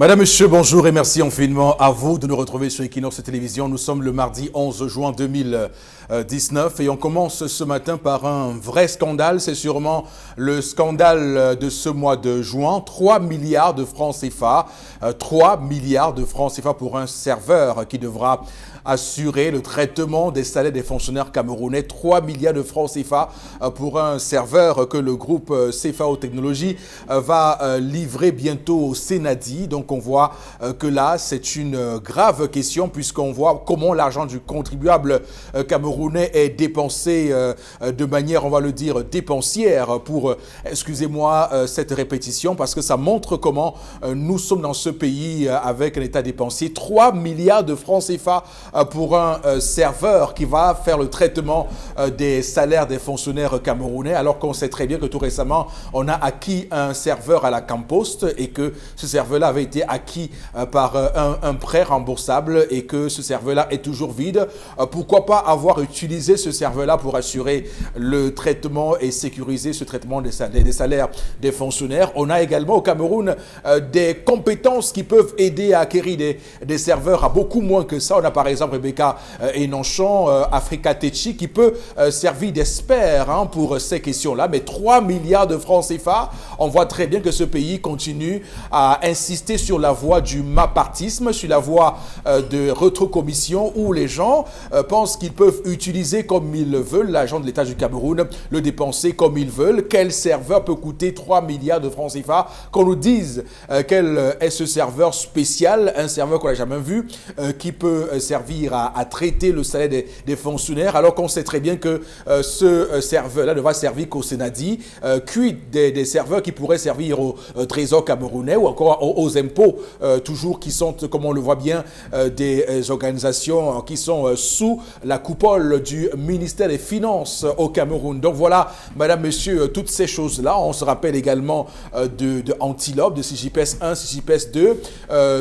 Madame, Monsieur, bonjour et merci infiniment à vous de nous retrouver sur Equinox Télévision. Nous sommes le mardi 11 juin 2019 et on commence ce matin par un vrai scandale. C'est sûrement le scandale de ce mois de juin. 3 milliards de francs CFA. 3 milliards de francs CFA pour un serveur qui devra assurer le traitement des salaires des fonctionnaires camerounais. 3 milliards de francs CFA pour un serveur que le groupe CFAO Technologies va livrer bientôt au Sénadi. Donc on voit que là, c'est une grave question puisqu'on voit comment l'argent du contribuable camerounais est dépensé de manière, on va le dire, dépensière pour, excusez-moi, cette répétition parce que ça montre comment nous sommes dans ce pays avec un état dépensier. 3 milliards de francs CFA pour un serveur qui va faire le traitement des salaires des fonctionnaires camerounais, alors qu'on sait très bien que tout récemment, on a acquis un serveur à la Campost et que ce serveur-là avait été acquis par un prêt remboursable et que ce serveur-là est toujours vide. Pourquoi pas avoir utilisé ce serveur-là pour assurer le traitement et sécuriser ce traitement des salaires des fonctionnaires. On a également au Cameroun des compétences qui peuvent aider à acquérir des serveurs à beaucoup moins que ça. On a par exemple Rebecca Enonchon, Africa Techi, qui peut servir d'expert pour ces questions-là. Mais 3 milliards de francs CFA, on voit très bien que ce pays continue à insister sur la voie du mapartisme, sur la voie de rétrocommission où les gens pensent qu'ils peuvent utiliser comme ils le veulent l'argent de l'État du Cameroun, le dépenser comme ils veulent. Quel serveur peut coûter 3 milliards de francs CFA? Qu'on nous dise quel est ce serveur spécial, un serveur qu'on n'a jamais vu, qui peut servir à traiter le salaire des fonctionnaires, alors qu'on sait très bien que ce serveur-là ne va servir qu'au Sénadi, quid des serveurs qui pourraient servir au trésor camerounais ou encore aux impôts, toujours qui sont, comme on le voit bien, des organisations qui sont sous la coupole du ministère des Finances au Cameroun. Donc voilà, madame, monsieur, toutes ces choses-là. On se rappelle également de Antilope, de CJPS 1, CJPS 2,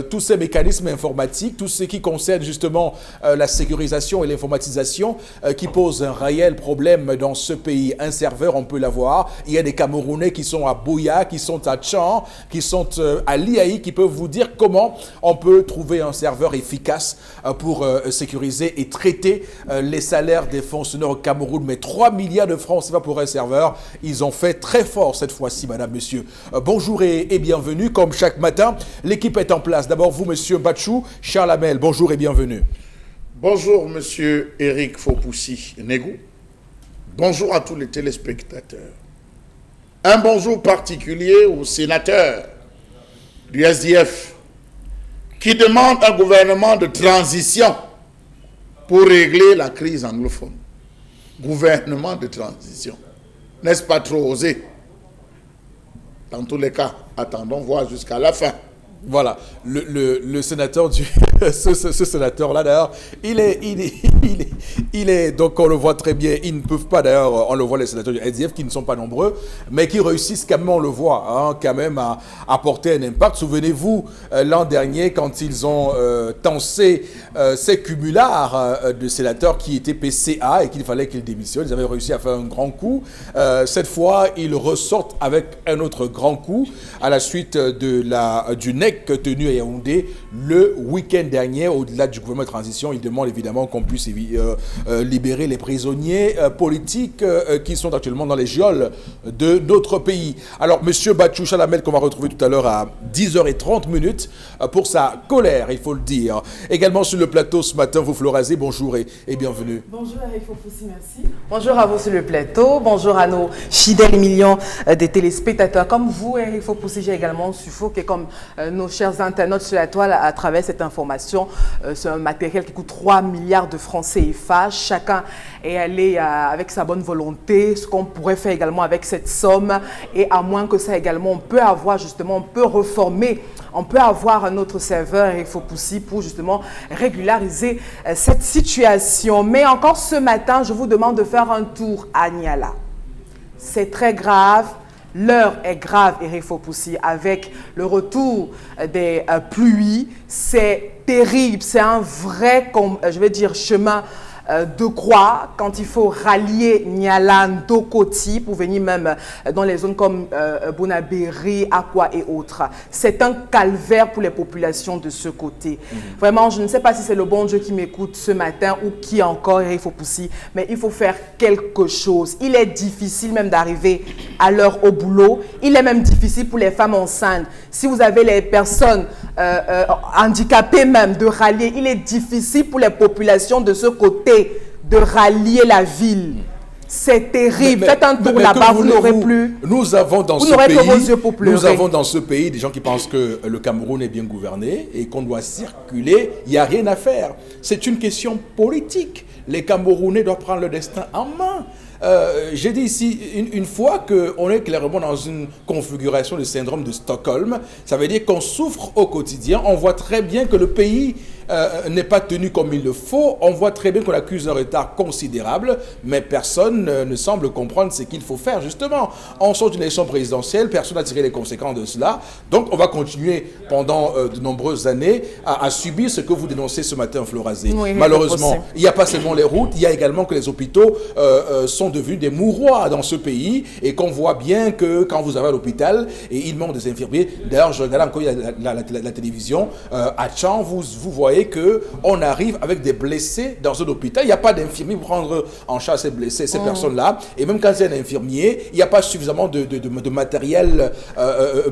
tous ces mécanismes informatiques, tout ce qui concerne justement la sécurisation et l'informatisation qui pose un réel problème dans ce pays. Un serveur, on peut l'avoir. Il y a des Camerounais qui sont à Bouya, qui sont à Tchan, qui sont à Liaï, qui peuvent vous dire comment on peut trouver un serveur efficace pour sécuriser et traiter les salaires des fonctionnaires au Cameroun. Mais 3 milliards de francs, c'est pas pour un serveur. Ils ont fait très fort cette fois-ci, madame, monsieur. Bonjour et bienvenue. Comme chaque matin, l'équipe est en place. D'abord, vous, monsieur Bachou, Charles Hamel, bonjour et bienvenue. Bonjour, monsieur Eric Fopoussi-Negou. Bonjour à tous les téléspectateurs. Un bonjour particulier aux sénateurs du SDF qui demandent un gouvernement de transition pour régler la crise anglophone. Gouvernement de transition. N'est-ce pas trop osé? Dans tous les cas, attendons voir jusqu'à la fin. Voilà, le sénateur ce sénateur-là d'ailleurs, il est, donc on le voit très bien, ils ne peuvent pas d'ailleurs, on le voit les sénateurs du SDF qui ne sont pas nombreux, mais qui réussissent quand même, on le voit, quand même à apporter un impact. Souvenez-vous, l'an dernier, quand ils ont tensé ces cumulards de sénateurs qui étaient PCA et qu'il fallait qu'ils démissionnent, ils avaient réussi à faire un grand coup. Cette fois, ils ressortent avec un autre grand coup à la suite du NEC tenu à Yaoundé le week-end dernier. Au-delà du gouvernement de transition, il demande évidemment qu'on puisse libérer les prisonniers politiques qui sont actuellement dans les geôles de notre pays. Alors, monsieur Bachou Chalamel, qu'on va retrouver tout à l'heure à 10h30 pour sa colère, il faut le dire. Également sur le plateau ce matin, vous Florazé, bonjour et bienvenue. Bonjour Eric Fopoussi, merci. Bonjour à vous sur le plateau, bonjour à nos fidèles millions de téléspectateurs. Comme vous, Eric Fopoussi, j'ai également suffoqué comme nos chers internautes sur la toile à travers cette information. C'est un matériel qui coûte 3 milliards de francs CFA. Chacun est allé avec sa bonne volonté, ce qu'on pourrait faire également avec cette somme. Et à moins que ça également, on peut avoir justement, on peut reformer, on peut avoir un autre serveur, Eric Fopoussi, pour justement régulariser cette situation. Mais encore ce matin, je vous demande de faire un tour à Niala. C'est très grave. L'heure est grave, Eric Fopoussi, avec le retour des pluies. C'est terrible, c'est un vrai, je vais dire, chemin de Croix, quand il faut rallier Niala, Ndokoti pour venir même dans les zones comme Bonabéry, Akwa et autres. C'est un calvaire pour les populations de ce côté. Vraiment, je ne sais pas si c'est le bon Dieu qui m'écoute ce matin ou qui encore, il faut pousser, mais il faut faire quelque chose. Il est difficile même d'arriver à l'heure au boulot. Il est même difficile pour les femmes enceintes. Si vous avez les personnes handicapées même de rallier, il est difficile pour les populations de ce côté de rallier la ville. C'est terrible. Faites un tour là-bas, vous n'aurez plus. Nous avons dans ce pays des gens qui pensent que le Cameroun est bien gouverné et qu'on doit circuler. Il n'y a rien à faire. C'est une question politique. Les Camerounais doivent prendre le destin en main. J'ai dit ici, une fois qu'on est clairement dans une configuration de syndrome de Stockholm, ça veut dire qu'on souffre au quotidien. On voit très bien que le pays n'est pas tenu comme il le faut. On voit très bien qu'on accuse un retard considérable, mais personne ne semble comprendre ce qu'il faut faire, justement. On sort d'une élection présidentielle, personne n'a tiré les conséquences de cela. Donc, on va continuer pendant de nombreuses années à subir ce que vous dénoncez ce matin, Florazé. Oui, malheureusement, il n'y a pas seulement les routes, il y a également que les hôpitaux sont devenus des mouroirs dans ce pays et qu'on voit bien que quand vous avez à l'hôpital, et il manque des infirmiers. D'ailleurs, je regardais encore la télévision, à Tchang, vous voyez qu'on arrive avec des blessés dans un hôpital. Il n'y a pas d'infirmier pour prendre en charge ces blessés, ces personnes-là. Et même quand c'est un infirmier, il n'y a pas suffisamment de matériel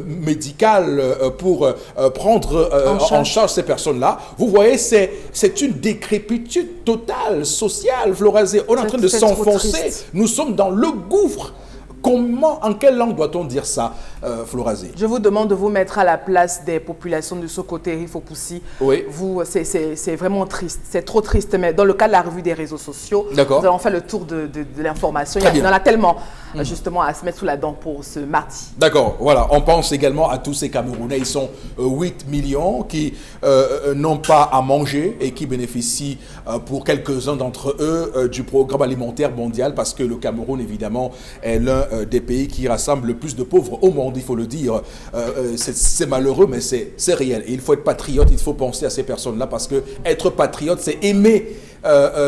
médical pour prendre en charge ces personnes-là. Vous voyez, c'est une décrépitude totale, sociale, Florazé. On est en train de s'enfoncer. Nous sommes dans le gouffre. Comment, en quelle langue doit-on dire ça, Florazé? Je vous demande de vous mettre à la place des populations de ce côté, Rifopoussi. Oui. C'est vraiment triste, c'est trop triste. Mais dans le cas de la revue des réseaux sociaux, nous allons faire le tour de l'information. Il y en a tellement, justement, à se mettre sous la dent pour ce mardi. D'accord, voilà. On pense également à tous ces Camerounais. Ils sont 8 millions qui n'ont pas à manger et qui bénéficient pour quelques-uns d'entre eux du programme alimentaire mondial parce que le Cameroun, évidemment, est l'un des pays qui rassemble le plus de pauvres au monde, il faut le dire. C'est malheureux, mais c'est réel. Et il faut être patriote, il faut penser à ces personnes-là parce que être patriote, c'est aimer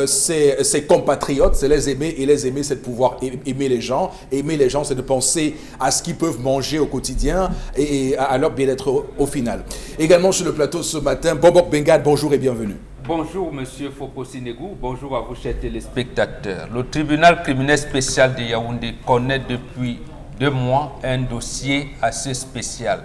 ses compatriotes, c'est les aimer, et les aimer, c'est de pouvoir aimer les gens. Aimer les gens, c'est de penser à ce qu'ils peuvent manger au quotidien et à leur bien-être au final. Également sur le plateau ce matin, Bobok Bengad, bonjour et bienvenue. Bonjour Monsieur Foposi Negou, bonjour à vous chers téléspectateurs. Le tribunal criminel spécial de Yaoundé connaît depuis 2 mois un dossier assez spécial.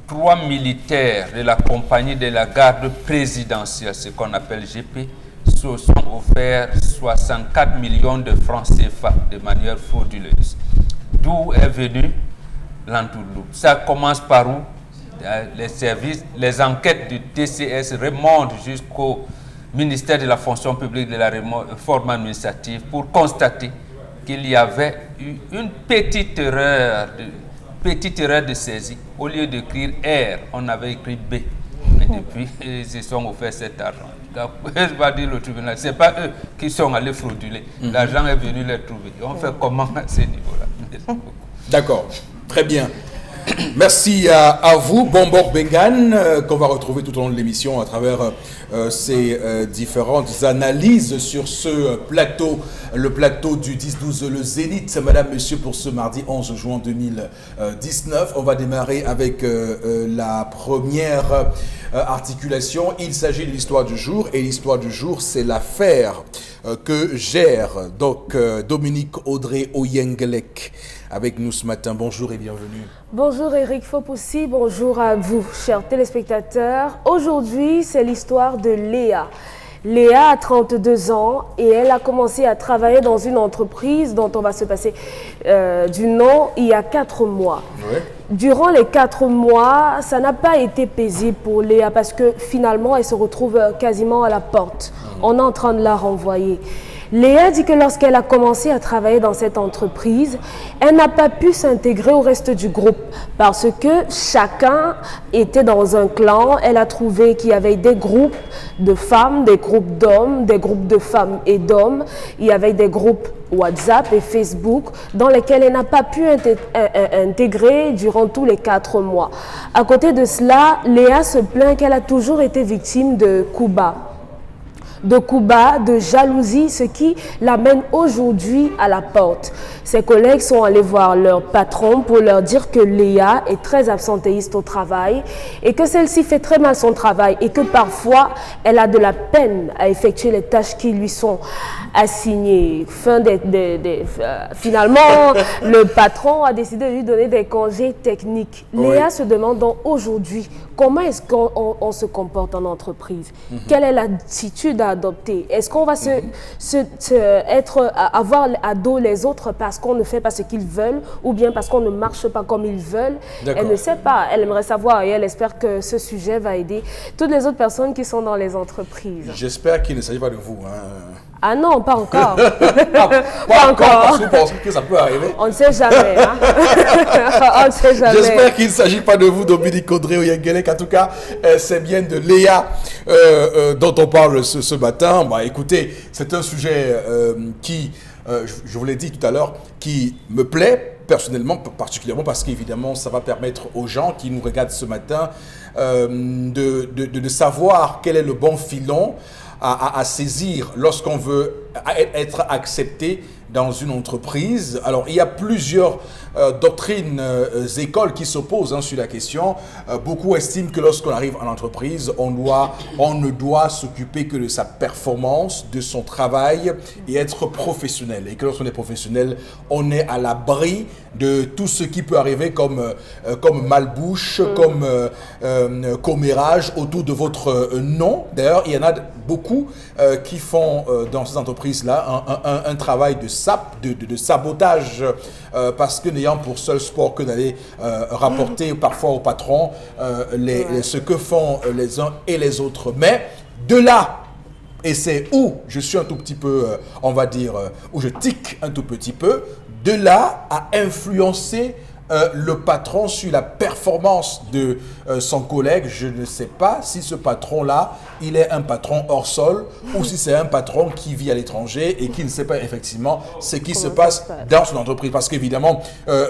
3 militaires de la compagnie de la garde présidentielle, ce qu'on appelle GP, se sont offerts 64 millions de francs CFA de manière frauduleuse. D'où est venu l'entourloupe? Ça commence par où? Les services, les enquêtes du TCS remontent jusqu'au ministère de la fonction publique de la réforme administrative pour constater qu'il y avait eu une petite erreur de saisie. Au lieu d'écrire R, on avait écrit B. Mais depuis, ils se sont offerts cet argent. Donc, je vais dire le tribunal, ce n'est pas eux qui sont allés frauduler. L'argent est venu les trouver. On fait comment à ce niveau-là? D'accord, très bien. Merci à vous, Bombok Bengan, qu'on va retrouver tout au long de l'émission à travers ces différentes analyses sur ce plateau, le plateau du 10-12, le Zénith, madame, monsieur, pour ce mardi 11 juin 2019. On va démarrer avec la première articulation. Il s'agit de l'histoire du jour, et l'histoire du jour, c'est l'affaire que gère donc Dominique Audrey Oyengelek avec nous ce matin. Bonjour et bienvenue. Bonjour Eric Fopoussi, bonjour à vous, chers téléspectateurs. Aujourd'hui, c'est l'histoire de Léa. Léa a 32 ans et elle a commencé à travailler dans une entreprise dont on va se passer du nom il y a 4 mois. Ouais. Durant les 4 mois, ça n'a pas été paisible pour Léa parce que finalement, elle se retrouve quasiment à la porte. On est en train de la renvoyer. Léa dit que lorsqu'elle a commencé à travailler dans cette entreprise, elle n'a pas pu s'intégrer au reste du groupe parce que chacun était dans un clan. Elle a trouvé qu'il y avait des groupes de femmes, des groupes d'hommes, des groupes de femmes et d'hommes. Il y avait des groupes WhatsApp et Facebook dans lesquels elle n'a pas pu intégrer durant tous les 4 mois. À côté de cela, Léa se plaint qu'elle a toujours été victime de coups bas. de coups bas, de jalousie, ce qui l'amène aujourd'hui à la porte. Ses collègues sont allés voir leur patron pour leur dire que Léa est très absentéiste au travail et que celle-ci fait très mal son travail et que parfois elle a de la peine à effectuer les tâches qui lui sont assignées. Finalement, le patron a décidé de lui donner des congés techniques. Oui. Léa se demande donc aujourd'hui comment est-ce qu'on se comporte en entreprise. Quelle est l'attitude à adopter? Est-ce qu'on va avoir à dos les autres parce qu'on ne fait pas ce qu'ils veulent ou bien parce qu'on ne marche pas comme ils veulent? Elle ne sait pas, elle aimerait savoir et elle espère que ce sujet va aider toutes les autres personnes qui sont dans les entreprises. J'espère qu'il ne s'agit pas de vous. Ah non, pas encore. Pas encore. Parce que vous pensez que ça peut arriver. On ne sait jamais. Hein? On ne sait jamais. J'espère qu'il ne s'agit pas de vous, Dominique Audrey ou Yengelek. En tout cas, c'est bien de Léa dont on parle ce matin. Bah, écoutez, c'est un sujet qui, je vous l'ai dit tout à l'heure, qui me plaît personnellement, particulièrement parce qu'évidemment, ça va permettre aux gens qui nous regardent ce matin de savoir quel est le bon filon à saisir lorsqu'on veut être accepté dans une entreprise. Alors, il y a plusieurs doctrines, écoles qui s'opposent sur la question. Beaucoup estiment que lorsqu'on arrive en entreprise, on ne doit s'occuper que de sa performance, de son travail et être professionnel. Et que lorsqu'on est professionnel, on est à l'abri de tout ce qui peut arriver comme malbouche, comme commérage autour de votre nom. D'ailleurs, il y en a beaucoup qui font dans ces entreprises-là un travail de sabotage parce que n'ayant pour seul sport que d'aller rapporter parfois au patron ce que font les uns et les autres. Mais de là, et c'est où je suis un tout petit peu, on va dire, où je tique un tout petit peu, de là à influencer le patron sur la performance de son collègue. Je ne sais pas si ce patron-là, il est un patron hors sol ou si c'est un patron qui vit à l'étranger et qui ne sait pas effectivement ce qui se passe dans son entreprise. Parce qu'évidemment,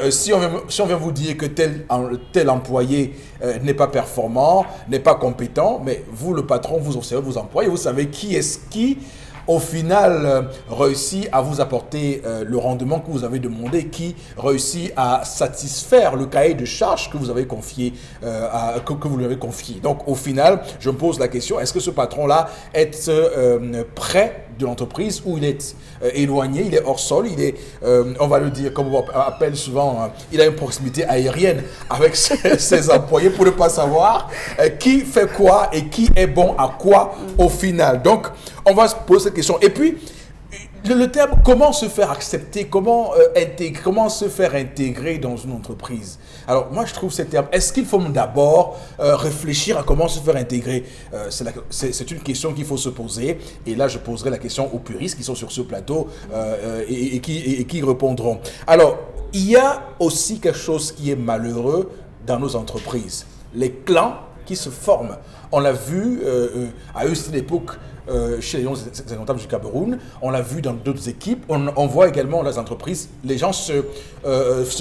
si on vient vous dire que tel employé n'est pas performant, n'est pas compétent, mais vous, le patron, vous observez vos employés, vous savez qui est-ce qui au final, réussit à vous apporter le rendement que vous avez demandé, qui réussit à satisfaire le cahier de charges que vous avez confié, que vous lui avez confié. Donc, au final, je me pose la question, est-ce que ce patron-là est près de l'entreprise ou il est éloigné, il est hors sol, il est, on va le dire, comme on appelle souvent, il a une proximité aérienne avec ses employés pour ne pas savoir qui fait quoi et qui est bon à quoi au final. Donc, on va se poser cette question. Et puis, le terme comment se faire accepter, comment se faire intégrer dans une entreprise. Alors, moi, je trouve ce terme, est-ce qu'il faut d'abord réfléchir à comment se faire intégrer? C'est une question qu'il faut se poser. Et là, je poserai la question aux puristes qui sont sur ce plateau et qui répondront. Alors, il y a aussi quelque chose qui est malheureux dans nos entreprises. Les clans qui se forment. On l'a vu à une époque chez les Lions indomptables du Cameroun, on l'a vu dans d'autres équipes, on voit également dans les entreprises, les gens se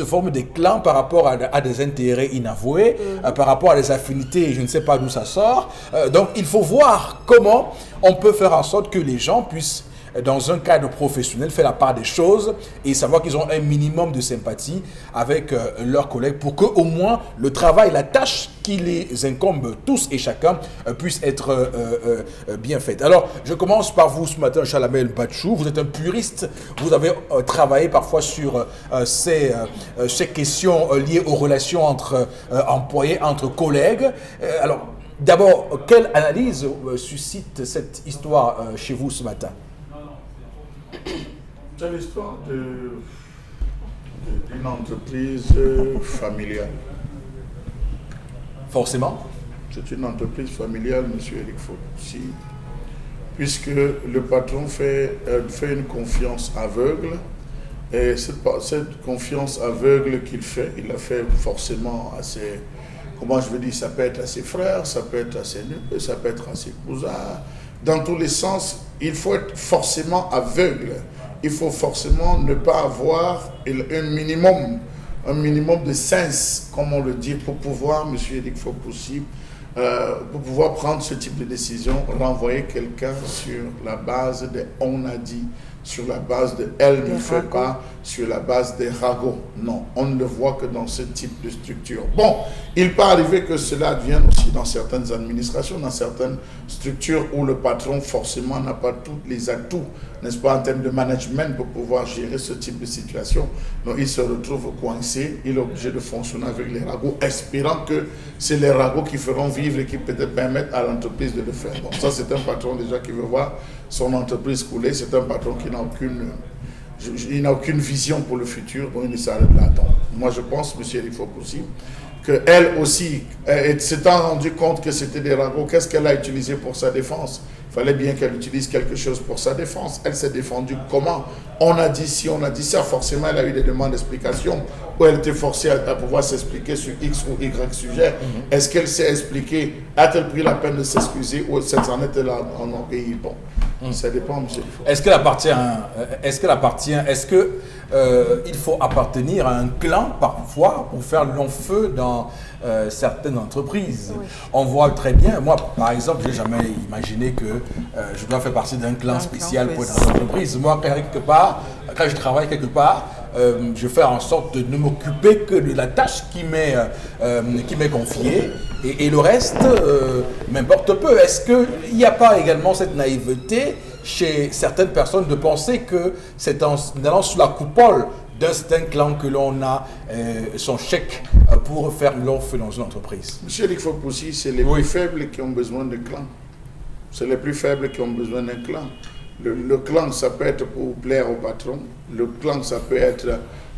forment des clans par rapport à des intérêts inavoués, par rapport à des affinités, je ne sais pas d'où ça sort. Donc il faut voir comment on peut faire en sorte que les gens puissent, dans un cadre professionnel, faire la part des choses et savoir qu'ils ont un minimum de sympathie avec leurs collègues pour qu'au moins le travail, la tâche qui les incombe tous et chacun puisse être bien faite. Alors, je commence par vous ce matin, Chalamel Batchou. Vous êtes un puriste. Vous avez travaillé parfois sur ces questions liées aux relations entre employés, entre collègues. Alors, d'abord, quelle analyse suscite cette histoire chez vous ce matin? C'est l'histoire d'une entreprise familiale. Forcément. C'est une entreprise familiale, M. Eric Fopoussi, puisque le patron fait une confiance aveugle. Et cette confiance aveugle qu'il fait, il la fait forcément à ses... Comment je veux dire, ça peut être à ses frères, ça peut être à ses neveux, ça peut être à ses cousins. Dans tous les sens, il faut être forcément aveugle. Il faut forcément ne pas avoir un minimum de sens, comme on le dit, pour pouvoir, M. Eric Fopoussi, pour pouvoir prendre ce type de décision, renvoyer quelqu'un sur la base de « on a dit », sur la base de « elle ne fait pas », sur la base des ragots. Non, on ne le voit que dans ce type de structure. Bon, il peut arriver que cela advienne aussi dans certaines administrations, dans certaines structures où le patron forcément n'a pas tous les atouts, n'est-ce pas, en termes de management pour pouvoir gérer ce type de situation. Donc il se retrouve coincé, il est obligé de fonctionner avec les ragots, espérant que c'est les ragots qui feront vivre et qui peut-être permettent à l'entreprise de le faire. Donc ça, c'est un patron déjà qui veut voir son entreprise couler, c'est un patron qui n'a aucune vision pour le futur, donc il ne s'arrête là. Donc, moi, je pense, M. Eric Fopoussi, qu'elle aussi, s'étant rendu compte que c'était des ragots, qu'est-ce qu'elle a utilisé pour sa défense? Il fallait bien qu'elle utilise quelque chose pour sa défense. Elle s'est défendue comment? On a dit ci, on a dit ça. Forcément, elle a eu des demandes d'explication où elle était forcée à pouvoir s'expliquer sur X ou Y sujet. Est-ce qu'elle s'est expliquée? A-t-elle pris la peine de s'excuser ou cette en était là en pays? Bon, ça dépend, M. Est-ce qu'il faut appartenir à un clan parfois pour faire long feu dans certaines entreprises? Oui. On voit très bien, moi par exemple, je n'ai jamais imaginé que je dois faire partie d'un clan spécial pour une entreprise. Moi, quand je travaille quelque part, je fais en sorte de ne m'occuper que de la tâche qui m'est confiée et le reste m'importe peu. Est-ce qu'il n'y a pas également cette naïveté chez certaines personnes de penser que c'est en allant sous la coupole d'un certain clan que l'on a son chèque pour faire long feu dans une entreprise? Monsieur Eric Fopoussi, c'est les plus faibles qui ont besoin de clan. C'est les plus faibles qui ont besoin d'un clan. Le clan, ça peut être pour plaire au patron. Le clan, ça peut être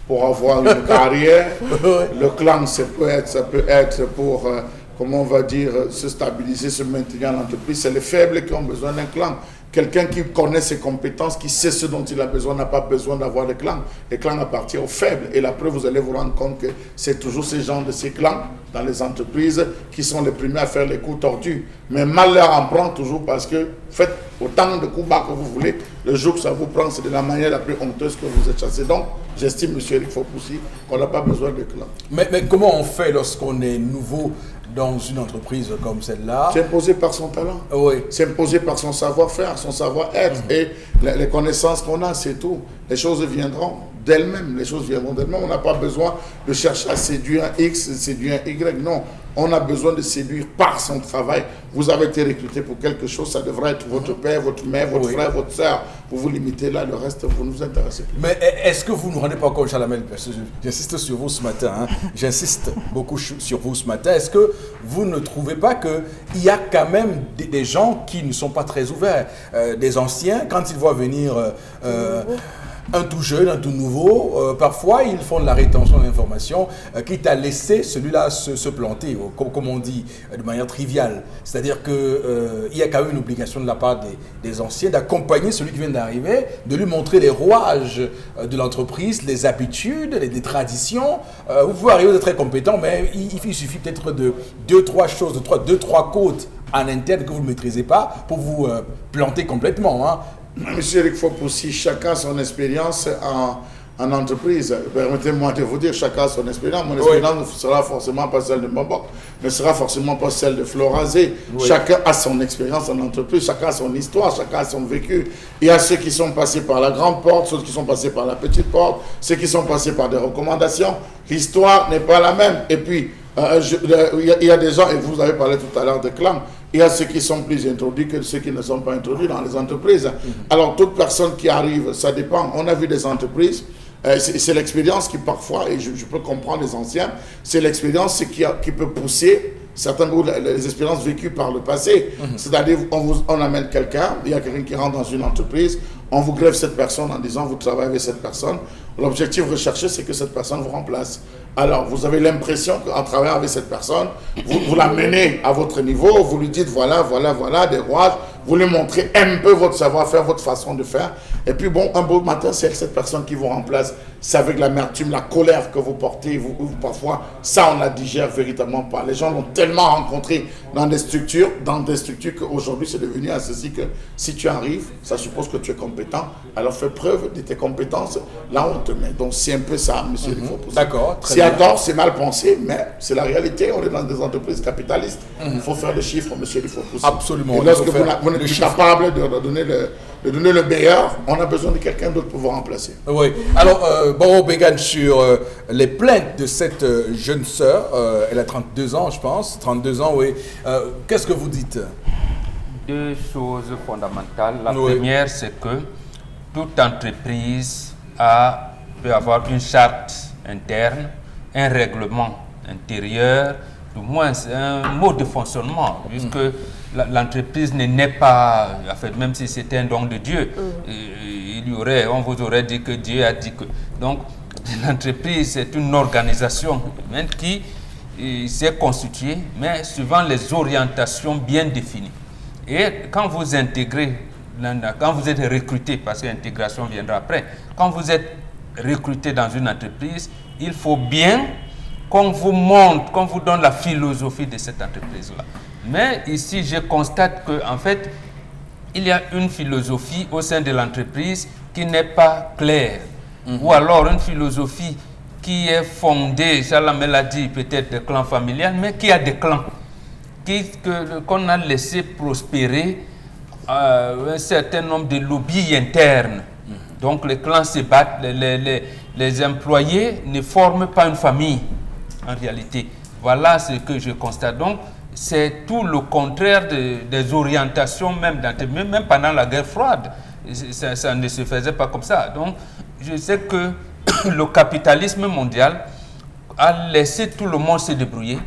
pour avoir une carrière. Le clan, ça peut être pour, comment on va dire, se stabiliser, se maintenir dans l'entreprise. C'est les faibles qui ont besoin d'un clan. Quelqu'un qui connaît ses compétences, qui sait ce dont il a besoin, n'a pas besoin d'avoir de clan. Les clans appartiennent aux faibles. Et la preuve, vous allez vous rendre compte que c'est toujours ces gens de ces clans dans les entreprises qui sont les premiers à faire les coups tordus. Mais mal leur en prend toujours parce que faites autant de coups bas que vous voulez. Le jour que ça vous prend, c'est de la manière la plus honteuse que vous êtes chassé. Donc, j'estime, M. Eric Fopoussi, qu'on n'a pas besoin de clan. Mais comment on fait lorsqu'on est nouveau dans une entreprise comme celle-là? C'est imposé par son talent. Oui. C'est imposé par son savoir-faire, son savoir-être et les connaissances qu'on a, c'est tout. Les choses viendront d'elles-mêmes. Les choses viendront d'elles-mêmes. On n'a pas besoin de chercher à séduire un X, séduire un Y. Non. On a besoin de séduire par son travail. Vous avez été recruté pour quelque chose, ça devrait être votre père, votre mère, votre frère, votre soeur. Vous vous limitez là, le reste, vous ne vous intéressez plus. Mais est-ce que vous ne rendez pas compte, Chalamel, parce que j'insiste sur vous ce matin, hein, j'insiste beaucoup sur vous ce matin, est-ce que vous ne trouvez pas qu'il y a quand même des gens qui ne sont pas très ouverts, des anciens, quand ils voient venir un tout jeune, un tout nouveau, parfois ils font de la rétention d'informations, quitte à laisser celui-là se planter, comme on dit, de manière triviale. C'est-à-dire qu'il y a quand même une obligation de la part des anciens d'accompagner celui qui vient d'arriver, de lui montrer les rouages de l'entreprise, les habitudes, les traditions. Vous pouvez arriver, vous êtes très compétent, mais il suffit peut-être de deux, trois choses, deux, trois codes en interne que vous ne maîtrisez pas pour vous planter complètement, hein. Monsieur Eric Fopoussi, chacun son expérience en entreprise. Permettez-moi de vous dire, chacun son expérience. Mon expérience ne sera forcément pas celle de Mbambok, ne sera forcément pas celle de Florazé. Oui. Chacun a son expérience en entreprise, chacun a son histoire, chacun a son vécu. Il y a ceux qui sont passés par la grande porte, ceux qui sont passés par la petite porte, ceux qui sont passés par des recommandations. L'histoire n'est pas la même. Et puis, il y a des gens, et vous avez parlé tout à l'heure de clans, il y a ceux qui sont plus introduits que ceux qui ne sont pas introduits dans les entreprises. Alors, toute personne qui arrive, ça dépend. On a vu des entreprises, c'est l'expérience qui parfois, et je peux comprendre les anciens, c'est l'expérience qui peut pousser certaines les expériences vécues par le passé. C'est-à-dire, on amène quelqu'un, il y a quelqu'un qui rentre dans une entreprise, on vous greffe cette personne en disant vous travaillez avec cette personne. L'objectif recherché, c'est que cette personne vous remplace. Alors, vous avez l'impression qu'en travaillant avec cette personne, vous la menez à votre niveau, vous lui dites voilà, des rouages, vous lui montrez un peu votre savoir-faire, votre façon de faire. Et puis bon, un beau matin, c'est avec cette personne qui vous remplace. C'est avec l'amertume, la colère que vous portez. Parfois, ça, on la digère véritablement pas. Les gens l'ont tellement rencontré dans des structures qu'aujourd'hui, c'est devenu à ceci que si tu arrives, ça suppose que tu es compétent. compétent, alors fais preuve de tes compétences, là on te met. Donc c'est un peu ça, monsieur Eric Fo-Poussi. D'accord, très c'est bien. à tort, c'est mal pensé, mais c'est la réalité. On est dans des entreprises capitalistes. Il faut faire le chiffre, monsieur Eric Fo-Poussi. Absolument. Et lorsque Il faut faire vous n'êtes le plus chiffre. capable de donner le meilleur, on a besoin de quelqu'un d'autre pour vous remplacer. Oui. Alors, Boro Begane, sur les plaintes de cette jeune sœur, elle a 32 ans, je pense. 32 ans, oui. Qu'est-ce que vous dites? Deux choses fondamentales. La Oui. première, c'est que toute entreprise peut avoir une charte interne, un règlement intérieur, du moins un mode de fonctionnement, puisque l'entreprise ne naît pas, en fait, même si c'était un don de Dieu, on vous aurait dit que Dieu a dit que. Donc, l'entreprise, c'est une organisation humaine qui s'est constituée, mais suivant les orientations bien définies. Et quand vous intégrez, quand vous êtes recruté, parce que l'intégration viendra après, quand vous êtes recruté dans une entreprise, il faut bien qu'on vous montre, qu'on vous donne la philosophie de cette entreprise-là. Mais ici, je constate qu'en fait, il y a une philosophie au sein de l'entreprise qui n'est pas claire. Ou alors une philosophie qui est fondée, Salam l'a dit, peut-être de clan familial, mais qui a des clans. Qu'on a laissé prospérer un certain nombre de lobbies internes. Donc les clans se battent, les employés ne forment pas une famille en réalité. Voilà ce que je constate. Donc c'est tout le contraire des orientations même pendant la guerre froide. Ça ne se faisait pas comme ça. Donc je sais que le capitalisme mondial a laissé tout le monde se débrouiller.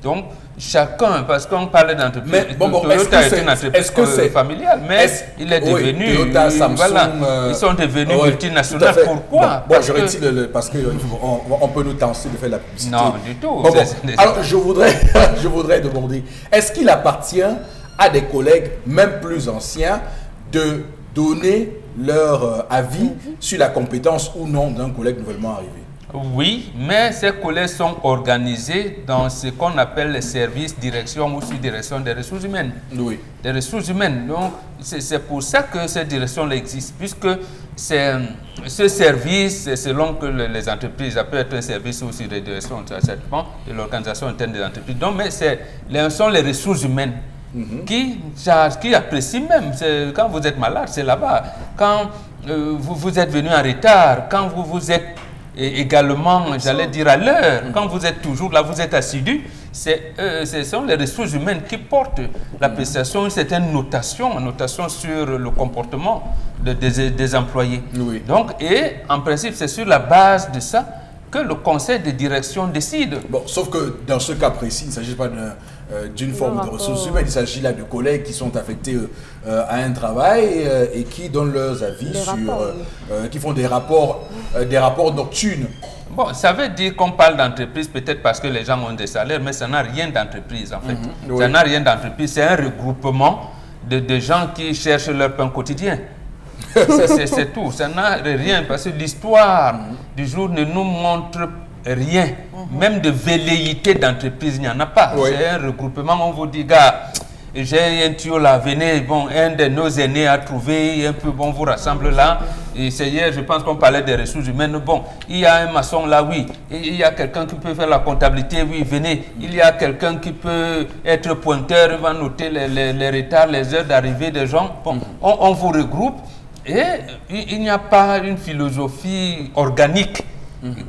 Donc chacun, parce qu'on parlait d'entreprise, Toyota est une entreprise familiale, mais il est devenu, Toyota, Samsung, voilà, ils sont devenus multinationales. Pourquoi? Je retire parce qu'on peut nous tenter de faire la publicité. Non, du tout. Alors, je voudrais demander, est-ce qu'il appartient à des collègues, même plus anciens, de donner leur avis sur la compétence ou non d'un collègue nouvellement arrivé? Oui, mais ces collègues sont organisés dans ce qu'on appelle les services direction ou sous-direction des ressources humaines. Oui. Des ressources humaines. Donc, c'est pour ça que cette direction existe, puisque ce service, selon que les entreprises, ça peut être un service ou sous-direction, ça dépend de l'organisation interne des entreprises. Donc, mais ce sont les ressources humaines qui apprécient même. Quand vous êtes malade, c'est là-bas. Quand vous êtes venu en retard, quand vous êtes et également, j'allais dire à l'heure, quand vous êtes toujours là, vous êtes assidu, ce sont les ressources humaines qui portent l'appréciation, une certaine notation sur le comportement des employés. Oui. Donc, et en principe, c'est sur la base de ça que le conseil de direction décide. Bon, sauf que dans ce cas précis, il ne s'agit pas d'une forme de ressources humaines, il s'agit là de collègues qui sont affectés à un travail et qui donnent leurs avis qui font des rapports nocturnes. Bon, ça veut dire qu'on parle d'entreprise peut-être parce que les gens ont des salaires, mais ça n'a rien d'entreprise en fait. Oui. Ça n'a rien d'entreprise, c'est un regroupement de gens qui cherchent leur pain quotidien. C'est tout, ça n'a rien parce que l'histoire du jour ne nous montre rien. Même de velléité d'entreprise, il n'y en a pas. Oui. C'est un regroupement, on vous dit, gars, j'ai un tuyau là, venez, bon, un de nos aînés a trouvé, un peu, bon, vous rassemble là. Et c'est hier, je pense qu'on parlait des ressources humaines. Bon, il y a un maçon là, oui. Et il y a quelqu'un qui peut faire la comptabilité, oui, venez. Il y a quelqu'un qui peut être pointeur, il va noter les retards, les heures d'arrivée des gens. Bon, on vous regroupe et il n'y a pas une philosophie organique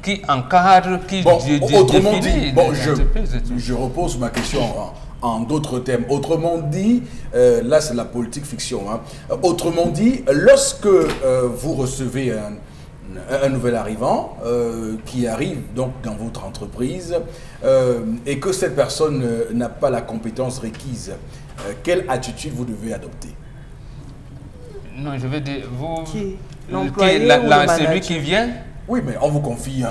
qui encadre, qui Autrement définit dit, je repose ma question en d'autres termes. Autrement dit, là c'est la politique fiction. Autrement dit, lorsque vous recevez un nouvel arrivant qui arrive donc dans votre entreprise et que cette personne n'a pas la compétence requise, quelle attitude vous devez adopter? Non, je veux dire, vous... L'employé ou le manager? Celui qui vient. Oui, mais on vous confie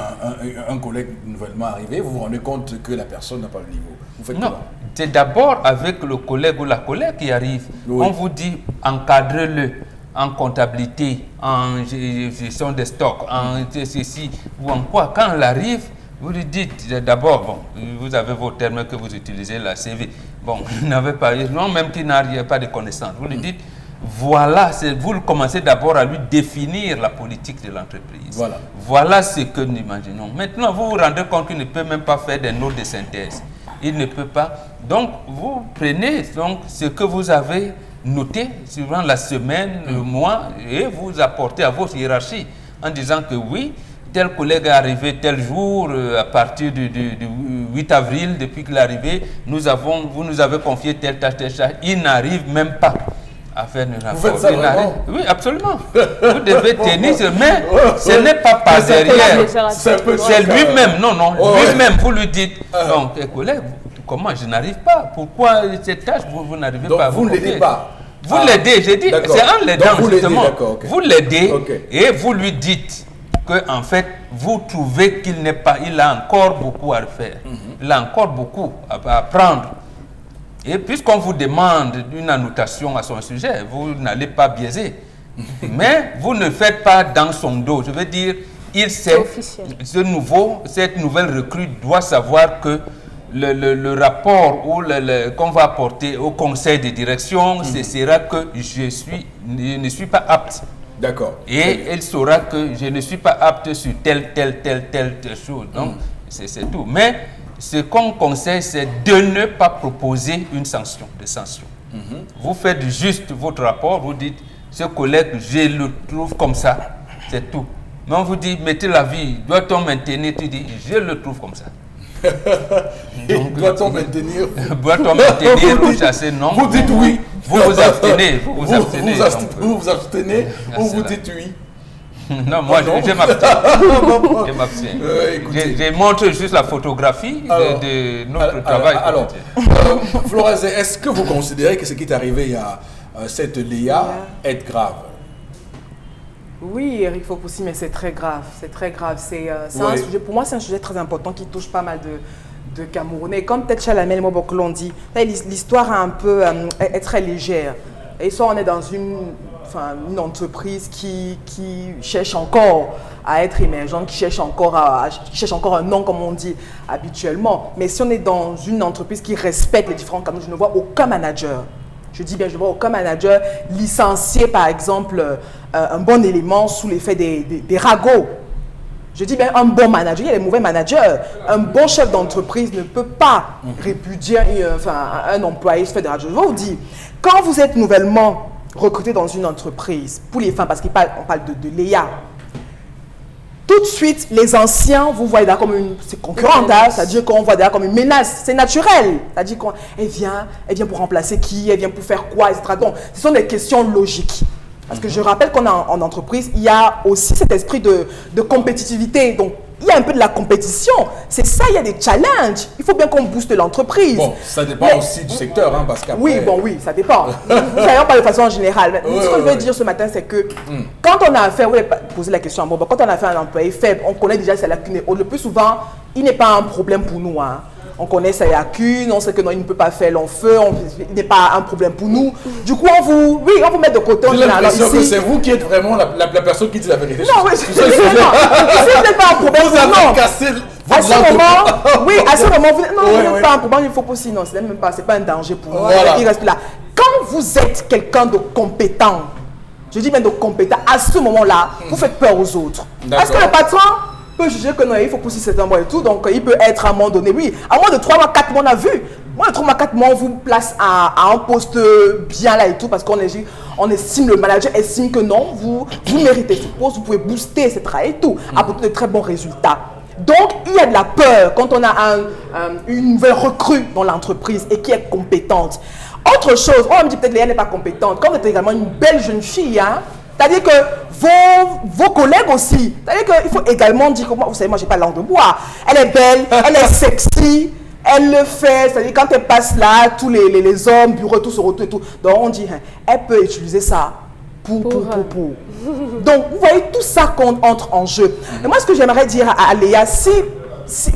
un collègue nouvellement arrivé, vous vous rendez compte que la personne n'a pas le niveau. Vous faites Non, comment? c'est d'abord avec le collègue ou la collègue qui arrive. Oui. On vous dit encadrez-le en comptabilité, en gestion des stocks, en ceci ou en quoi. Quand elle arrive, vous lui dites d'abord, bon, vous avez vos termes que vous utilisez, la CV. Bon, vous n'avez pas, non, même qu'il n'a pas de connaissances. Vous lui dites, Voilà, vous commencez d'abord à lui définir la politique de l'entreprise. Voilà ce que nous imaginons. Maintenant, vous vous rendez compte qu'il ne peut même pas faire des notes de synthèse. Il ne peut pas. Donc, vous prenez donc, ce que vous avez noté suivant la semaine, le mois, et vous apportez à votre hiérarchie en disant que oui, tel collègue est arrivé tel jour, à partir du 8 avril, depuis qu'il est arrivé, vous nous avez confié telle tâche. Il n'arrive même pas à faire le rapport. Vous faites ça vraiment? Oui, absolument. Vous devez tenir, mais ce n'est pas par derrière. C'est lui-même, non, lui-même, vous lui dites, donc, collègue, comment je n'arrive pas? Pourquoi cette tâche, vous n'arrivez pas à vous ne l'aidez pas? Vous l'aidez, j'ai dit, c'est en l'aidant justement. Vous l'aidez et vous lui dites que en fait, vous trouvez qu'il n'est pas, il a encore beaucoup à faire. Il a encore beaucoup à apprendre. Et puisqu'on vous demande une annotation à son sujet, vous n'allez pas biaiser. Mais vous ne faites pas dans son dos. Je veux dire, cette nouvelle recrue doit savoir que le rapport qu'on va apporter au conseil de direction, ce sera que je ne suis pas apte. D'accord. Et elle saura que je ne suis pas apte sur telle chose. Donc, c'est tout. Mais ce qu'on conseille, c'est de ne pas proposer une sanction. Vous faites juste votre rapport, vous dites, ce collègue, je le trouve comme ça. C'est tout. Mais on vous dit, mettez la vie, doit-on maintenir? Tu dis, je le trouve comme ça. Doit-on maintenir? Doit-on maintenir ou chasser? Non. Vous dites oui. Vous vous abstenez. Vous vous abstenez ou vous dites oui? Non, moi je m'abstiens. Je montre juste la photographie de notre travail. Alors, Florence, est-ce que vous considérez que ce qui est arrivé à cette Léa est grave? Oui, Eric Fopoussi, mais c'est très grave. C'est très grave. Un sujet, pour moi, c'est un sujet très important qui touche pas mal de Camerounais. Comme peut-être Chalamel et Mobok l'ont dit, l'histoire est très légère. Et soit on est dans une entreprise qui cherche encore à être émergente, qui cherche encore un nom, comme on dit habituellement. Mais si on est dans une entreprise qui respecte les différents canaux, je ne vois aucun manager. Je dis bien, je ne vois aucun manager licencier, par exemple, un bon élément sous l'effet des ragots. Je dis bien un bon manager, il y a des mauvais managers. Un bon chef d'entreprise ne peut pas répudier un employé sous l'effet des ragots. Je vais vous dire, quand vous êtes nouvellement recruté dans une entreprise, pour les femmes, parce qu'on parle de Léa, tout de suite, les anciens, vous voyez là comme une concurrente, c'est-à-dire qu'on voit là comme une menace, c'est naturel. C'est-à-dire qu'elle vient pour remplacer qui, elle vient pour faire quoi, etc. Donc, ce sont des questions logiques. Parce que je rappelle qu'on a en entreprise, il y a aussi cet esprit de compétitivité. Donc, il y a un peu de la compétition. C'est ça, il y a des challenges. Il faut bien qu'on booste l'entreprise. Bon, ça dépend aussi du secteur, parce qu'après... Oui, ça dépend. Nous n'allons pas de façon générale. Ce que je veux dire ce matin, c'est que quand on a affaire, vous avez posé la question à moi, quand on a affaire à un employé faible, on connaît déjà ses lacunes. Le plus souvent, il n'est pas un problème pour nous. On connaît ses lacunes, on sait que non, il ne peut pas faire long feu, il n'est pas un problème pour nous. Du coup, on vous met de côté. J'ai l'impression que c'est vous qui êtes vraiment la personne qui dit la vérité. Non, oui, c'est pas un problème. Vous avez cassé à ce moment, vous n'êtes pas un problème, il faut aussi, non, c'est pas un danger pour nous. Voilà. Il reste là. Quand vous êtes quelqu'un de compétent, je dis bien de compétent, à ce moment-là, vous faites peur aux autres. Parce que le patron peut juger que non, il faut pousser cet mois et tout, donc il peut être à un moment donné, oui, à moins de 3 mois, 4 mois, on a vu. Moi, de 3 mois, 4 mois, on vous place à un poste bien là et tout, parce qu'on estime, le manager estime que non, vous méritez ce poste, vous pouvez booster ce travail et tout, apporter de très bons résultats. Donc, il y a de la peur quand on a une nouvelle recrue dans l'entreprise et qui est compétente. Autre chose, on me dit peut-être Léa n'est pas compétente, quand vous êtes également une belle jeune fille, c'est-à-dire que vos collègues aussi, c'est-à-dire qu'il faut également dire que moi, vous savez, moi, je n'ai pas langue de bois. Elle est belle, elle est sexy, elle le fait, c'est-à-dire quand elle passe là, tous les hommes, bureaux, tout se retournent et tout. Donc, on dit, elle peut utiliser ça pour. Donc, vous voyez, tout ça entre en jeu. Et moi, ce que j'aimerais dire à Léa,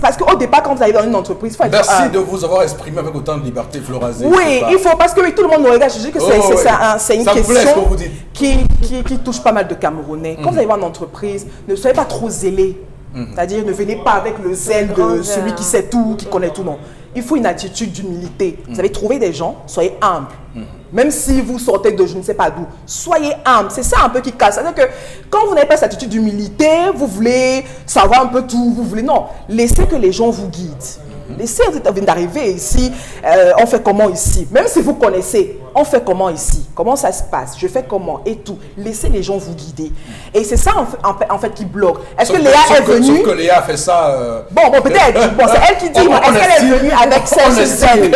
parce qu'au départ, quand vous arrivez dans une entreprise, il faut être... Merci de vous avoir exprimé avec autant de liberté, Florazé. Oui, il faut, parce que tout le monde nous regarde. Je dis que c'est une question qui touche pas mal de Camerounais. Quand vous arrivez en entreprise, ne soyez pas trop zélés. C'est-à-dire, ne venez pas avec le zèle de celui qui sait tout, qui connaît tout, non. Il faut une attitude d'humilité. Vous avez trouvé des gens, soyez humbles. Même si vous sortez de je ne sais pas d'où, soyez humble. C'est ça un peu qui casse. C'est-à-dire que quand vous n'avez pas cette attitude d'humilité, vous voulez savoir un peu tout, vous voulez... Non, laissez que les gens vous guident. Laissez, vous êtes d'arriver ici, on fait comment ici? Même si vous connaissez, on fait comment ici? Comment ça se passe? Je fais comment? Et tout. Laissez les gens vous guider. Et c'est ça en fait qui bloque. Est-ce que Léa est venue? Sauf que Léa a fait ça... Bon, peut-être. Bon, c'est elle qui dit. Est-ce qu'elle est venue avec ce zèle?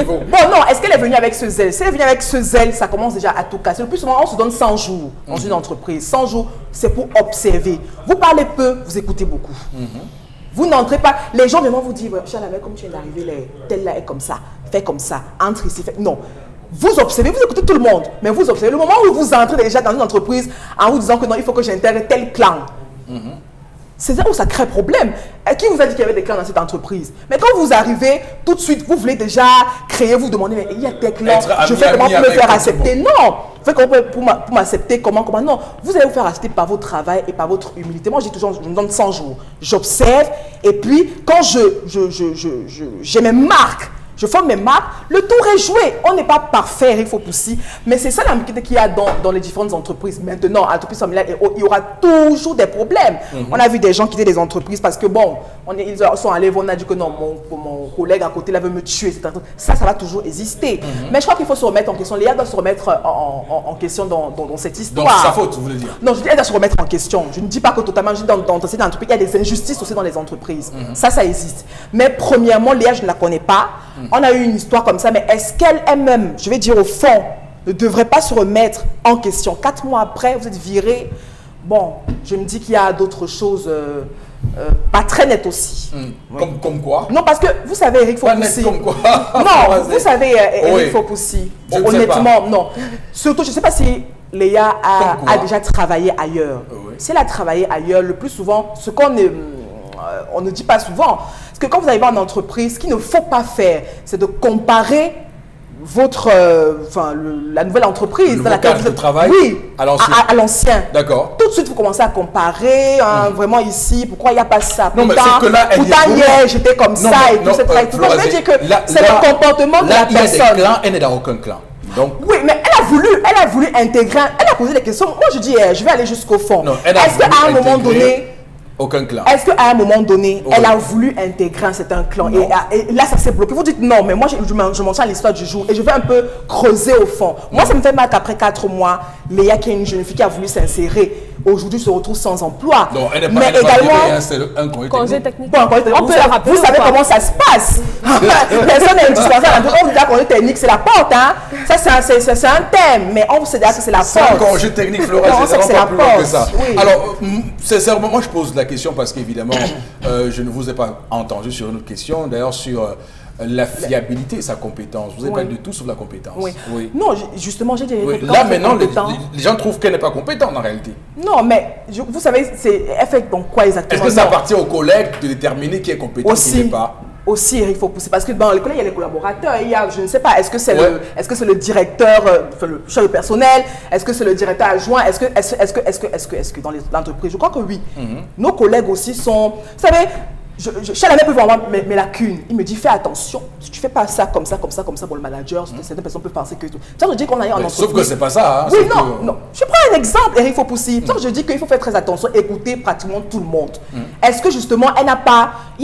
Bon, non, est-ce qu'elle est venue avec ce zèle? Si elle est venue avec ce zèle, ça commence déjà à tout casser. Le plus souvent, on se donne 100 jours dans une entreprise. 100 jours, c'est pour observer. Vous parlez peu, vous écoutez beaucoup. Vous n'entrez pas, les gens viennent vous dire, Charles, comme tu es arrivé, tel là est comme ça, fais comme ça, entre ici, fais... Non. Vous observez, vous écoutez tout le monde, mais vous observez. Le moment où vous entrez déjà dans une entreprise en vous disant que non, il faut que j'intègre tel clan, c'est là où ça crée problème. Qui vous a dit qu'il y avait des clans dans cette entreprise? Mais quand vous arrivez, tout de suite, vous voulez déjà créer, vous demandez, mais il y a des clans, je fais comment pour me faire accepter? Non! Faites comment pour m'accepter, comment? Non, vous allez vous faire accepter par votre travail et par votre humilité. Moi, je dis toujours, je me donne 100 jours. J'observe, et puis, quand j'ai mes marques, je forme mes marques, le tour est joué. On n'est pas parfait, il faut pousser. Mais c'est ça l'ambiguïté qu'il y a dans les différentes entreprises. Maintenant, à l'entreprise familiale, il y aura toujours des problèmes. On a vu des gens quitter des entreprises parce que, bon, ils sont allés, on a dit que non, mon collègue à côté là veut me tuer. Etc. Ça va toujours exister. Mais je crois qu'il faut se remettre en question. Léa doit se remettre en question dans cette histoire. Donc, c'est sa faute, vous voulez dire? Non, je dis, elle doit se remettre en question. Je ne dis pas que totalement, je dis dans cette entreprise, il y a des injustices aussi dans les entreprises. Ça existe. Mais premièrement, Léa, je ne la connais pas. On a eu une histoire comme ça, mais est-ce qu'elle elle-même, je vais dire au fond, ne devrait pas se remettre en question? 4 mois après, vous êtes viré. Bon, je me dis qu'il y a d'autres choses pas très nettes aussi. Comme quoi? Non, parce que vous savez, Eric Fopoussi. Comme quoi? Non, vous savez, Eric Fopoussi. Honnêtement, non. Surtout, je ne sais pas si Léa a déjà travaillé ailleurs. Si elle a travaillé ailleurs, le plus souvent, ce qu'on on ne dit pas souvent, parce que quand vous arrivez en entreprise, ce qu'il ne faut pas faire, c'est de comparer votre, la nouvelle entreprise dans laquelle vous travail à l'ancien. D'accord. Tout de suite, vous commencez à comparer, vraiment ici, pourquoi il n'y a pas ça. Non, mais c'est que là, pourtant hier, j'étais comme ça et tout, c'est tout. Je veux dire que c'est le comportement de la personne. Elle n'est dans aucun clan. Donc, oui, mais elle a voulu intégrer, elle a posé des questions. Moi, je dis, je vais aller jusqu'au fond. Est-ce qu'à un moment donné, aucun clan. Est-ce qu'à un moment donné, elle a voulu intégrer un certain clan et là, ça s'est bloqué? Vous dites non, mais moi, je m'en tiens à l'histoire du jour et je vais un peu creuser au fond. Moi, ça me fait mal qu'après 4 mois, Léa, qui est une jeune fille qui a voulu s'insérer, aujourd'hui se retrouve sans emploi. Non, elle n'est mais pas également, c'est un congé technique. Bon, On peut la rappeler. Vous savez comment ça se passe. Personne n'est indispensable. On vous dit congé technique, c'est la porte. Hein? Ça, c'est un thème, mais on sait dire que c'est la porte. C'est un congé technique, Flora, c'est la plus loin que ça. Oui. Alors, sincèrement, moi, je pose la question parce qu'évidemment, je ne vous ai pas entendu sur une autre question, d'ailleurs, sur la fiabilité, sa compétence. Vous avez parlé de tout sauf la compétence. Oui. Non, justement, j'ai dit... Là, maintenant, les gens trouvent qu'elle n'est pas compétente, en réalité. Non, mais vous savez, elle fait donc quoi exactement? Est-ce que ça appartient aux collègues de déterminer qui est compétent, qui n'est pas? Sauf que ce n'est pas ça. Hein, oui, non. Je prends un exemple, Eric Fopoussi. Je dis qu'il faut faire très attention, écouter pratiquement tout le monde. Est-ce que justement, il n'y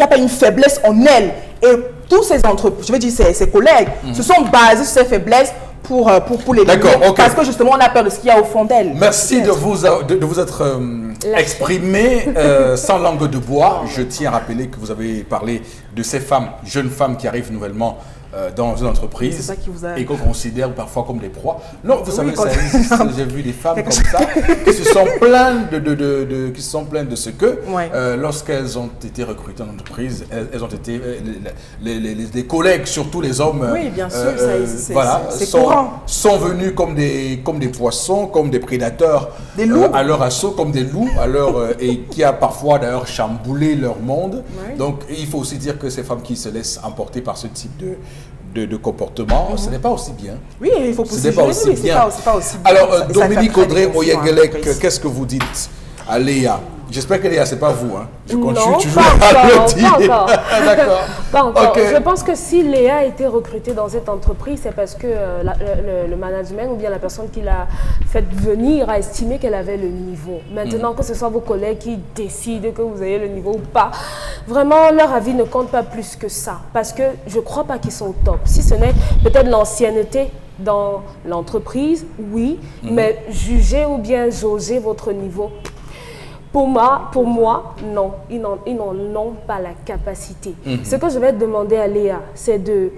a pas une faiblesse en elle? Et tous ces entreprises, je veux dire, ses collègues, se sont basés sur ces faiblesses pour les parce que justement, on a peur de ce qu'il y a au fond d'elle. Merci de vous être exprimé sans langue de bois. Je tiens à rappeler que vous avez parlé de ces femmes, jeunes femmes qui arrivent nouvellement dans une entreprise et qu'on considère parfois comme des proies. Non, vous savez, ça existe. J'ai vu des femmes comme ça qui se sont plaintes de ce que lorsqu'elles ont été recrutées en entreprise, elles ont été les collègues, surtout les hommes, sont venus comme des poissons, comme des prédateurs à leur assaut, comme des loups et qui a parfois d'ailleurs chamboulé leur monde. Donc il faut aussi dire que ces femmes qui se laissent emporter par ce type de comportement, ce n'est pas aussi bien. Oui, il faut pousser. Ce n'est pas aussi bien. Alors, Dominique Audrey Oyegelek, qu'est-ce que vous dites à Léa? J'espère que Léa, c'est pas vous. Hein. Je Non, continue toujours pas à le encore, dire. pas encore. D'accord. Pas encore. Ok. Je pense que si Léa a été recrutée dans cette entreprise, c'est parce que le management ou bien la personne qui l'a fait venir a estimé qu'elle avait le niveau. Maintenant, que ce soit vos collègues qui décident que vous ayez le niveau ou pas, vraiment, leur avis ne compte pas plus que ça. Parce que je ne crois pas qu'ils sont au top. Si ce n'est peut-être l'ancienneté dans l'entreprise, oui, mais juger ou bien jauger votre niveau, pour moi, non, ils n'en ont pas la capacité. Ce que je vais demander à Léa, c'est de...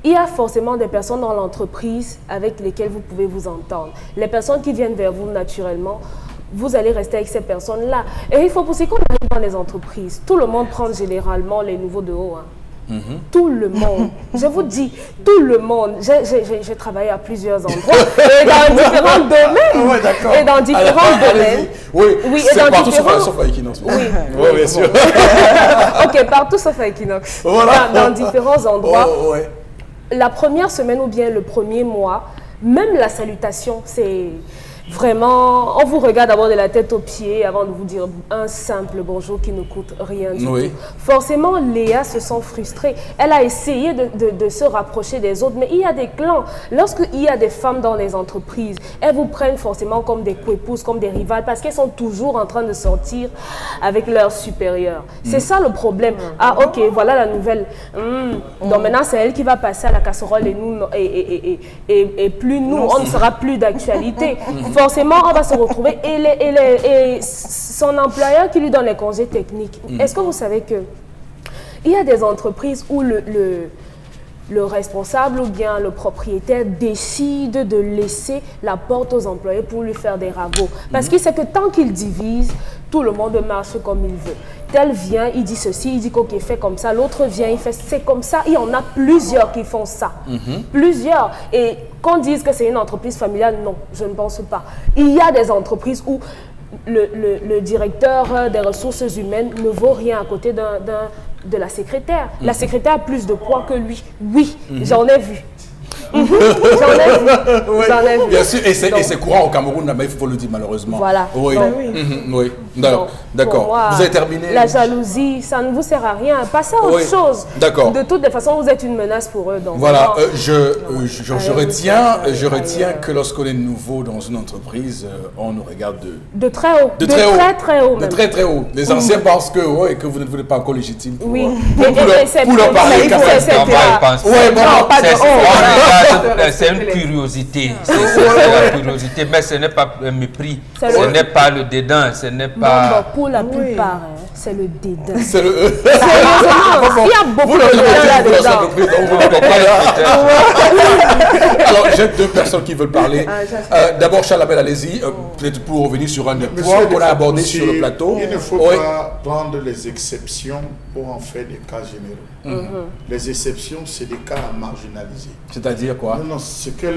Il y a forcément des personnes dans l'entreprise avec lesquelles vous pouvez vous entendre. Les personnes qui viennent vers vous naturellement, vous allez rester avec ces personnes-là. Et il faut aussi qu'on arrive dans les entreprises. Tout le monde prend généralement les nouveaux de haut. Hein. Tout le monde. Je vous dis, tout le monde. J'ai travaillé à plusieurs endroits et dans différents domaines. Ouais, d'accord. Et dans différents domaines. Oui, Oui, et c'est dans partout différents... sauf à Equinox. Oui. Oui, bien sûr. Ok, partout sauf à Equinox. Voilà. Dans différents endroits. Oh, ouais. La première semaine ou bien le premier mois, même la salutation, c'est vraiment... On vous regarde d'abord de la tête aux pieds avant de vous dire un simple bonjour qui ne coûte rien du Oui. tout. Forcément, Léa se sent frustrée. Elle a essayé de se rapprocher des autres, mais il y a des clans. Lorsqu'il y a des femmes dans les entreprises, elles vous prennent forcément comme des coépouses, comme des rivales, parce qu'elles sont toujours en train de sortir avec leurs supérieurs. C'est ça le problème. Ah, ok, voilà la nouvelle. Donc maintenant, c'est elle qui va passer à la casserole et nous, et plus nous, on ne sera plus d'actualité. Forcément, on va se retrouver et son employeur qui lui donne les congés techniques. Est-ce que vous savez que il y a des entreprises où le responsable ou bien le propriétaire décide de laisser la porte aux employés pour lui faire des ragots. Parce qu'il sait que tant qu'il divise, tout le monde marche comme il veut. Tel vient, il dit ceci, il dit qu'il fait comme ça. L'autre vient, il fait c'est comme ça. Il y en a plusieurs qui font ça. Plusieurs. Et qu'on dise que c'est une entreprise familiale, non, je ne pense pas. Il y a des entreprises où le directeur des ressources humaines ne vaut rien à côté de la secrétaire. La secrétaire a plus de poids que lui. Oui, j'en ai vu. J'en ai vu. Bien sûr, et c'est Donc, courant au Cameroun, mais il faut le dire malheureusement. Voilà. Oui, Donc, oui. donc, D'accord. pour moi, Vous avez terminé. La jalousie, ça ne vous sert à rien. Passez à autre Oui. chose. D'accord. De toutes les façons, vous êtes une menace pour eux. Donc, Voilà, vraiment, je retiens que lorsqu'on est nouveau dans une entreprise, on nous regarde de très haut. de très haut. Très haut De même. très haut. Les anciens pensent que vous n'êtes pas encore légitime pour, Oui. pour leur parler. c'est On va y penser. Ouais, bon, non, pas de honte. C'est une curiosité. C'est la curiosité, mais ce n'est pas un mépris. C'est Ce le- n'est pas le dédain. Ce n'est Non, pas. pour la plupart, hein, c'est le dédain. C'est le... Sérieusement, il y a beaucoup Vous de l'avez dédain dit, vous là-dedans. l'entreprise, donc vous n'avez pas. Alors, j'ai deux personnes qui veulent parler. D'abord, Charles Abel, allez-y, peut-être pour revenir sur un des points qu'on a abordé sur le plateau. Il ne faut Oui. pas prendre les exceptions pour en faire des cas généraux. Les exceptions, c'est des cas à marginaliser. C'est-à-dire quoi? Non, ce que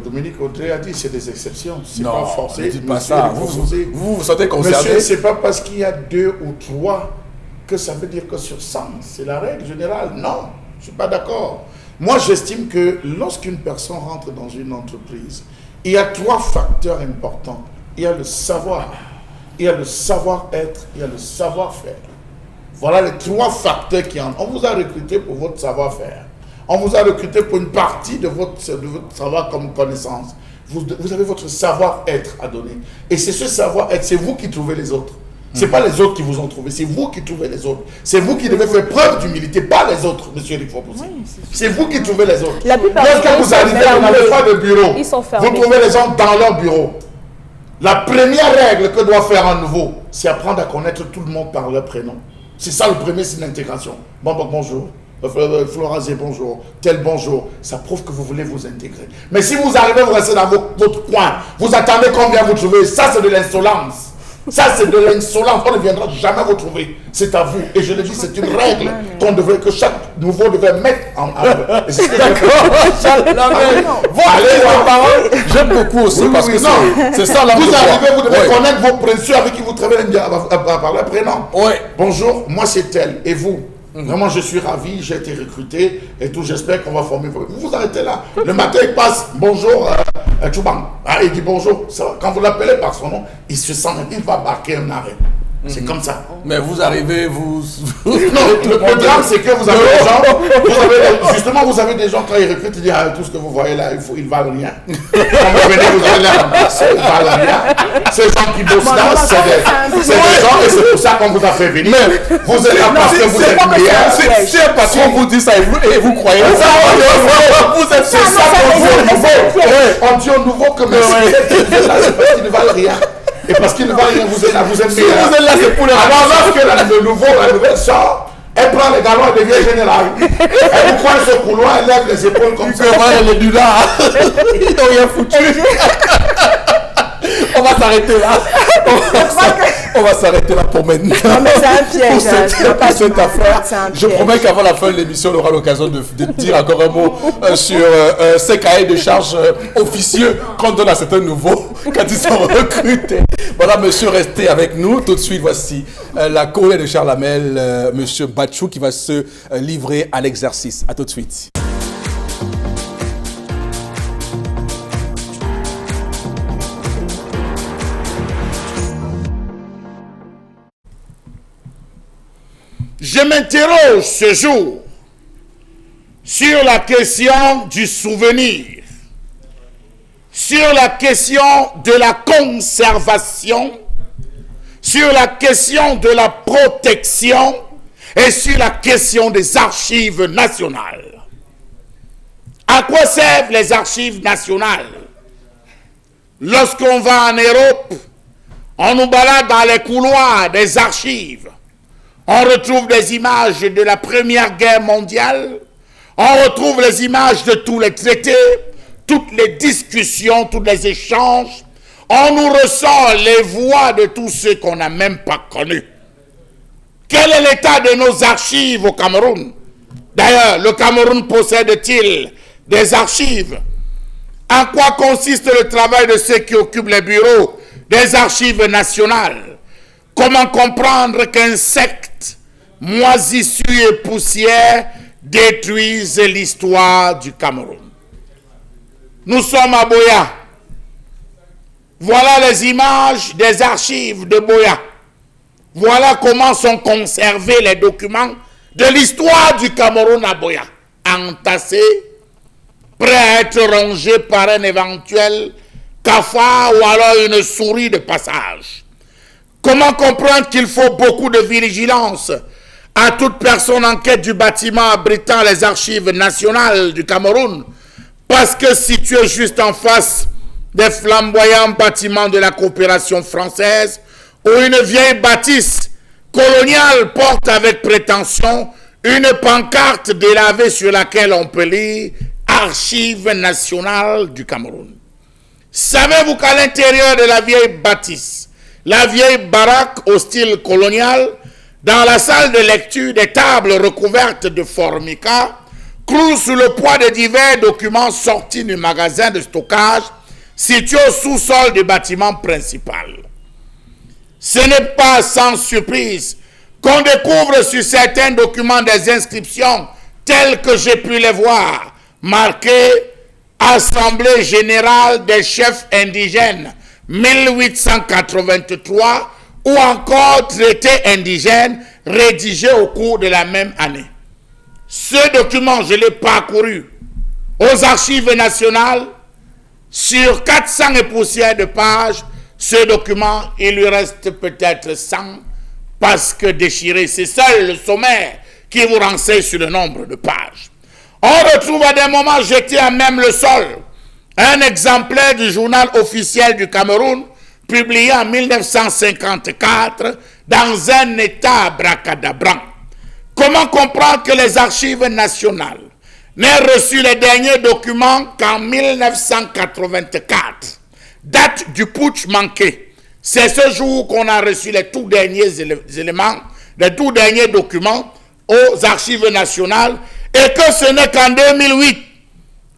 Dominique Audrey a dit, c'est des exceptions. C'est Non, pas forcé. ne dites pas Monsieur, ça. il faut poser. Vous sentez concerné? Monsieur, c'est pas parce qu'il y a 2 ou 3 que ça veut dire que sur 100, c'est la règle générale. Non, je ne suis pas d'accord. Moi, j'estime que lorsqu'une personne rentre dans une entreprise, il y a 3 facteurs importants. Il y a le savoir, il y a le savoir-être, il y a le savoir-faire. Voilà les 3 facteurs qui en... On vous a recruté pour votre savoir-faire. On vous a recruté pour une partie de votre savoir comme connaissance. Vous avez votre savoir-être à donner. Et c'est ce savoir-être, c'est vous qui trouvez les autres. Ce n'est pas les autres qui vous ont trouvé, c'est vous qui trouvez les autres. C'est vous qui devez faire preuve d'humilité, pas les autres, monsieur Eric Fopoussi. C'est vous qui trouvez les autres. La plupart du temps, Lorsque ils vous sont arrivez, vous n'avez fermés. pas de bureau. Ils sont fermés. Vous trouvez les gens dans leur bureau. La première règle que doit faire un nouveau, c'est apprendre à connaître tout le monde par leur prénom. C'est ça le premier signe d'intégration. Bonjour. Florazé, bonjour. Tel bonjour. Ça prouve que vous voulez vous intégrer. Mais si vous arrivez, vous restez dans votre coin, vous attendez qu'on vienne vous trouver, ça c'est de l'insolence. Ça c'est de l'insolence. On ne viendra jamais vous trouver. C'est à vous. Et je le dis, c'est une règle que chaque nouveau devrait mettre en œuvre. Et c'est ce que je fais. Vous allez la parole. J'aime beaucoup aussi parce que c'est ça la Vous arrivez, vous devez connaître vos précieux avec qui vous travaillez par leur prénom. Oui. Bonjour, moi c'est tel. Et vous? Vraiment, je suis ravi, j'ai été recruté et tout. J'espère qu'on va former. Vous vous arrêtez là. Le matin, il passe. Bonjour, Choubang. Ah, il dit bonjour. Ça va. Quand vous l'appelez par son nom, il se sent, il va marquer un arrêt. C'est comme ça. Mais vous arrivez, vous... Non, le programme, c'est que vous avez des gens, justement, vous avez des gens, quand ils recrutent, ils disent, ah, tout ce que vous voyez là, ils ne valent rien. Quand vous venez, vous allez les remplacer, ils ne valent rien. Ces gens qui bossent là, c'est des gens, et c'est pour ça qu'on vous a fait venir. Vous êtes là parce que vous êtes meilleurs. Si un patron vous dit ça et vous croyez ça, c'est ça qu'on dit au nouveau. On dit au nouveau que là, c'est parce qu'ils ne valent rien. Et parce qu'il ne va rien, vous êtes là, vous êtes meilleur. Vous êtes là, c'est pour le... Alors lorsque la nouvelle sort, elle prend les galons, elle devient générale. Elle vous prend ce couloir, elle lève les épaules comme ça. Elle est du là. Ils n'ont rien foutu. On va s'arrêter là. On va s'arrêter là pour maintenant. Non, mais c'est un piège. Pour cette affaire. Je promets qu'avant la fin de l'émission, on aura l'occasion de dire encore un mot sur ces cahiers de charges officieux qu'on donne à certains nouveaux quand ils sont recrutés. Voilà, monsieur, restez avec nous. Tout de suite, voici la collègue de Charles Hamel, monsieur Bachou, qui va se livrer à l'exercice. À tout de suite. Je m'interroge ce jour sur la question du souvenir, sur la question de la conservation, sur la question de la protection et sur la question des archives nationales. À quoi servent les archives nationales? Lorsqu'on va en Europe, on nous balade dans les couloirs des archives. On retrouve des images de la Première Guerre mondiale. On retrouve les images de tous les traités, toutes les discussions, tous les échanges. On nous ressort les voix de tous ceux qu'on n'a même pas connus. Quel est l'état de nos archives au Cameroun? D'ailleurs, le Cameroun possède-t-il des archives? En quoi consiste le travail de ceux qui occupent les bureaux des archives nationales? Comment comprendre qu'insectes, moisissures et poussières détruisent l'histoire du Cameroun? Nous sommes à Boya. Voilà les images des archives de Boya. Voilà comment sont conservés les documents de l'histoire du Cameroun à Boya. Entassés, prêts à être rongés par un éventuel cafard ou alors une souris de passage. Comment comprendre qu'il faut beaucoup de vigilance à toute personne en quête du bâtiment abritant les archives nationales du Cameroun, parce que situé juste en face des flamboyants bâtiments de la coopération française, où une vieille bâtisse coloniale porte avec prétention une pancarte délavée sur laquelle on peut lire « Archives nationales du Cameroun ». Savez-vous qu'à l'intérieur de la vieille bâtisse, la vieille baraque au style colonial, dans la salle de lecture, des tables recouvertes de formica croulent sous le poids de divers documents sortis du magasin de stockage situé au sous-sol du bâtiment principal. Ce n'est pas sans surprise qu'on découvre sur certains documents des inscriptions telles que j'ai pu les voir, marquées « Assemblée générale des chefs indigènes » 1883 ou encore traité indigène rédigé au cours de la même année. Ce document, je l'ai parcouru aux archives nationales. Sur 400 et poussières de pages, ce document, il lui reste peut-être 100 parce que déchiré, c'est seul le sommaire qui vous renseigne sur le nombre de pages. On retrouve à des moments jeté à même le sol un exemplaire du journal officiel du Cameroun, publié en 1954, dans un état abracadabrant. Comment comprendre que les archives nationales n'aient reçu les derniers documents qu'en 1984, date du putsch manqué? C'est ce jour qu'on a reçu les tout derniers éléments, les tout derniers documents aux archives nationales, et que ce n'est qu'en 2008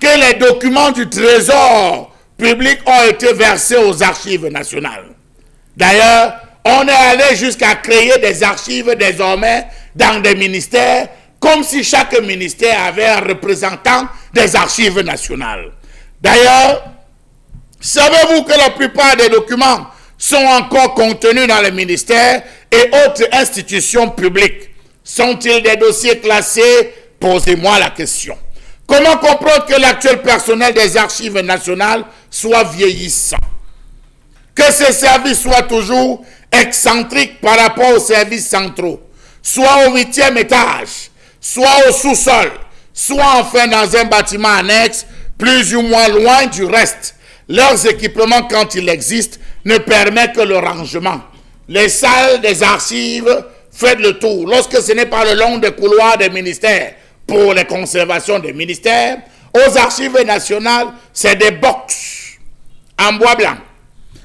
que les documents du Trésor public ont été versés aux archives nationales. D'ailleurs, on est allé jusqu'à créer des archives désormais dans des ministères, comme si chaque ministère avait un représentant des archives nationales. D'ailleurs, savez-vous que la plupart des documents sont encore contenus dans les ministères et autres institutions publiques? Sont-ils des dossiers classés? Posez-moi la question. Comment comprendre que l'actuel personnel des archives nationales soit vieillissant? Que ces services soient toujours excentriques par rapport aux services centraux, soit au 8e étage, soit au sous-sol, soit enfin dans un bâtiment annexe, plus ou moins loin du reste. Leurs équipements, quand il existe, ne permettent que le rangement. Les salles des archives, faites le tour. Lorsque ce n'est pas le long des couloirs des ministères, pour les conservations des ministères, aux archives nationales, c'est des box en bois blanc.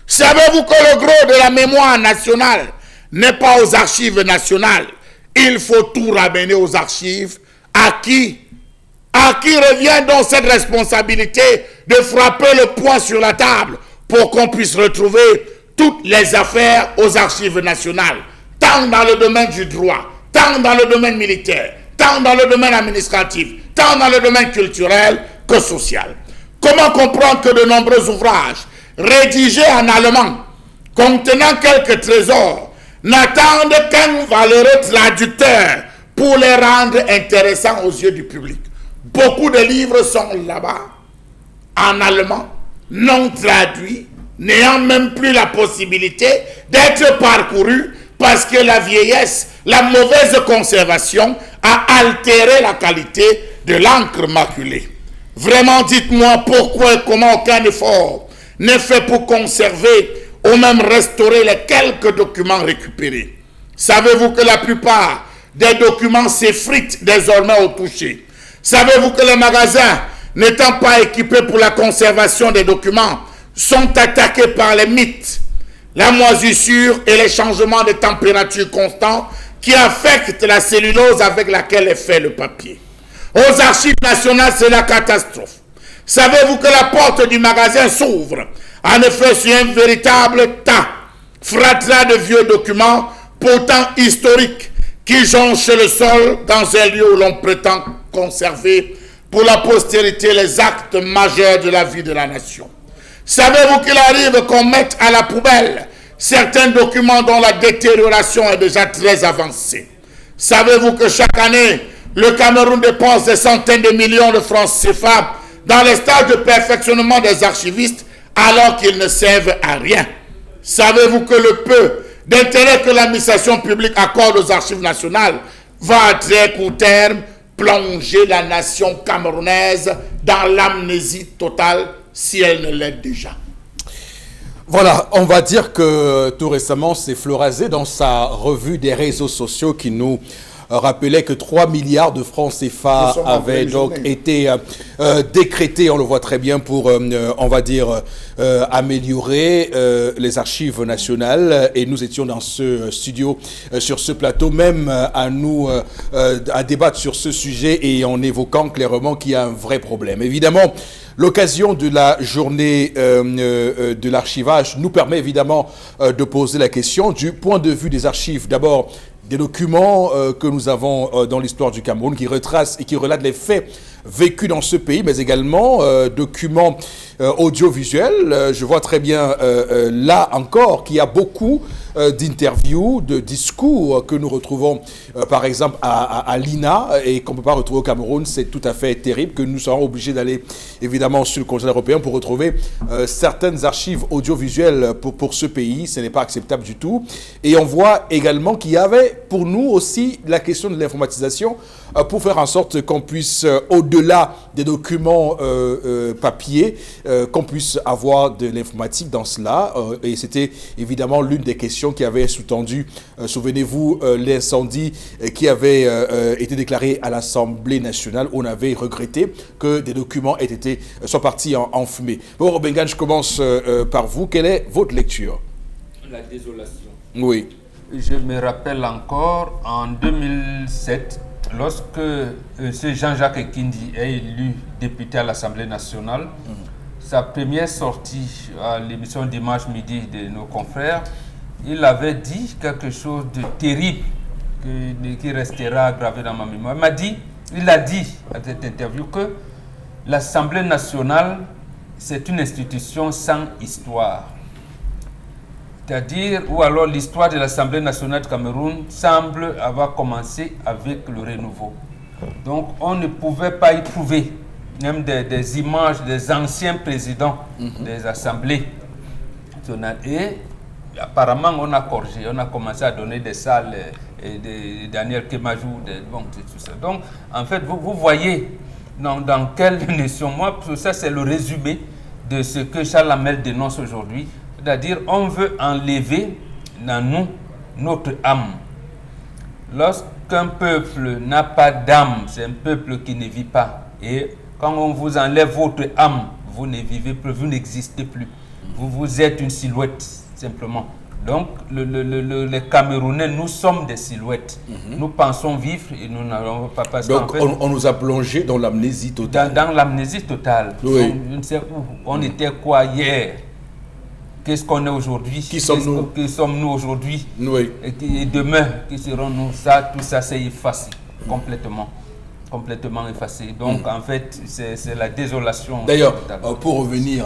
Savez-vous que le gros de la mémoire nationale n'est pas aux archives nationales? Il faut tout ramener aux archives. À qui revient donc cette responsabilité de frapper le poing sur la table pour qu'on puisse retrouver toutes les affaires aux archives nationales, tant dans le domaine du droit, tant dans le domaine militaire, tant dans le domaine administratif, tant dans le domaine culturel que social? Comment comprendre que de nombreux ouvrages rédigés en allemand, contenant quelques trésors, n'attendent qu'un valeureux traducteur pour les rendre intéressants aux yeux du public? Beaucoup de livres sont là-bas, en allemand, non traduits, n'ayant même plus la possibilité d'être parcourus parce que la vieillesse, la mauvaise conservation a altéré la qualité de l'encre maculée. Vraiment, dites-moi pourquoi et comment aucun effort n'est fait pour conserver ou même restaurer les quelques documents récupérés. Savez-vous que la plupart des documents s'effritent désormais au toucher? Savez-vous que les magasins, n'étant pas équipés pour la conservation des documents, sont attaqués par les mites, la moisissure et les changements de température constants qui affectent la cellulose avec laquelle est fait le papier? Aux archives nationales, c'est la catastrophe. Savez-vous que la porte du magasin s'ouvre en effet sur un véritable tas, fratras de vieux documents, pourtant historiques, qui jonchent le sol dans un lieu où l'on prétend conserver pour la postérité les actes majeurs de la vie de la nation? Savez-vous qu'il arrive qu'on mette à la poubelle certains documents dont la détérioration est déjà très avancée? Savez-vous que chaque année, le Cameroun dépense des centaines de millions de francs CFA dans les stages de perfectionnement des archivistes alors qu'ils ne servent à rien? Savez-vous que le peu d'intérêt que l'administration publique accorde aux archives nationales va à très court terme plonger la nation camerounaise dans l'amnésie totale si elle ne l'est déjà? Voilà, on va dire que tout récemment, c'est Florazé dans sa revue des réseaux sociaux qui nous rappelait que 3 milliards de francs CFA avaient donc été décrétés, on le voit très bien, pour, on va dire, améliorer les archives nationales. Et nous étions dans ce studio, sur ce plateau, même à débattre sur ce sujet et en évoquant clairement qu'il y a un vrai problème. Évidemment, l'occasion de la journée de l'archivage nous permet évidemment de poser la question du point de vue des archives. D'abord, des documents que nous avons dans l'histoire du Cameroun qui retracent et qui relatent les faits vécus dans ce pays, mais également documents audiovisuels. Je vois très bien là encore qu'il y a beaucoup d'interviews, de discours que nous retrouvons par exemple à l'INA et qu'on ne peut pas retrouver au Cameroun. C'est tout à fait terrible que nous serons obligés d'aller évidemment sur le continent européen pour retrouver certaines archives audiovisuelles pour ce pays. Ce n'est pas acceptable du tout. Et on voit également qu'il y avait pour nous aussi la question de l'informatisation pour faire en sorte qu'on puisse, au-delà des documents papier, qu'on puisse avoir de l'informatique dans cela. Et c'était évidemment l'une des questions qui avait sous-tendu, souvenez-vous, l'incendie qui avait été déclaré à l'Assemblée nationale. On avait regretté que des documents soient partis en fumée. Bon, Robin Gagne, je commence par vous. Quelle est votre lecture? La désolation. Oui. Je me rappelle encore, en 2007, lorsque ce Jean-Jacques Ekindi est élu député à l'Assemblée nationale, sa première sortie à l'émission Dimanche Midi de nos confrères, il avait dit quelque chose de terrible qui restera gravé dans ma mémoire. Il a dit à cette interview que l'Assemblée nationale, c'est une institution sans histoire. C'est-à-dire, ou alors l'histoire de l'Assemblée nationale du Cameroun semble avoir commencé avec le renouveau. Donc, on ne pouvait pas y trouver même des images des anciens présidents des assemblées nationales. Et apparemment, on a corrigé, on a commencé à donner des salles, et Daniel Kemajou, bon, tout ça. Donc, en fait, vous voyez dans quelle nation, moi, ça c'est le résumé de ce que Charles Hamel dénonce aujourd'hui. C'est-à-dire, on veut enlever dans nous notre âme. Lorsqu'un peuple n'a pas d'âme, c'est un peuple qui ne vit pas. Et quand on vous enlève votre âme, vous ne vivez plus, vous n'existez plus. Vous êtes une silhouette, simplement. Donc, les Camerounais, nous sommes des silhouettes. Nous pensons vivre et nous n'allons pas passer. Donc, en fait, on nous a plongé dans l'amnésie totale. Dans l'amnésie totale. Oui. Je ne sais où. On était quoi hier? Qu'est-ce qu'on est aujourd'hui? Qui sommes-nous? Qui sommes-nous aujourd'hui? Oui. Et demain, qui serons-nous? Tout ça, c'est effacé complètement. Complètement effacé. Donc, en fait, c'est la désolation. D'ailleurs, pour revenir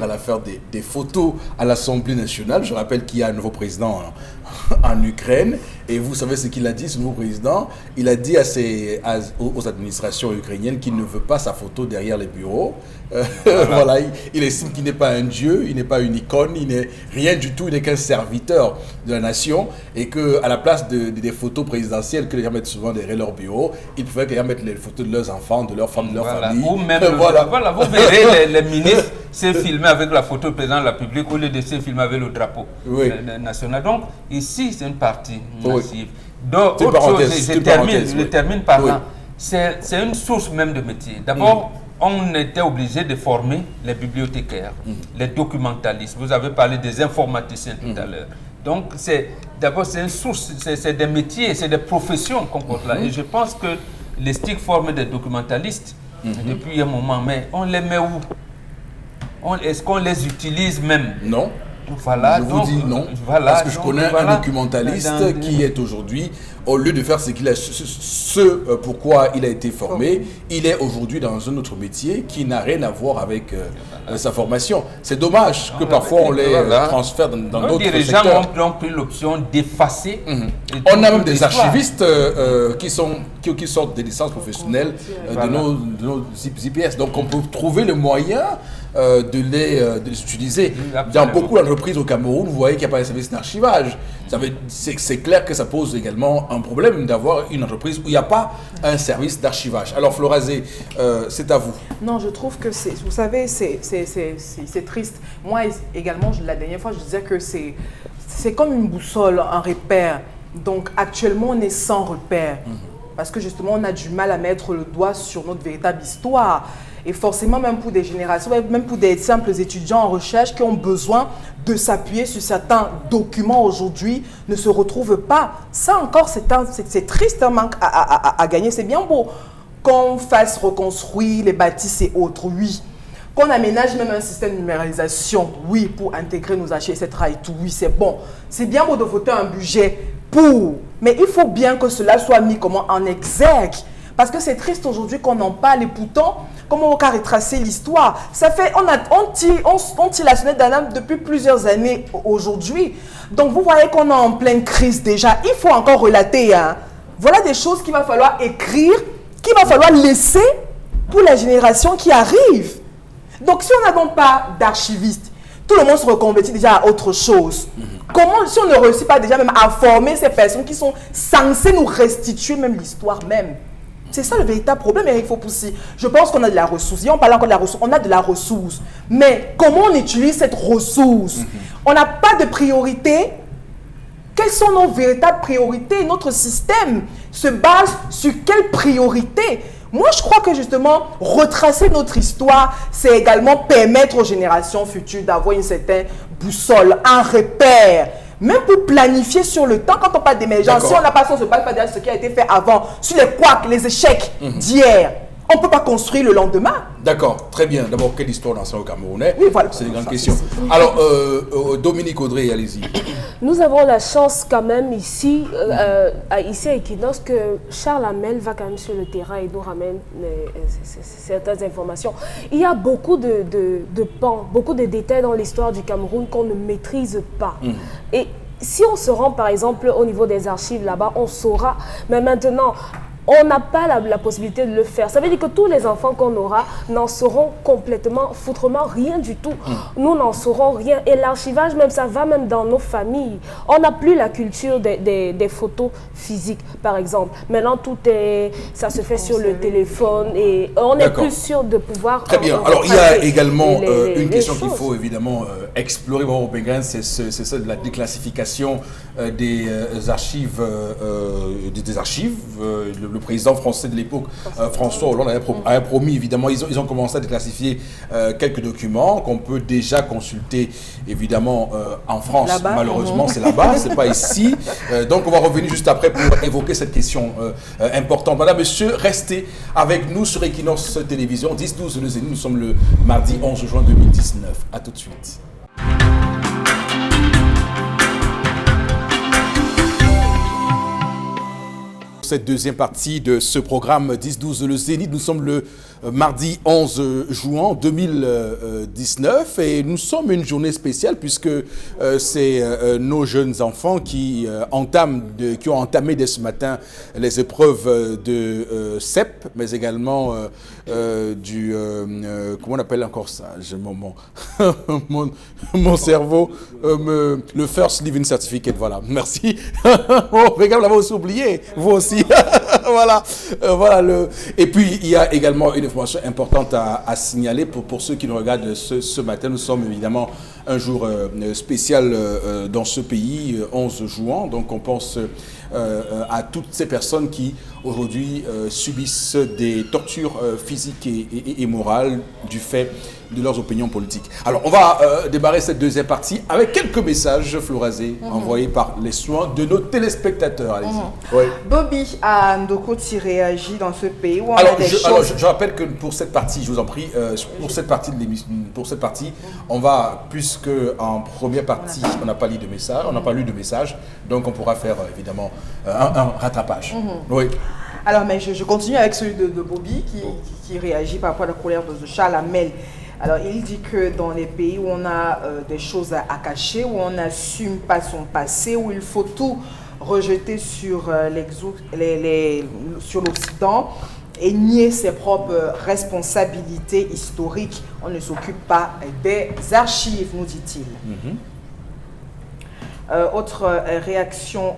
à l'affaire des photos à l'Assemblée nationale, je rappelle qu'il y a un nouveau président en Ukraine. Et vous savez ce qu'il a dit, ce nouveau président? Il a dit aux administrations ukrainiennes qu'il ne veut pas sa photo derrière les bureaux. Voilà, il estime qu'il n'est pas un dieu, il n'est pas une icône, il n'est rien du tout, il n'est qu'un serviteur de la nation. Et qu'à la place des photos présidentielles que les gens mettent souvent derrière leur bureau, ils préfèrent que les gens mettent les photos de leurs enfants, de leurs femmes, de leur famille. Ou même, voilà, vous verrez les ministres se filmer avec la photo du président de la République au lieu de se filmer avec le drapeau national. Donc, ici, c'est une partie massive. Donc, autre chose, je termine par là. C'est une source même de métier. D'abord, on était obligé de former les bibliothécaires, les documentalistes. Vous avez parlé des informaticiens tout à l'heure. Donc, d'abord, c'est une source, c'est des métiers, c'est des professions qu'on compte là. Et je pense que les STIC forment des documentalistes depuis un moment. Mais on les met où? Est-ce qu'on les utilise même? Non. Voilà, je vous dis non, parce que je connais un documentaliste qui est aujourd'hui, au lieu de faire ce pourquoi il a été formé, il est aujourd'hui dans un autre métier qui n'a rien à voir avec sa formation. C'est dommage que parfois on les transfère dans d'autres secteurs. Les dirigeants ont pris l'option d'effacer. On a même des archivistes qui sortent des licences professionnelles de nos IPS. Donc on peut trouver le moyen de les utiliser. Dans beaucoup d'entreprises au Cameroun, vous voyez qu'il n'y a pas de service d'archivage. C'est clair que ça pose également un problème d'avoir une entreprise où il n'y a pas un service d'archivage. Alors Florazé, c'est à vous. Non, je trouve que vous savez, c'est triste. Moi également, la dernière fois, je disais que c'est comme une boussole, un repère. Donc actuellement, on est sans repère. Parce que justement, on a du mal à mettre le doigt sur notre véritable histoire. Et forcément, même pour des générations, même pour des simples étudiants en recherche qui ont besoin de s'appuyer sur certains documents aujourd'hui, ne se retrouvent pas. Ça encore, c'est triste, un manque à gagner. C'est bien beau qu'on fasse reconstruire les bâtisses et autres, oui. Qu'on aménage même un système de numéralisation, oui, pour intégrer nos archives, etc. et tout, oui, c'est bon. C'est bien beau de voter un budget pour, mais il faut bien que cela soit mis en exergue. Parce que c'est triste aujourd'hui qu'on en parle et pourtant, comment on va retracer l'histoire? Ça fait, on tire la sonnette d'alarme depuis plusieurs années aujourd'hui. Donc vous voyez qu'on est en pleine crise déjà. Il faut encore relater. Hein. Voilà des choses qu'il va falloir écrire, qu'il va falloir laisser pour la génération qui arrive. Donc si on n'a donc pas d'archivistes, tout le monde se reconvertit déjà à autre chose. Comment, si on ne réussit pas déjà même à former ces personnes qui sont censées nous restituer même l'histoire même? C'est ça le véritable problème, Eric Fo-Poussi. Je pense qu'on a de la ressource. Et on parle encore de la ressource. On a de la ressource. Mais comment on utilise cette ressource? On n'a pas de priorité. Quelles sont nos véritables priorités? Notre système se base sur quelles priorités? Moi, je crois que justement, retracer notre histoire, c'est également permettre aux générations futures d'avoir une certaine boussole, un repère. Même pour planifier sur le temps, quand on parle d'émergence, si on n'a pas, on se base pas derrière ce qui a été fait avant, sur les couacs, les échecs d'hier, on ne peut pas construire le lendemain. D'accord, très bien. D'abord, quelle histoire dans ça au Camerounais? Oui, voilà. C'est une grande question. Alors, Dominique Audrey, allez-y. Nous avons la chance quand même ici, ici à Equinox, que Charles Hamel va quand même sur le terrain et nous ramène certaines informations. Il y a beaucoup de pans, beaucoup de détails dans l'histoire du Cameroun qu'on ne maîtrise pas. Et si on se rend par exemple au niveau des archives là-bas, on saura, mais maintenant, on n'a pas la possibilité de le faire. Ça veut dire que tous les enfants qu'on aura n'en sauront foutrement rien du tout. Nous n'en saurons rien. Et l'archivage, même ça va même dans nos familles. On n'a plus la culture des photos physiques, par exemple. Maintenant, ça se fait sur le téléphone et on est plus sûr de pouvoir... Très bien. Alors, il y a également une question qu'il faut évidemment explorer, c'est celle de la déclassification des archives. Le président français de l'époque, François Hollande, avait promis, évidemment, ils ont commencé à déclassifier quelques documents qu'on peut déjà consulter, évidemment, en France. Malheureusement, c'est là-bas, c'est pas ici. Donc, on va revenir juste après pour évoquer cette question importante. Madame, monsieur, restez avec nous sur Equinox Télévision, 10-12 le Zénith. Nous sommes le mardi 11 juin 2019. À tout de suite. Cette deuxième partie de ce programme 10-12 le Zénith, nous sommes le mardi 11 juin 2019 et nous sommes une journée spéciale puisque c'est nos jeunes enfants qui ont entamé dès ce matin les épreuves de CEP, mais également comment on appelle encore ça? Mon cerveau, le First Living Certificate, voilà, merci. Bon, regarde, vous l'avez aussi oublié, vous aussi. Voilà. Et puis, il y a également une information importante à signaler pour ceux qui nous regardent ce matin. Nous sommes évidemment un jour spécial dans ce pays, 11 juin. Donc, on pense à toutes ces personnes qui, aujourd'hui, subissent des tortures physiques et morales du fait de leurs opinions politiques. Alors, on va démarrer cette deuxième partie avec quelques messages, Florazé, envoyés par les soins de nos téléspectateurs. Allez-y. Oui. Bobby a Ndokoti réagi dans ce pays où on alors, a des choses... Alors, je rappelle que pour cette partie, je vous en prie, pour cette partie de l'émission, on va, puisque en première partie, on n'a pas lu de message, donc on pourra faire évidemment un rattrapage. Oui. Alors, mais je continue avec celui de Bobby qui réagit par rapport à la colère de Charles Hamel. Alors, il dit que dans les pays où on a des choses à cacher, où on n'assume pas son passé, où il faut tout rejeter sur l'Occident et nier ses propres responsabilités historiques, on ne s'occupe pas des archives, nous dit-il. Autre réaction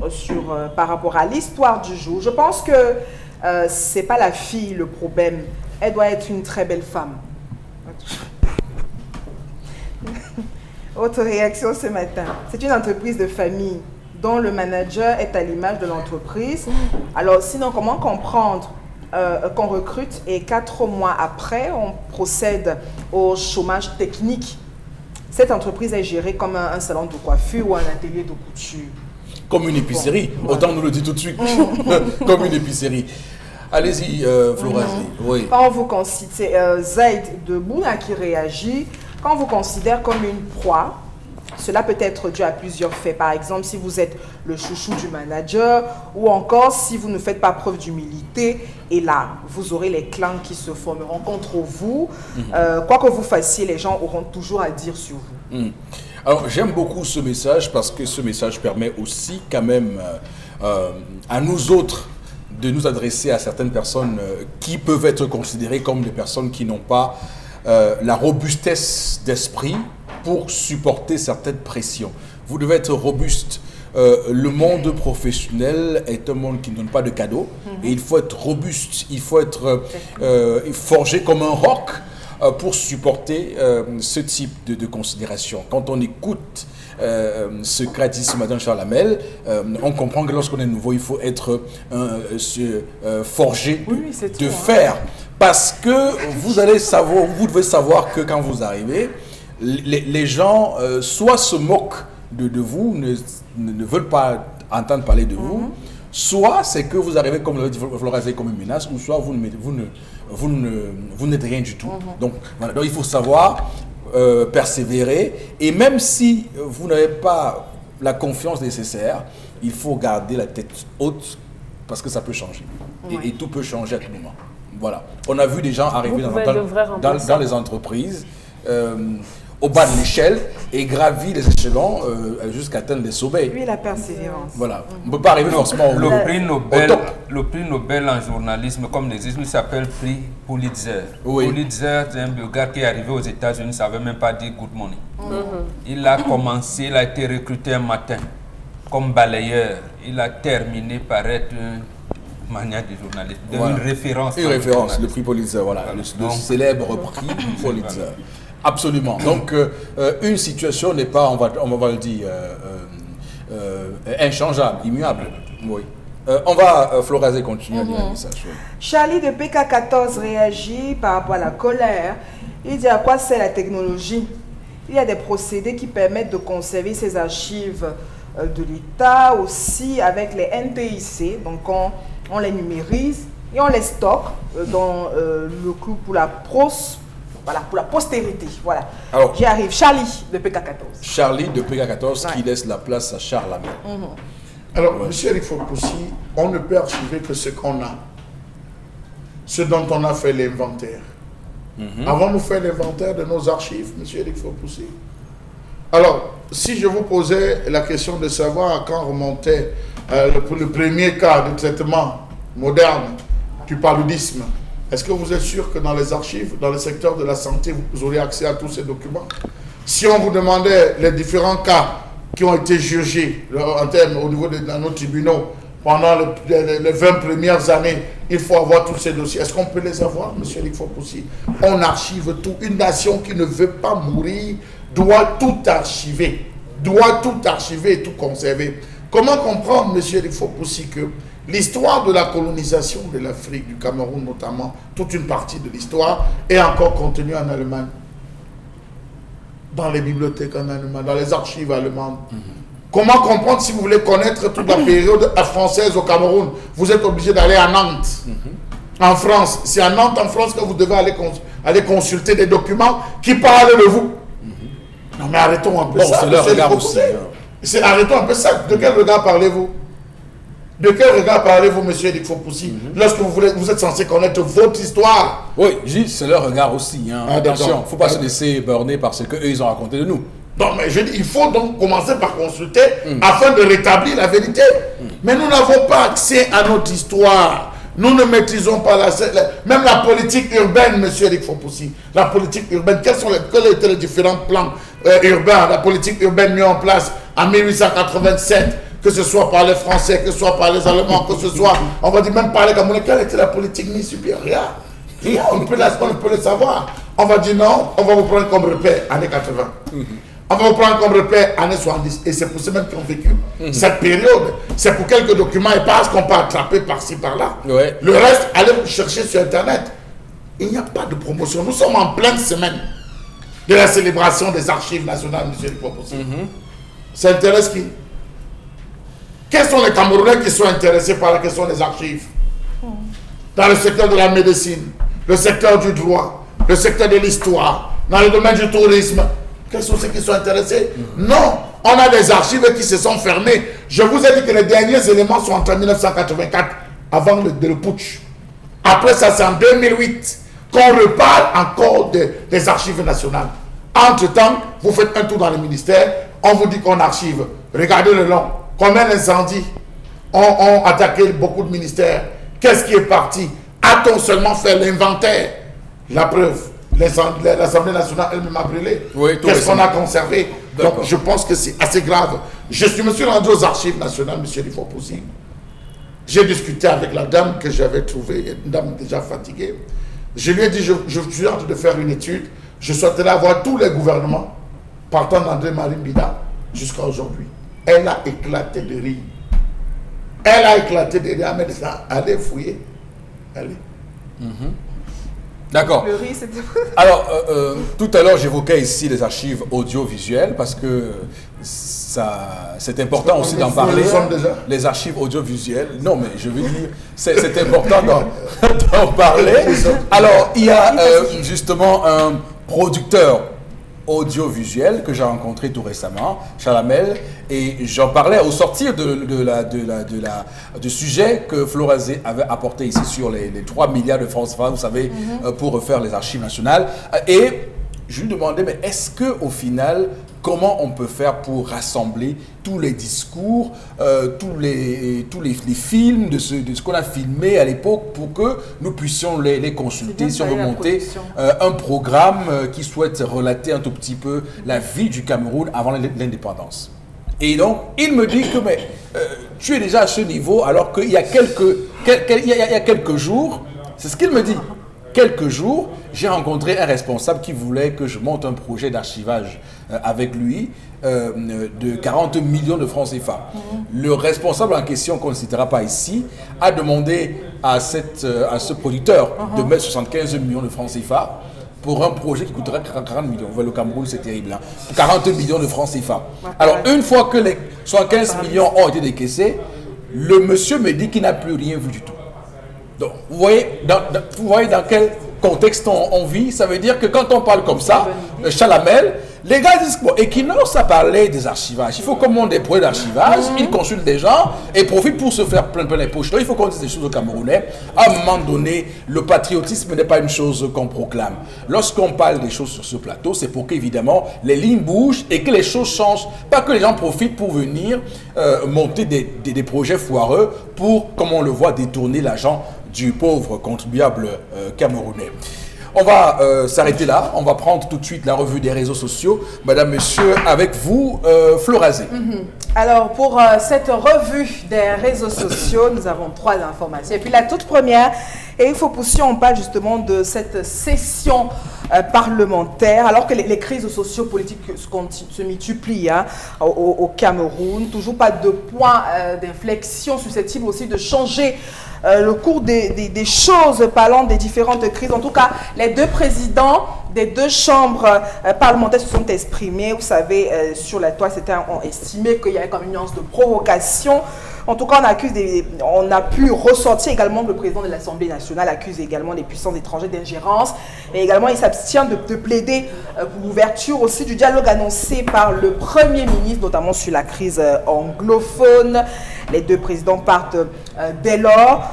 par rapport à l'histoire du jour. Je pense que c'est pas la fille le problème. Elle doit être une très belle femme. Autre réaction ce matin. C'est une entreprise de famille dont le manager est à l'image de l'entreprise. Alors sinon, comment comprendre qu'on recrute et 4 mois après, on procède au chômage technique? Cette entreprise est gérée comme un salon de coiffure ou un atelier de couture. Comme une épicerie, autant nous le dire tout de suite. Comme une épicerie. Allez-y, Florazé. Oui. Quand vous considérez, Zaid de Bouna qui réagit, quand on vous considère comme une proie, cela peut être dû à plusieurs faits. Par exemple, si vous êtes le chouchou du manager ou encore si vous ne faites pas preuve d'humilité. Et là, vous aurez les clans qui se formeront contre vous. Quoi que vous fassiez, les gens auront toujours à dire sur vous. Alors, j'aime beaucoup ce message parce que ce message permet aussi quand même à nous autres de nous adresser à certaines personnes qui peuvent être considérées comme des personnes qui n'ont pas la robustesse d'esprit pour supporter certaines pressions. Vous devez être robuste. Le monde professionnel est un monde qui ne donne pas de cadeaux et il faut être robuste, il faut être forgé comme un roc pour supporter ce type de considération. Quand on écoute ce qu'a dit ce matin Charles Hamel, on comprend que lorsqu'on est nouveau, il faut être forgé de fer. Parce que vous devez savoir que quand vous arrivez, les gens soit se moquent de vous, ne veulent pas entendre parler de vous, soit c'est que vous arrivez comme le dit Florazé comme une menace, ou soit vous n'êtes rien du tout. Donc, voilà. Donc il faut savoir persévérer, et même si vous n'avez pas la confiance nécessaire, il faut garder la tête haute parce que ça peut changer. Et tout peut changer à tout moment. Voilà. On a vu des gens arriver dans les entreprises au bas de l'échelle et gravir les échelons jusqu'à atteindre les sommets. Oui, la persévérance. Voilà. On ne peut pas arriver forcément au top. Le prix Nobel en journalisme, comme les ismes, s'appelle prix Pulitzer. Oui. Pulitzer, c'est un gars qui est arrivé aux États-Unis, ne savait même pas dire good morning. Il a commencé, il a été recruté un matin comme balayeur. Il a terminé par être un maniaque du journalisme, une référence. Une référence, le prix Pulitzer, voilà. Le célèbre prix Pulitzer. Absolument. Donc, une situation n'est pas, on va le dire, inchangeable, immuable. Oui. On va, Florazé, continuer à lire un message. Charlie de PK14 réagit par rapport à la colère. Il dit à quoi sert la technologie? Il y a des procédés qui permettent de conserver ces archives de l'État aussi avec les NPIC. Donc, on les numérise et on les stocke dans le clou pour la pour la postérité. Voilà. J'y arrive. Charlie de PK14. Charlie de PK14 qui laisse la place à Charles Lamé. Alors, M. Eric Fopoussi, on ne peut archiver que ce qu'on a, ce dont on a fait l'inventaire. Avons-nous fait l'inventaire de nos archives, M. Eric Fopoussi? Alors, si je vous posais la question de savoir à quand remontait le premier cas de traitement moderne du paludisme, est-ce que vous êtes sûr que dans les archives, dans le secteur de la santé, vous aurez accès à tous ces documents? Si on vous demandait les différents cas qui ont été jugés en termes au niveau de nos tribunaux pendant les 20 premières années, il faut avoir tous ces dossiers. Est-ce qu'on peut les avoir, M. Eric Fopoussi? On archive tout. Une nation qui ne veut pas mourir doit tout archiver. Doit tout archiver et tout conserver. Comment comprendre, M. Eric Fopoussi, que l'histoire de la colonisation de l'Afrique, du Cameroun notamment, toute une partie de l'histoire est encore contenue en Allemagne, dans les bibliothèques en Allemagne, dans les archives allemandes. Comment comprendre, si vous voulez connaître toute la période française au Cameroun, vous êtes obligé d'aller à Nantes, en France. C'est à Nantes, en France, que vous devez aller consulter des documents qui parlent de vous. Non mais arrêtons un peu ça. C'est leur regard aussi. Arrêtons un peu ça. De quel regard parlez-vous? De quel regard parlez-vous, M. Eric Fopoussi, lorsque vous êtes censé connaître votre histoire? Oui, c'est leur regard aussi. Attention, il ne faut pas se laisser borner par ce qu'eux, ils ont raconté de nous. Non, mais je dis, il faut donc commencer par consulter afin de rétablir la vérité. Mais nous n'avons pas accès à notre histoire. Nous ne maîtrisons pas même la politique urbaine, M. Eric Fopoussi. La politique urbaine, quels étaient les différents plans urbains, la politique urbaine mise en place en 1887, que ce soit par les Français, que ce soit par les Allemands, que ce soit, on va dire même par les Camerounais, quelle était la politique mise supérieure? On peut le savoir. On va dire non, on va vous prendre comme repère, années 80. On va vous prendre comme repère, années 70. Et c'est pour ceux même qui ont vécu cette période. C'est pour quelques documents et pas ce qu'on peut attraper par-ci, par-là. Ouais. Le reste, allez vous chercher sur Internet. Il n'y a pas de promotion. Nous sommes en pleine semaine de la célébration des archives nationales, M. Fopoussi. Ça intéresse qui? Quels sont les Camerounais qui sont intéressés par la question des archives? Dans le secteur de la médecine, le secteur du droit, le secteur de l'histoire, dans le domaine du tourisme. Quels sont ceux qui sont intéressés? Non, on a des archives qui se sont fermées. Je vous ai dit que les derniers éléments sont entre 1984, avant le putsch. Après ça, c'est en 2008 qu'on reparle encore des archives nationales. Entre-temps, vous faites un tour dans le ministère, on vous dit qu'on archive. Regardez le long. Combien d'incendies ont attaqué beaucoup de ministères? Qu'est-ce qui est parti? A-t-on seulement fait l'inventaire? La preuve, l'Assemblée nationale elle-même a brûlé. Oui, qu'est-ce qu'on a conservé? Donc je pense que c'est assez grave. Je me suis rendu aux archives nationales, M. Eric Fopoussi. J'ai discuté avec la dame que j'avais trouvée, une dame déjà fatiguée. Je lui ai dit, je suis en train de faire une étude. Je souhaiterais avoir tous les gouvernements, partant d'André-Marie Mbida jusqu'à aujourd'hui. Elle a éclaté de rire. Elle a éclaté de rire. Mais allez fouiller. Allez. D'accord. Le riz, c'était... Alors, tout à l'heure, j'évoquais ici les archives audiovisuelles parce que c'est important aussi d'en parler. Les archives audiovisuelles. Non, mais je veux dire, c'est important d'en parler. Alors, il y a justement un producteur audiovisuel que j'ai rencontré tout récemment, Chalamel, et j'en parlais au sortir du sujet que Florazé avait apporté ici sur les 3 milliards de francs CFA, vous savez, pour refaire les archives nationales. Et je lui demandais, mais est-ce qu'au final, comment on peut faire pour rassembler tous les discours, tous les films de ce qu'on a filmé à l'époque pour que nous puissions les consulter si on veut monter un programme qui souhaite relater un tout petit peu la vie du Cameroun avant l'indépendance. Et donc, il me dit que mais, tu es déjà à ce niveau alors qu'il y a quelques jours, c'est ce qu'il me dit. Quelques jours, j'ai rencontré un responsable qui voulait que je monte un projet d'archivage avec lui de 40 millions de francs CFA. Le responsable en question, qu'on ne citera pas ici, a demandé à ce producteur de mettre 75 millions de francs CFA pour un projet qui coûterait 40 millions. Le Cameroun, c'est terrible. Hein? 40 millions de francs CFA. Alors, une fois que les 75 millions ont été décaissés, le monsieur me dit qu'il n'a plus rien vu du tout. Donc, vous voyez dans quel contexte on vit. Ça veut dire que quand on parle comme ça, Chalamel, les gars disent bon, Equinox a parlé des archivages. Il faut qu'on monte des projets d'archivage, ils consultent des gens et profitent pour se faire plein les poches. Donc, il faut qu'on dise des choses aux Camerounais. À un moment donné, le patriotisme n'est pas une chose qu'on proclame. Lorsqu'on parle des choses sur ce plateau, c'est pour qu'évidemment les lignes bougent et que les choses changent. Pas que les gens profitent pour venir monter des projets foireux pour, comme on le voit, détourner l'argent du pauvre contribuable camerounais. On va s'arrêter là. On va prendre tout de suite la revue des réseaux sociaux. Madame, monsieur, avec vous, Florazé. Alors, pour cette revue des réseaux sociaux, nous avons 3 informations. Et puis la toute première, et il faut pousser, on parle justement de cette session parlementaire, alors que les crises sociopolitiques se multiplient au Cameroun. Toujours pas de point d'inflexion susceptible aussi de changer le cours des choses, parlant des différentes crises. En tout cas, les 2 présidents des 2 chambres parlementaires se sont exprimés. Vous savez, sur la toile, certains ont estimé qu'il y avait comme une nuance de provocation. En tout cas, on a pu ressortir également que le président de l'Assemblée nationale accuse également les puissances étrangères d'ingérence. Et également, il s'abstient de plaider pour l'ouverture aussi du dialogue annoncé par le Premier ministre, notamment sur la crise anglophone. Les 2 présidents partent dès lors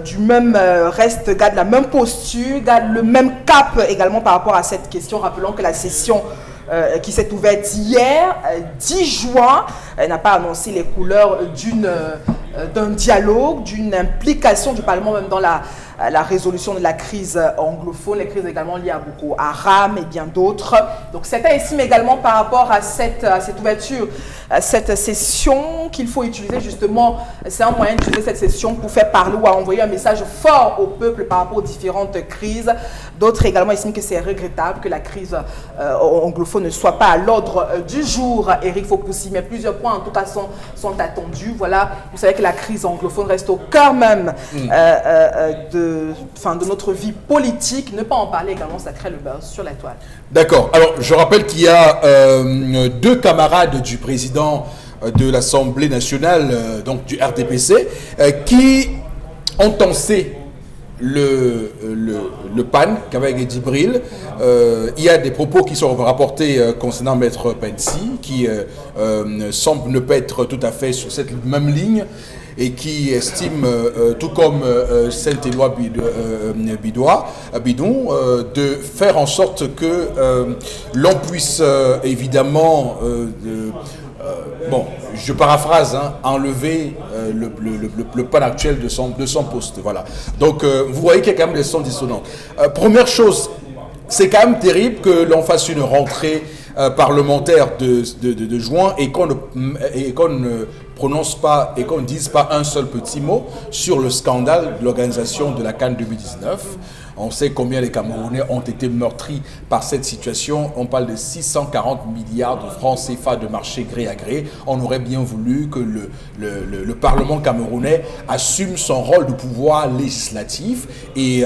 du même reste, gardent la même posture, gardent le même cap également par rapport à cette question. Rappelons que la session qui s'est ouverte hier, 10 juin, n'a pas annoncé les couleurs d'un dialogue, d'une implication du Parlement même dans la résolution de la crise anglophone, les crises également liées à Boko Haram et bien d'autres. Donc certains estiment également par rapport à cette ouverture, à cette session qu'il faut utiliser justement, c'est un moyen d'utiliser cette session pour faire parler ou à envoyer un message fort au peuple par rapport aux différentes crises. D'autres également estiment que c'est regrettable que la crise anglophone ne soit pas à l'ordre du jour. Eric Fopoussi, mais plusieurs points en tout cas sont attendus. Voilà, vous savez que la crise anglophone reste au cœur même de notre vie politique. Ne pas en parler également, ça crée le buzz sur la toile. D'accord. Alors, je rappelle qu'il y a 2 camarades du président de l'Assemblée nationale, donc du RDPC, qui ont tensé le PAN qu'avec Djibril. Il y a des propos qui sont rapportés concernant Maître Pensi, qui semble ne pas être tout à fait sur cette même ligne et qui estime, tout comme Saint-Éloi Bidon, de faire en sorte que l'on puisse évidemment, bon, je paraphrase, enlever le PAN actuel de son poste. Voilà. Donc, vous voyez qu'il y a quand même des sons dissonants. Première chose, c'est quand même terrible que l'on fasse une rentrée parlementaire de juin et qu'on ne prononce pas et qu'on ne dise pas un seul petit mot sur le scandale de l'organisation de la CAN 2019. On sait combien les Camerounais ont été meurtris par cette situation. On parle de 640 milliards de francs CFA de marché gré à gré. On aurait bien voulu que le Parlement camerounais assume son rôle de pouvoir législatif et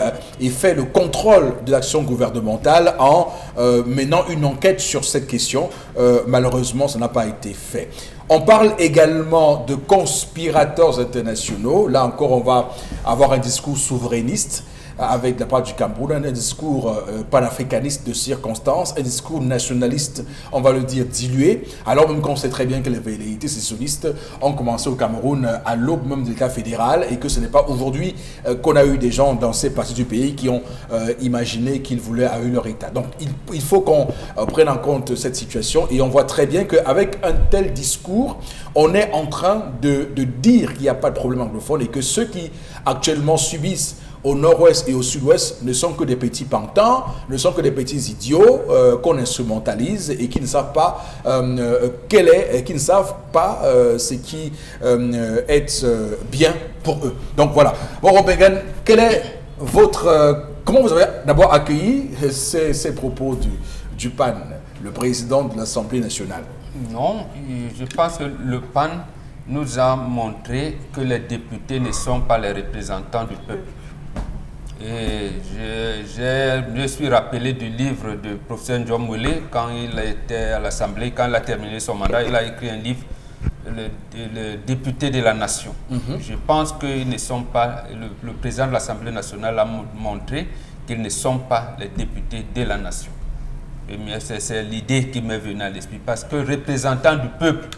fait le contrôle de l'action gouvernementale en menant une enquête sur cette question. Malheureusement, ça n'a pas été fait. On parle également de conspirateurs internationaux. Là encore, on va avoir un discours souverainiste. avec la part du Cameroun, un discours panafricaniste de circonstance, un discours nationaliste, on va le dire, dilué, alors même qu'on sait très bien que les velléités sécessionnistes ont commencé au Cameroun à l'aube même de l'État fédéral et que ce n'est pas aujourd'hui qu'on a eu des gens dans ces parties du pays qui ont imaginé qu'ils voulaient avoir leur État. Donc il faut qu'on prenne en compte cette situation et on voit très bien qu'avec un tel discours, on est en train de dire qu'il n'y a pas de problème anglophone et que ceux qui actuellement subissent au nord-ouest et au sud-ouest ne sont que des petits pantins, ne sont que des petits idiots qu'on instrumentalise et qui ne savent pas qui ne savent pas ce qui est bien pour eux. Donc voilà. Bon, Robingan, quel est votre... comment vous avez d'abord accueilli ces propos du PAN, le président de l'Assemblée nationale? Non, je pense que le PAN nous a montré que les députés ne sont pas les représentants du peuple. Et je me suis rappelé du livre du professeur John Moulé quand il était à l'Assemblée, quand il a terminé son mandat, il a écrit un livre, le député de la nation. Je pense qu'ils ne sont pas, le président de l'Assemblée nationale a montré qu'ils ne sont pas les députés de la nation. C'est l'idée qui m'est venue à l'esprit, parce que représentant du peuple,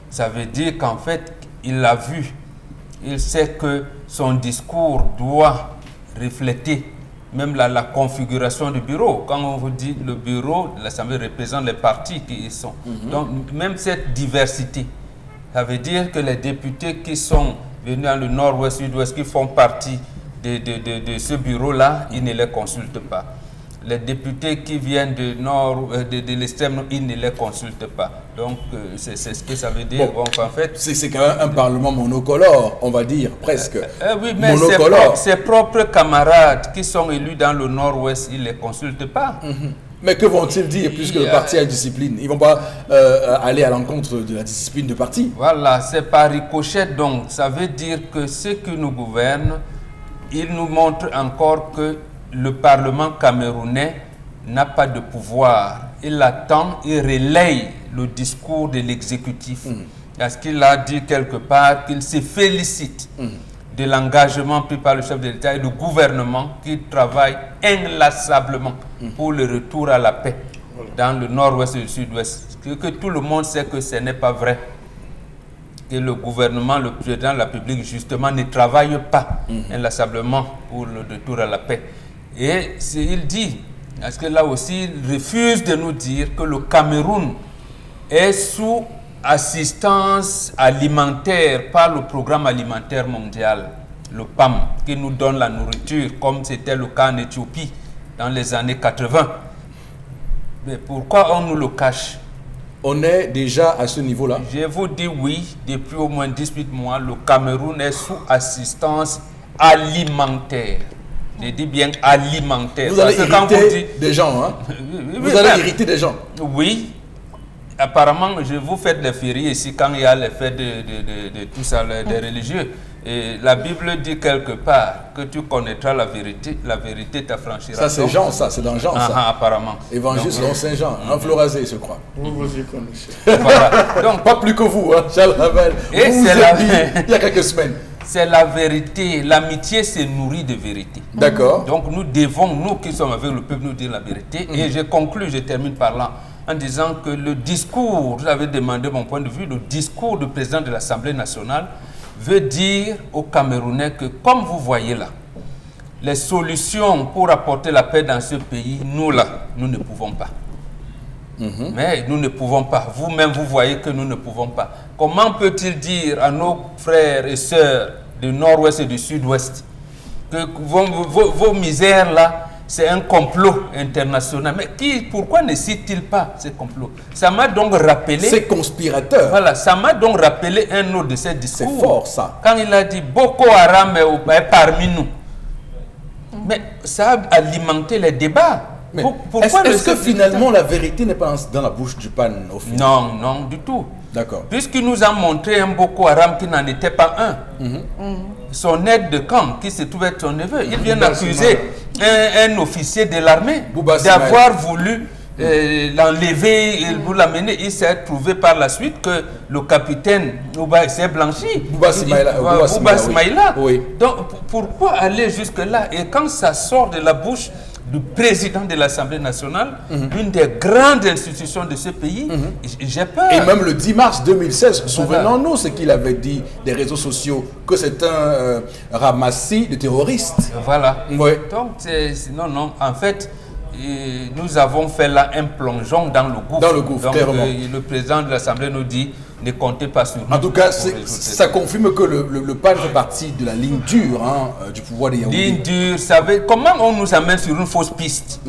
ça veut dire qu'en fait, il l'a vu, il sait que son discours doit refléter même la configuration du bureau. Quand on vous dit le bureau de l'Assemblée représente les partis qui y sont. Donc même cette diversité, ça veut dire que les députés qui sont venus dans le nord-ouest, sud-ouest, qui font partie de ce bureau-là, ils ne les consultent pas. Les députés qui viennent de nord, de l'extrême, ils ne les consultent pas. Donc, c'est ce que ça veut dire. Bon, en fait, c'est quand même un parlement monocolore, on va dire, presque. Oui, mais ses propres camarades qui sont élus dans le nord-ouest, ils ne les consultent pas. Mais que vont-ils dire puisque le parti a une discipline? Ils ne vont pas aller à l'encontre de la discipline du parti. Voilà, c'est par ricochet. Donc, ça veut dire que ceux qui nous gouvernent, ils nous montrent encore que le Parlement camerounais n'a pas de pouvoir. Il attend, il relaye le discours de l'exécutif. Parce qu'il a dit quelque part qu'il se félicite de l'engagement pris par le chef de l'État et du gouvernement qui travaille inlassablement pour le retour à la paix dans le nord-ouest et le sud-ouest. Que tout le monde sait que ce n'est pas vrai. Que le gouvernement, le président de la République, justement, ne travaille pas inlassablement pour le retour à la paix. Et il dit, parce que là aussi, il refuse de nous dire que le Cameroun est sous assistance alimentaire par le programme alimentaire mondial, le PAM, qui nous donne la nourriture, comme c'était le cas en Éthiopie dans les années 80. Mais pourquoi on nous le cache? On est déjà à ce niveau-là? Je vous dis oui, depuis au moins 18 mois, le Cameroun est sous assistance alimentaire. Je dis bien alimentaire. Vous allez irriter des gens, hein? Vous allez irriter des gens? Oui. Apparemment, je vous fais des fériés ici quand il y a les fêtes de tout ça, des religieux. Et la Bible dit quelque part que tu connaîtras la vérité t'affranchira. Ça c'est Jean, ça, c'est dans Jean, ça. Apparemment. Évangile selon Saint Jean, en Florazé, je crois. Vous y connaissez. Voilà. Donc, pas plus que vous, hein, Charles Ravel. Et vous c'est il y a quelques semaines. C'est la vérité. L'amitié se nourrit de vérité. D'accord. Donc nous devons, nous qui sommes avec le peuple, nous dire la vérité. Et je conclue, je termine par là, en disant que le discours, vous avez demandé mon point de vue, le discours du président de l'Assemblée nationale veut dire aux Camerounais que, comme vous voyez là, les solutions pour apporter la paix dans ce pays, nous là, nous ne pouvons pas. Mais nous ne pouvons pas. Vous-même, vous voyez que nous ne pouvons pas. Comment peut-il dire à nos frères et sœurs du nord-ouest et du sud-ouest que vos misères là, c'est un complot international? Mais pourquoi ne cite-t-il pas ces complots? Ça m'a donc rappelé... Ces conspirateurs. Voilà, ça m'a donc rappelé un autre de ces discours. C'est fort, ça. Quand il a dit Boko Haram est parmi nous. Mais ça a alimenté les débats. Est-ce que finalement la vérité n'est pas dans la bouche du PAN au final? Non, non, du tout. D'accord. Puisqu'il nous a montré un Boko Haram qui n'en était pas un. Son aide de camp, qui se trouvait être son neveu, il vient d'accuser un officier de l'armée d'avoir voulu l'enlever, vous l'amener. Il s'est trouvé par la suite que le capitaine Bouba s'est blanchi. Bouba Smaïla. Oui. Donc pourquoi aller jusque-là? Et quand ça sort de la bouche du président de l'Assemblée nationale, une des grandes institutions de ce pays, j'ai peur. Et même le 10 mars 2016, souvenons-nous ce qu'il avait dit des réseaux sociaux, que c'est un ramassis de terroristes. Voilà. Oui. Donc, non, en fait, nous avons fait là un plongeon dans le gouffre. Dans le gouffre, clairement. Le président de l'Assemblée nous dit, ne comptez pas sur nous. En tout cas, ça confirme que le PAN fait partie de la ligne dure du pouvoir des Yaoundé. Ligne dure, comment on nous amène sur une fausse piste?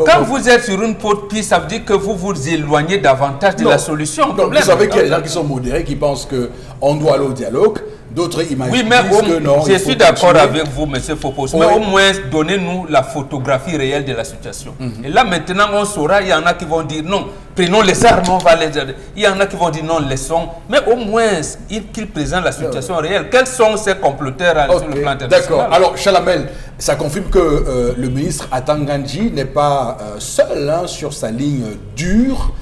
Quand vous êtes sur une fausse piste, ça veut dire que vous vous éloignez davantage de la solution. Donc, vous savez qu'il y a des gens qui sont modérés, qui pensent qu'on doit aller au dialogue. D'autres imaginent que non. Je suis d'accord avec vous, M. Fopos, mais au moins donnez-nous la photographie réelle de la situation. Et là maintenant on saura, il y en a qui vont dire non, prenons les armes, on va les aider. Il y en a qui vont dire non, laissons. Mais au moins qu'ils présentent la situation réelle. Quels sont ces comploteurs sur le plan international? D'accord. Alors Chalamel, ça confirme que le ministre Atangandji n'est pas seul sur sa ligne dure.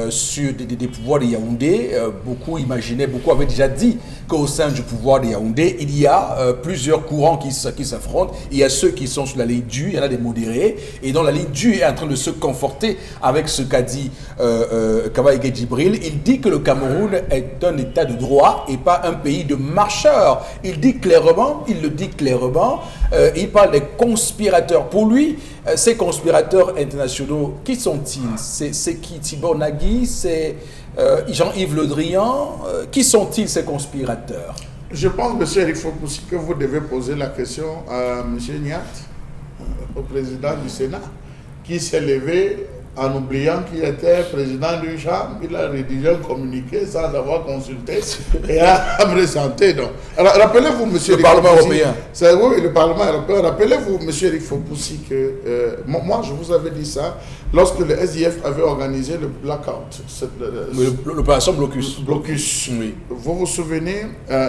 Sur des pouvoirs de Yaoundé, beaucoup imaginaient, beaucoup avaient déjà dit qu'au sein du pouvoir de Yaoundé, il y a plusieurs courants qui s'affrontent. Il y a ceux qui sont sur la ligne dure, il y en a des modérés, et dont la ligne dure est en train de se conforter avec ce qu'a dit Kabaïge Djibril. Il dit que le Cameroun est un état de droit et pas un pays de marcheurs. Il le dit clairement, il parle des conspirateurs. Pour lui, ces conspirateurs internationaux, qui sont-ils? C'est qui? Tibor Nagui? C'est Jean-Yves Le Drian? Qui sont-ils, ces conspirateurs? Je pense, M. Eric Fopoussi, que vous devez poser la question à M. Niat, au président du Sénat, qui s'est levé en oubliant qu'il était président du chambre. Il a rédigé un communiqué sans avoir consulté et a présenté. Donc, rappelez-vous, M. Le Parlement européen. Oui, le Parlement européen. Rappelez-vous, M. Eric Fopoussi, que moi, je vous avais dit ça lorsque le SDF avait organisé le blackout. L'opération Blocus. Blocus. Oui. Vous vous souvenez,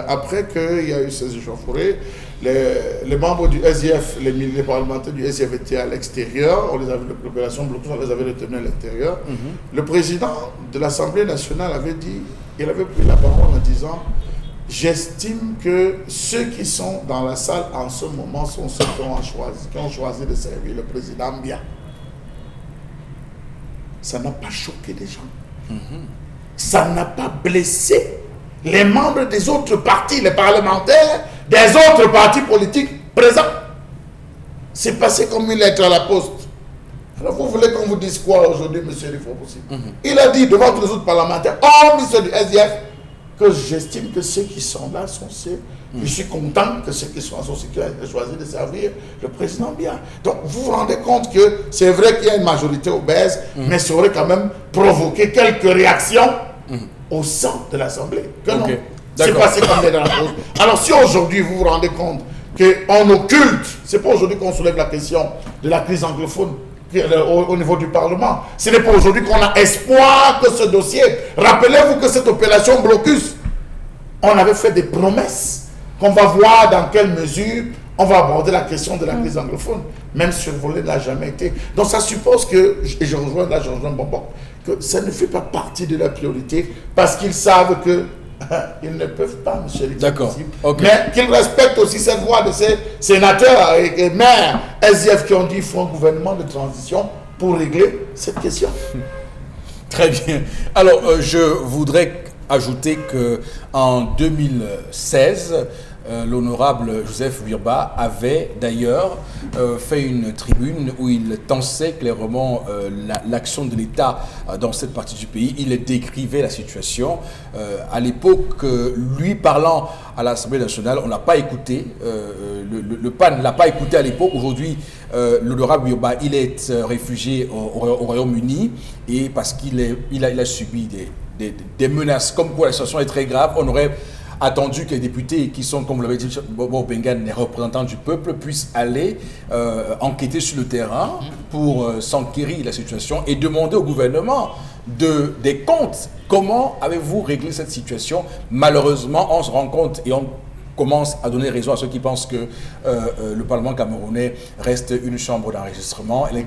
après qu'il y a eu ces échauffourées, les membres du SDF, les parlementaires du SDF étaient à l'extérieur, on les avait, l'opération Blocus, on les avait retenus à l'intérieur. Le président de l'Assemblée nationale avait dit, il avait pris la parole en disant: j'estime que ceux qui sont dans la salle en ce moment sont ceux qui ont choisi de servir le président bien. Ça n'a pas choqué les gens. Ça n'a pas blessé les membres des autres partis, les parlementaires des autres partis politiques présents. C'est passé comme une lettre à la poste. Alors vous voulez qu'on vous dise quoi aujourd'hui, M. Rifopoussi? Il a dit devant tous les autres parlementaires, ministre du SDF, que j'estime que ceux qui sont là sont ceux. Je suis content que ceux qui sont ceux qui ont choisi de servir le président bien. Donc vous vous rendez compte que c'est vrai qu'il y a une majorité obèse, mais ça aurait quand même provoqué quelques réactions au sein de l'Assemblée. Que non. C'est passé comme des dans la cause. Alors si aujourd'hui vous vous rendez compte qu'on occulte, c'est pas aujourd'hui qu'on soulève la question de la crise anglophone au niveau du Parlement. Ce n'est pas aujourd'hui qu'on a espoir que ce dossier. Rappelez-vous que cette opération Blocus, on avait fait des promesses qu'on va voir dans quelle mesure on va aborder la question de la crise anglophone. Même survolé n'a jamais été. Donc ça suppose que, et je rejoins Bonbon, que ça ne fait pas partie de la priorité parce qu'ils savent que ils ne peuvent pas, monsieur le D'accord. Okay. Mais qu'ils respectent aussi cette voix de ces sénateurs et maires SDF qui ont dit qu'il faut un gouvernement de transition pour régler cette question. Très bien. Alors, je voudrais ajouter qu'en 2016, l'honorable Joseph Wirba avait d'ailleurs fait une tribune où il tensait clairement l'action de l'État dans cette partie du pays. Il décrivait la situation. À l'époque, lui parlant à l'Assemblée nationale, on n'a pas écouté. Le PAN ne l'a pas écouté à l'époque. Aujourd'hui, l'honorable Wirba, il est réfugié au Royaume-Uni et parce qu'il a subi des menaces comme quoi la situation est très grave. On aurait attendu que les députés qui sont, comme vous l'avez dit, Bobo Bengan, les représentants du peuple, puissent aller enquêter sur le terrain pour s'enquérir de la situation et demander au gouvernement des comptes. Comment avez-vous réglé cette situation? Malheureusement, on se rend compte et on commence à donner raison à ceux qui pensent que le Parlement camerounais reste une chambre d'enregistrement. Elle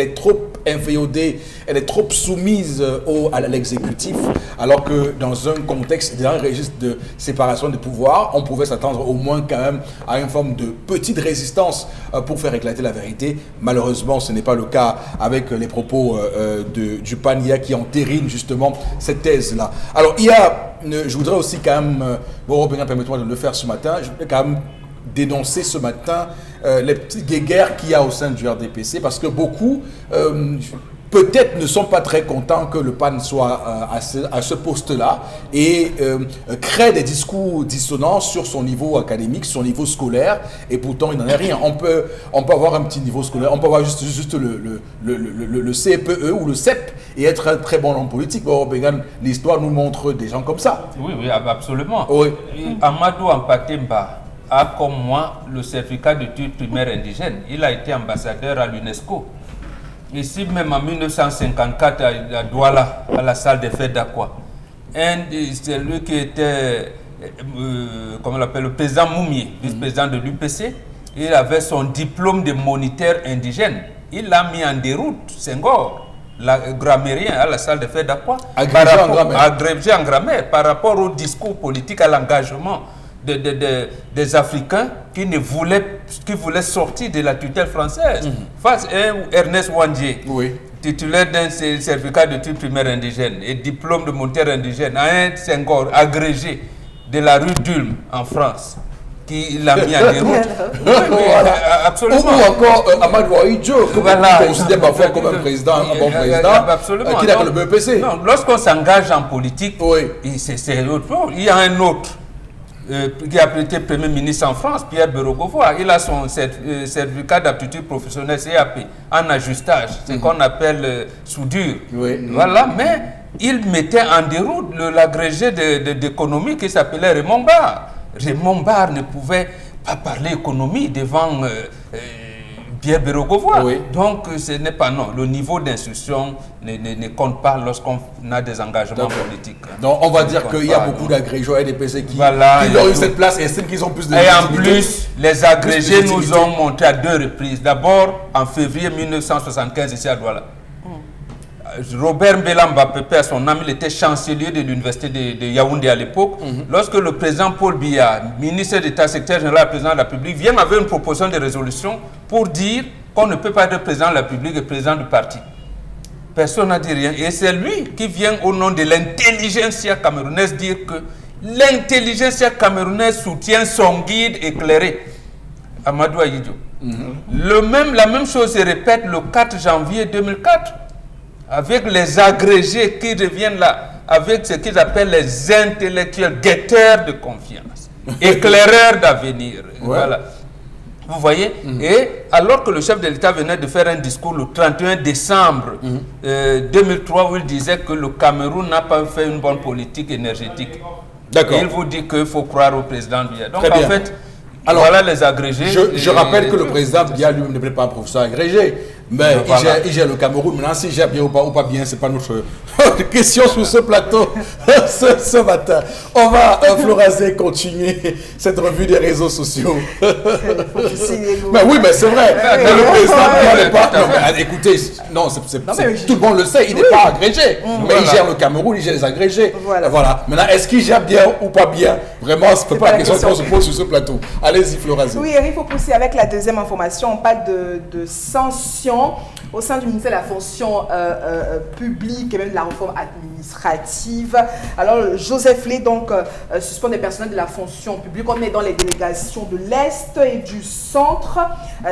est trop inféodée, elle est trop soumise à l'exécutif, alors que dans un contexte, dans un registre de séparation des pouvoirs, on pouvait s'attendre au moins quand même à une forme de petite résistance pour faire éclater la vérité. Malheureusement, ce n'est pas le cas avec les propos du PANIA qui entérine justement cette thèse-là. Alors, je voudrais aussi quand même, permettez-moi de le faire ce matin, je voudrais quand même dénoncer ce matin les petites guéguerres qu'il y a au sein du RDPC, parce que beaucoup peut-être ne sont pas très contents que le PAN soit à ce poste-là et créent des discours dissonants sur son niveau académique, son niveau scolaire, et pourtant il n'en est rien. On peut avoir un petit niveau scolaire, on peut avoir juste le CPE ou le CEP et être un très bon homme politique. L'histoire nous montre des gens comme ça. Oui, absolument. Oui. Amadou Ampatemba a, comme moi, le certificat d'études primaires indigènes. Il a été ambassadeur à l'UNESCO. Ici même en 1954 à Douala, à la salle des fêtes d'Aqua. C'est lui qui était, comment on l'appelle, le président Moumié, vice-président de l'UPC. Il avait son diplôme de moniteur indigène. Il l'a mis en déroute, Senghor, grammairien à la salle des fêtes d'Aqua, agrégé en grammaire, par rapport au discours politique, à l'engagement des Africains qui voulaient sortir de la tutelle française. Face à Ernest Wandier, titulaire d'un certificat d'études primaires indigènes et diplôme de moniteur indigène, à un Senghor agrégé de la rue d'Ulm en France, qui l'a mis en déroute. Absolument. Ou encore Amadou Aïdjo, que vous considérez parfois comme un président, un bon président, qui n'a que le BEPC. Lorsqu'on s'engage en politique, c'est autre chose. Il y a un autre qui a été Premier ministre en France, Pierre Berogovoy. Il a son certificat d'aptitude professionnelle CAP en ajustage, c'est qu'on appelle soudure. Voilà, mais il mettait en déroute l'agrégé d'économie qui s'appelait Raymond Barre. Raymond Barre ne pouvait pas parler économie devant Pierre Berogovoy. Donc ce n'est pas non. Le niveau d'instruction ne compte pas lorsqu'on a des engagements politiques. Donc on va dire qu'il y a beaucoup d'agrégés RDPC qui ont eu cette place et estiment qu'ils ont plus de légitimité. Et en plus, les agrégés nous ont montré à 2 reprises. D'abord en février 1975 ici à Douala. Robert Mbelamba Pepe, à son âme, il était chancelier de l'université de Yaoundé à l'époque. Lorsque le président Paul Biya, ministre d'État, secrétaire général, président de la République, vient avec une proposition de résolution pour dire qu'on ne peut pas être président de la République et président du parti. Personne n'a dit rien. Et c'est lui qui vient au nom de l'intelligentsia camerounaise dire que l'intelligentsia camerounaise soutient son guide éclairé, Amadou Aïdjo. La même chose se répète le 4 janvier 2004. Avec les agrégés qui reviennent là, avec ce qu'ils appellent les intellectuels, guetteurs de confiance, éclaireurs d'avenir. Voilà. Vous voyez? Et alors que le chef de l'État venait de faire un discours le 31 décembre 2003 où il disait que le Cameroun n'a pas fait une bonne politique énergétique. D'accord. Et il vous dit qu'il faut croire au président Biya. Donc en fait, alors, voilà les agrégés. Je rappelle que le président Biya lui-même n'est pas un professeur agrégé. Mais il gère le Cameroun. Maintenant, s'il gère bien ou pas bien, ce n'est pas notre question sur ce plateau ce matin. On va, Florazé, continuer cette revue des réseaux sociaux. Mais oui, mais c'est vrai. Mais le président n'est pas... Non, mais, écoutez, tout le monde le sait, il n'est pas agrégé. Mais il gère le Cameroun, il gère les agrégés. Voilà. Maintenant, est-ce qu'il gère bien ou pas bien? Vraiment, ce n'est pas la question qu'on se pose sur ce plateau. Allez-y, Florazé. Oui, Eric, il faut pousser avec la deuxième information. On parle de sanctions au sein du ministère de la fonction publique et même de la réforme administrative. Alors, Joseph Lé, donc, suspend des personnels de la fonction publique. On est dans les délégations de l'Est et du Centre.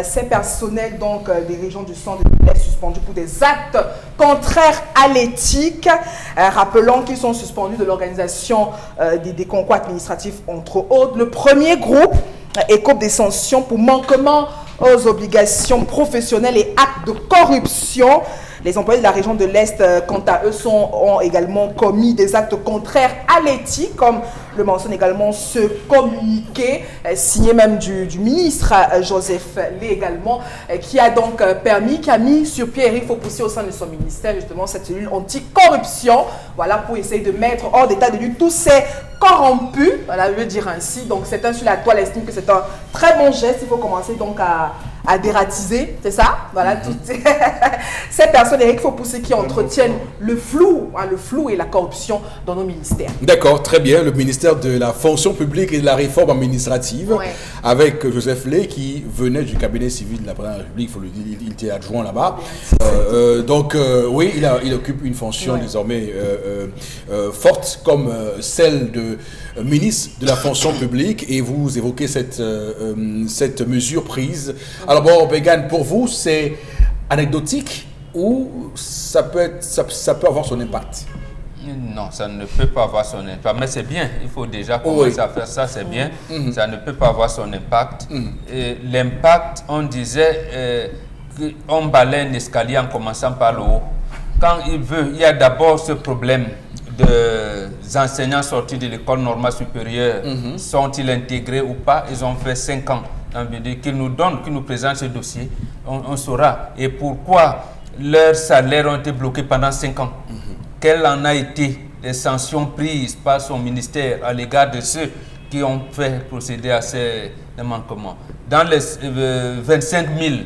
Ces personnels, donc, des régions du Centre et de l'Est, suspendus pour des actes contraires à l'éthique. Rappelons qu'ils sont suspendus de l'organisation des concours administratifs, entre autres. Le premier groupe écope des sanctions pour manquement aux obligations professionnelles et actes de corruption. Les employés de la région de l'Est, quant à eux, ont également commis des actes contraires à l'éthique, comme le mentionne également ce communiqué, signé même du ministre Joseph Lé également, qui a donc qui a mis sur pied Eric Fopoussi au sein de son ministère, justement, cette cellule anticorruption, voilà, pour essayer de mettre hors d'état de lieu tous ces corrompus, voilà, je veux dire ainsi. Donc, certains sur la toile estiment que c'est un très bon geste. Il faut commencer donc à dératiser, c'est ça? Voilà, toutes ces personnes, Eric Fopoussi, qui entretiennent le flou et la corruption dans nos ministères. D'accord, très bien. Le ministère de la fonction publique et de la réforme administrative, avec Joseph Lé, qui venait du cabinet civil de la Présidence de la République, il faut le dire, il était adjoint là-bas. Donc, oui, il occupe une fonction désormais forte, comme celle de ministre de la fonction publique, et vous évoquez cette mesure prise. Alors bon, Begane, pour vous, c'est anecdotique ou ça peut avoir son impact? Non, ça ne peut pas avoir son impact, mais c'est bien, il faut déjà commencer à faire ça, c'est bien, ça ne peut pas avoir son impact. L'impact, on disait qu'on balaye un escalier en commençant par le haut. Quand il y a d'abord ce problème des enseignants sortis de l'école normale supérieure, sont-ils intégrés ou pas? Ils ont fait 5 ans. Qu'ils nous donnent, qu'ils nous présentent ce dossier, on saura. Et pourquoi leurs salaires ont été bloqués pendant 5 ans? Quelles en a été les sanctions prises par son ministère à l'égard de ceux qui ont fait procéder à ces manquements? Dans les 25 000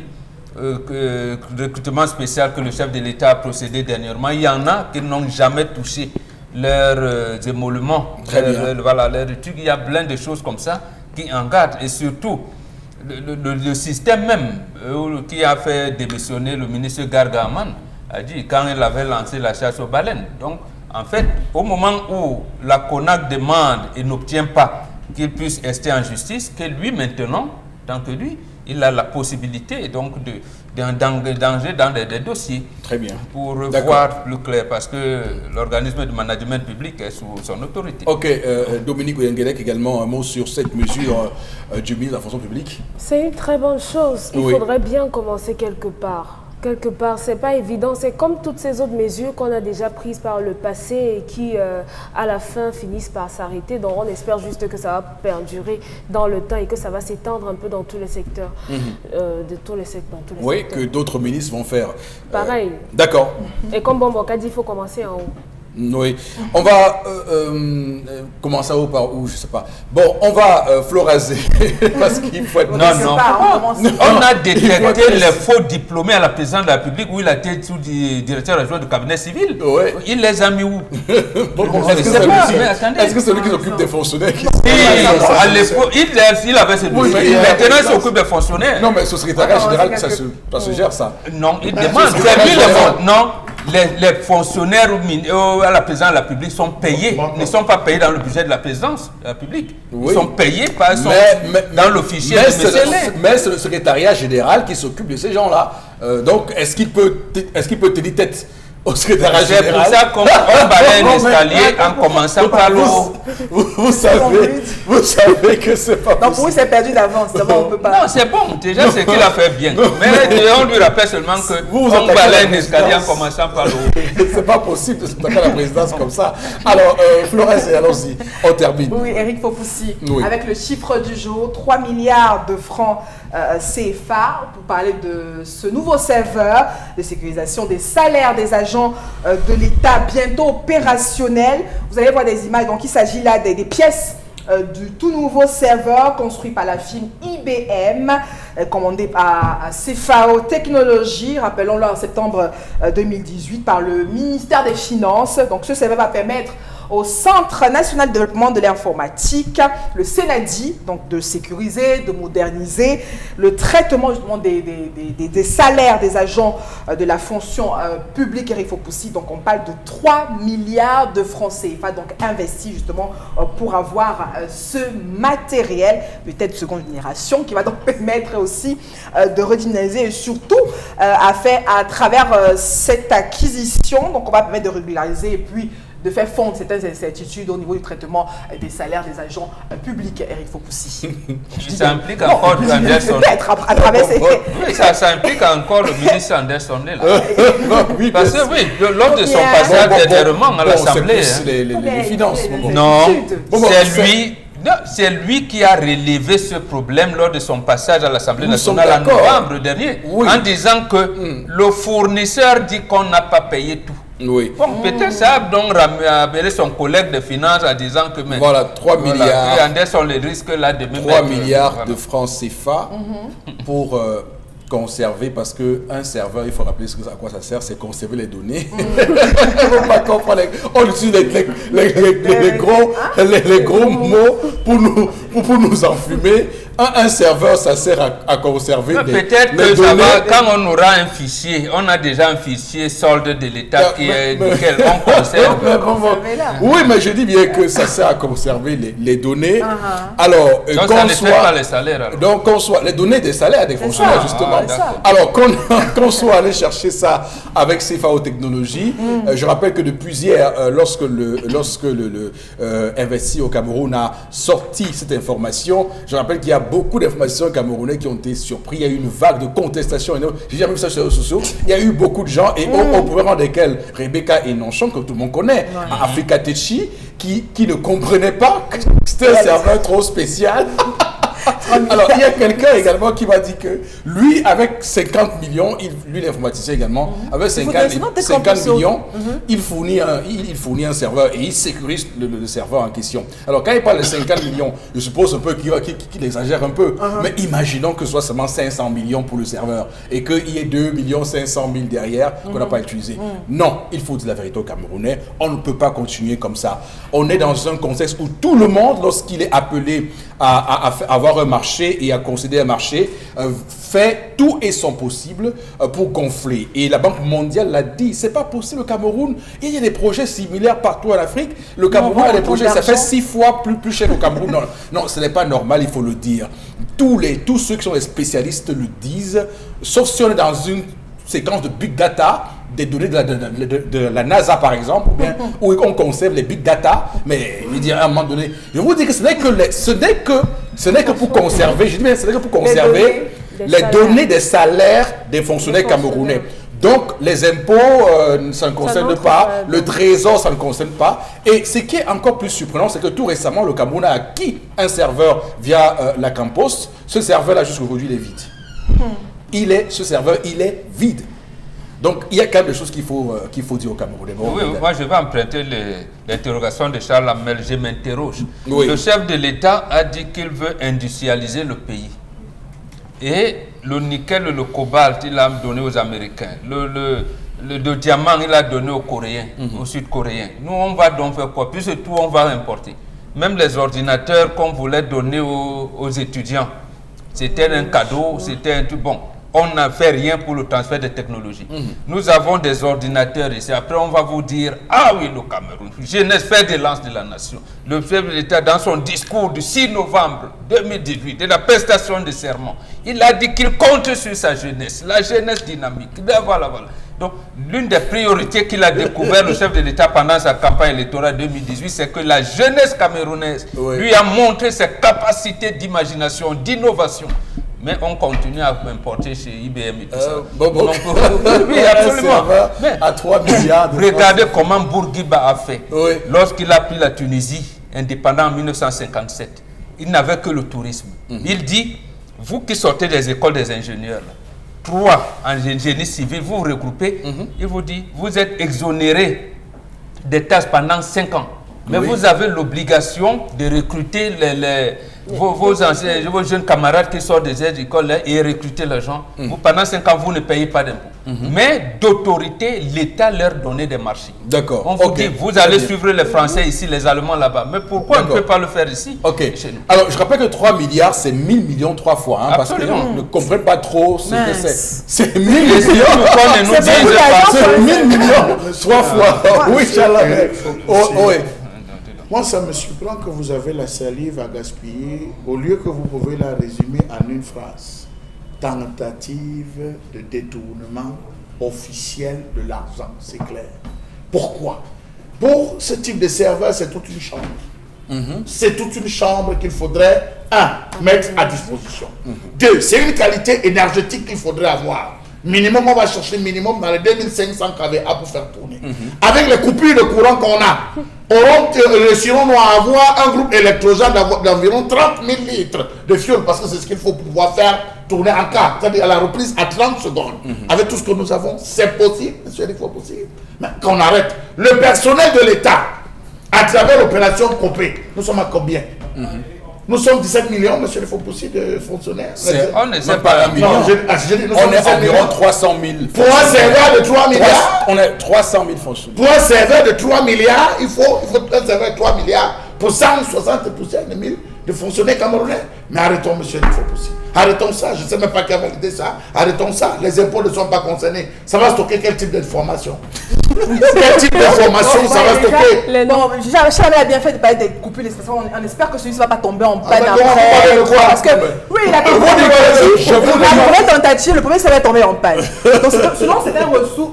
recrutements spéciaux que le chef de l'État a procédé dernièrement, il y en a qui n'ont jamais touché leurs émoluments, leurs trucs. Il y a plein de choses comme ça qui en gardent. Et surtout, le système même qui a fait démissionner le ministre Gargaman a dit quand il avait lancé la chasse aux baleines. Donc, en fait, au moment où la CONAC demande et n'obtient pas qu'il puisse rester en justice, que lui maintenant, tant que lui, il a la possibilité donc d'engager dans des dossiers. Très bien. Pour voir plus clair, parce que l'organisme de management public est sous son autorité. Ok, Dominique Ouyengelek, également un mot sur cette mesure du ministre de la fonction publique. C'est une très bonne chose. Il faudrait bien commencer quelque part. Quelque part, c'est pas évident. C'est comme toutes ces autres mesures qu'on a déjà prises par le passé et qui, à la fin, finissent par s'arrêter. Donc, on espère juste que ça va perdurer dans le temps et que ça va s'étendre un peu dans tous les secteurs. Oui, que d'autres ministres vont faire. Pareil. D'accord. Et comme Bomboka dit, il faut commencer en haut. Oui, on va commencer à haut par où, je sais pas. Bon, on va floraser parce qu'il faut être... Non. On a détecté les faux diplômés à la présidence de la République où il a été sous-directeur adjoint du cabinet civil. Ouais. Il les a mis où? Est-ce que c'est lui qui s'occupe des fonctionnaires à l'époque, il avait ce dossier. Maintenant, il s'occupe des fonctionnaires. Non, mais ce secrétariat général, ça se gère ça. Non, il demande. Les fonctionnaires à la présidence de la République sont payés, ne sont pas payés dans le budget de la présidence de la République. Ils sont payés dans le fichier de M. Mais c'est le secrétariat général qui s'occupe de ces gens-là. Donc, est-ce qu'il peut tenir tête au secrétariat général? C'est pour ça qu'on balaye un escalier en commençant par le haut. Vous savez que c'est pas possible. Donc pour lui, c'est perdu d'avance. D'abord, on peut pas. Non, c'est bon. Déjà, c'est qu'il a fait bien. Mais on lui rappelle seulement que on balaye un escalier en commençant par le haut. C'est pas possible de s'attaquer à la présidence comme ça. Alors, Florence, allons-y. On termine. Oui, Eric Fopoussi, avec le chiffre du jour, 3 milliards de francs CFA, pour parler de ce nouveau serveur de sécurisation des salaires des agents de l'État, bientôt opérationnel. Vous allez voir des images, donc il s'agit là des pièces du tout nouveau serveur construit par la firme IBM, commandé par CFAO Technologies, rappelons-le en septembre 2018 par le ministère des Finances. Donc ce serveur va permettre au Centre national de développement de l'informatique, le CNADI, donc de sécuriser, de moderniser le traitement justement des salaires des agents de la fonction publique. Eric Fopoussi, donc on parle de 3 milliards de francs CFA, donc investis justement pour avoir ce matériel, peut-être seconde génération, qui va donc permettre aussi de redynamiser et surtout à travers cette acquisition, donc on va permettre de régulariser et puis de faire fondre certaines incertitudes au niveau du traitement des salaires des agents publics, Eric Fopoussi. Ça implique encore Anderson. Peut-être à travers ces... Oui, ça implique encore le ministre Anderson. Oui, parce que oui, lors de son passage dernièrement à l'Assemblée... les finances. Non, c'est lui qui a relevé ce problème lors de son passage à l'Assemblée nationale en novembre dernier, en disant que le fournisseur dit qu'on n'a pas payé tout. Oui. Bon, peut-être ça a donc ramené son collègue de finances en disant que... Voilà, 3 milliards. Et Anderson le risque là de 3 milliards de francs CFA pour... conserver, parce qu'un serveur, il faut rappeler à quoi ça sert, c'est conserver les données. Il ne faut pas comprendre. On utilise les gros mots pour nous enfumer. Un serveur, ça sert à conserver des données. Peut-être que ça va, quand on aura un fichier, on a déjà un fichier solde de l'État duquel on conserve. Oui, mais je dis bien que ça sert à conserver les données. Alors, donc ça ne fait pas les salaires. Alors. Donc, qu'on soit les données des salaires des fonctionnaires, justement. Alors, qu'on soit allé chercher ça avec CFAO Technologies, je rappelle que depuis hier, lorsque le Investi au Cameroun a sorti cette information, je rappelle qu'il y a beaucoup d'informations camerounais qui ont été surpris. Il y a eu une vague de contestation. J'ai jamais vu ça sur les réseaux sociaux. Il y a eu beaucoup de gens, et au premier rang desquels Rebecca et Nonchon, que tout le monde connaît, Africa Techi, qui ne comprenait pas que c'était un serveur trop spécial. Alors, il y a quelqu'un également qui m'a dit que lui, avec 50 millions, lui l'informaticien également, avec 50 millions, il fournit un serveur et il sécurise le serveur en question. Alors, quand il parle de 50 millions, je suppose un peu qu'il exagère un peu, mais imaginons que ce soit seulement 500 millions pour le serveur et qu'il y ait 2 500 000 derrière qu'on n'a pas utilisé. Non, il faut dire la vérité aux Camerounais, on ne peut pas continuer comme ça. On est dans un contexte où tout le monde, lorsqu'il est appelé à avoir un marché et à concéder un marché, fait tout et son possible pour gonfler. Et la Banque mondiale l'a dit, c'est pas possible au Cameroun. Il y a des projets similaires partout en Afrique. Le Cameroun a des projets, ça fait 6 fois plus cher qu'au Cameroun. Non, ce n'est pas normal, il faut le dire. Tous ceux qui sont des spécialistes le disent, sauf si on est dans une séquence de big data, des données de la NASA par exemple, ou bien où on conserve les big data, mais je veux dire à un moment donné, je vous dis que ce n'est que pour conserver, je dis bien ce n'est que pour conserver les données des salaires des fonctionnaires camerounais. Donc les impôts, ça ne concerne pas, le trésor, ça ne concerne pas. Et ce qui est encore plus surprenant, c'est que tout récemment, le Cameroun a acquis un serveur via la Campost. Ce serveur-là, jusqu'à aujourd'hui, il est vide. Ce serveur, il est vide. Donc, il y a quand même des choses qu'il faut dire au Camerounais. Bon, oui, moi, je vais emprunter l'interrogation de Charles Hamel. Je m'interroge. Oui. Le chef de l'État a dit qu'il veut industrialiser le pays. Et le nickel, le cobalt, il l'a donné aux Américains. Le diamant, il l'a donné aux Coréens, aux Sud-Coréens. Nous, on va donc faire quoi? Puisque tout, on va importer. Même les ordinateurs qu'on voulait donner aux étudiants. C'était un cadeau, c'était un truc bon. On n'a fait rien pour le transfert de technologies. Nous avons des ordinateurs ici. Après, on va vous dire, ah oui, le Cameroun, jeunesse, fer de lance de la nation. Le chef de l'État, dans son discours du 6 novembre 2018, de la prestation de serment, il a dit qu'il compte sur sa jeunesse, la jeunesse dynamique. Voilà. Donc, l'une des priorités qu'il a découvert, le chef de l'État, pendant sa campagne électorale 2018, c'est que la jeunesse camerounaise lui a montré ses capacités d'imagination, d'innovation. Mais on continue à importer chez IBM et tout ça. Oui, absolument. Mais, à 3 milliards. Regardez comment Bourguiba a fait. Lorsqu'il a pris la Tunisie, indépendant en 1957, il n'avait que le tourisme. Il dit, vous qui sortez des écoles des ingénieurs, 3 en génie civil, vous vous regroupez, il vous dit, vous êtes exonérés des tâches pendant 5 ans. Mais vous avez l'obligation de recruter vos jeunes camarades qui sortent des écoles là, et recruter les gens. Pendant 5 ans, vous ne payez pas d'impôts. Mais d'autorité, l'État leur donnait des marchés. D'accord. On vous dit, vous allez suivre les Français ici, les Allemands là-bas. Mais pourquoi on ne peut pas le faire ici? Chez nous. Alors, je rappelle que 3 milliards, c'est 1000 millions 3 fois. Parce que ne comprennent pas trop ce que c'est. C'est 1000 millions. C'est 1000 millions 3 fois. Oui, Inch'Allah. Moi, ça me surprend que vous avez la salive à gaspiller au lieu que vous pouvez la résumer en une phrase. Tentative de détournement officiel de l'argent, c'est clair. Pourquoi? Pour ce type de serveur, c'est toute une chambre. C'est toute une chambre qu'il faudrait, mettre à disposition. 2, c'est une qualité énergétique qu'il faudrait avoir. Minimum, on va chercher minimum dans les 2500 kVA pour faire tourner. Avec les coupures de courant qu'on a, réussirons-nous à avoir un groupe électrogène d'environ 30 000 litres de fuel, parce que c'est ce qu'il faut pouvoir faire tourner en cas, c'est-à-dire à la reprise à 30 secondes. Avec tout ce que nous avons, c'est possible, monsieur, il faut possible. Mais qu'on arrête. Le personnel de l'État, à travers l'opération Copé, nous sommes à combien? Nous sommes 17 millions, monsieur le Fopussi, de fonctionnaires. On n'est pas 1 million. On est environ 300 000. Pour un serveur de 3 milliards, on est 300 000 fonctionnaires. Pour un serveur de 3 milliards, il faut un serveur de 3 milliards pour 160 000 de fonctionnaires camerounais. Mais arrêtons, monsieur le Fopussi. Arrêtons ça. Je ne sais même pas qui a validé ça. Arrêtons ça. Les impôts ne sont pas concernés. Ça va stocker quel type d'information? Quel type d'information ça va stocker? Bon, Charles a bien fait de parler des coupures d'expression. On espère que celui-ci ne va pas tomber en panne après. Parce que, oui, il a la première tentative, le premier, ça va tomber en panne. Donc, sinon, c'est un ressource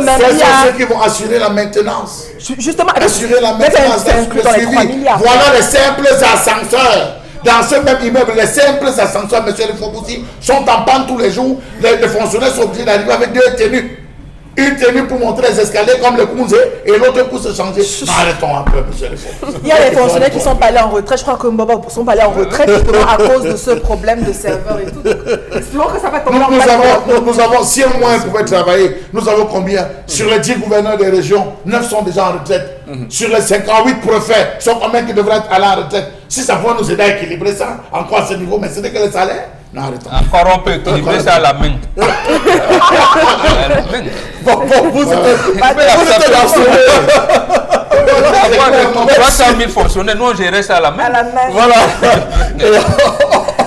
même. C'est ceux qui vont assurer la maintenance. Justement, assurer la maintenance, le suivi. Voilà les simples ascenseurs. Dans ce même immeuble, les simples ascenseurs, monsieur le Fopussi, sont en panne tous les jours. Les fonctionnaires sont obligés d'arriver avec 2 tenues. Une tenue pour montrer les escaliers comme le Kounzé et l'autre pour se changer. Arrêtons un peu, monsieur le Fopussi. Il y a des fonctionnaires qui sont pas allés en retraite. Je crois que Mbaba sont pas allés en retraite à cause de ce problème de serveur et tout. Espérons que ça va tomber en panne. Nous avons, si au moins pouvaient travailler, nous avons combien? Sur les 10 gouverneurs des régions, 9 sont déjà en retraite. Sur les 58 préfets, sont combien qui devraient être allés en retraite? Si ça pourrait nous aider à équilibrer ça, encore à ce niveau, mais ce n'est que les salaires. Non, arrêtons. Encore on peut équilibrer ça à la main. Bon, vous êtes 300 000 fonctionnaires, nous on gérait ça à la main. Voilà.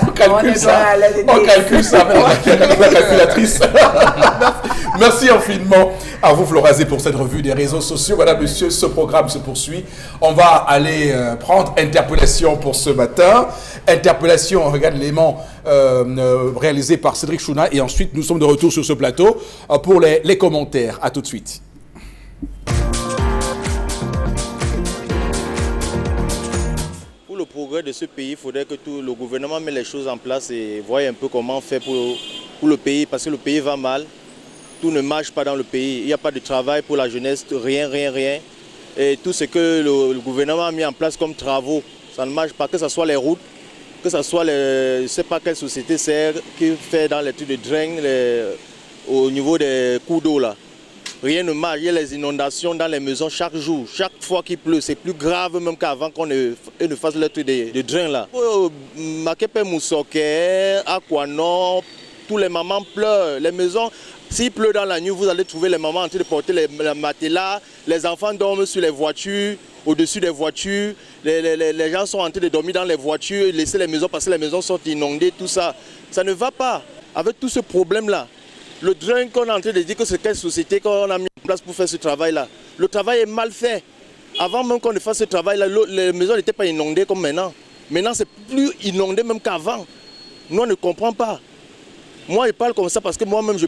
On calcule ça avec la calculatrice. Merci infiniment à vous, Florazé, pour cette revue des réseaux sociaux. Voilà, monsieur, ce programme se poursuit. On va aller prendre interpellation pour ce matin. Interpellation, on regarde l'élément réalisé par Cédric Chouna. Et ensuite, nous sommes de retour sur ce plateau pour les commentaires. À tout de suite. Pour le progrès de ce pays, il faudrait que tout le gouvernement mette les choses en place et voie un peu comment faire pour le pays, parce que le pays va mal. Tout ne marche pas dans le pays. Il n'y a pas de travail pour la jeunesse, rien. Et tout ce que le gouvernement a mis en place comme travaux, ça ne marche pas, que ce soit les routes, que ce soit je ne sais pas quelle société c'est qui fait dans les trucs de drain au niveau des cours d'eau là. Rien ne marche, il y a les inondations dans les maisons chaque jour. Chaque fois qu'il pleut, c'est plus grave même qu'avant qu'on ne fasse le truc de drain là. Makepe Moussoke, Aquanon, tous les mamans pleurent. Les maisons, s'il pleut dans la nuit, vous allez trouver les mamans en train de porter les matelas. Les enfants dorment sur les voitures, au-dessus des voitures. Les gens sont en train de dormir dans les voitures, laisser les maisons parce que les maisons sont inondées, tout ça. Ça ne va pas avec tout ce problème-là. Le drain qu'on est en train de dire que c'est quelle société qu'on a mis en place pour faire ce travail-là. Le travail est mal fait. Avant même qu'on ne fasse ce travail-là, les maisons n'étaient pas inondées comme maintenant. Maintenant, c'est plus inondé même qu'avant. Nous, on ne comprend pas. Moi, je parle comme ça parce que moi-même,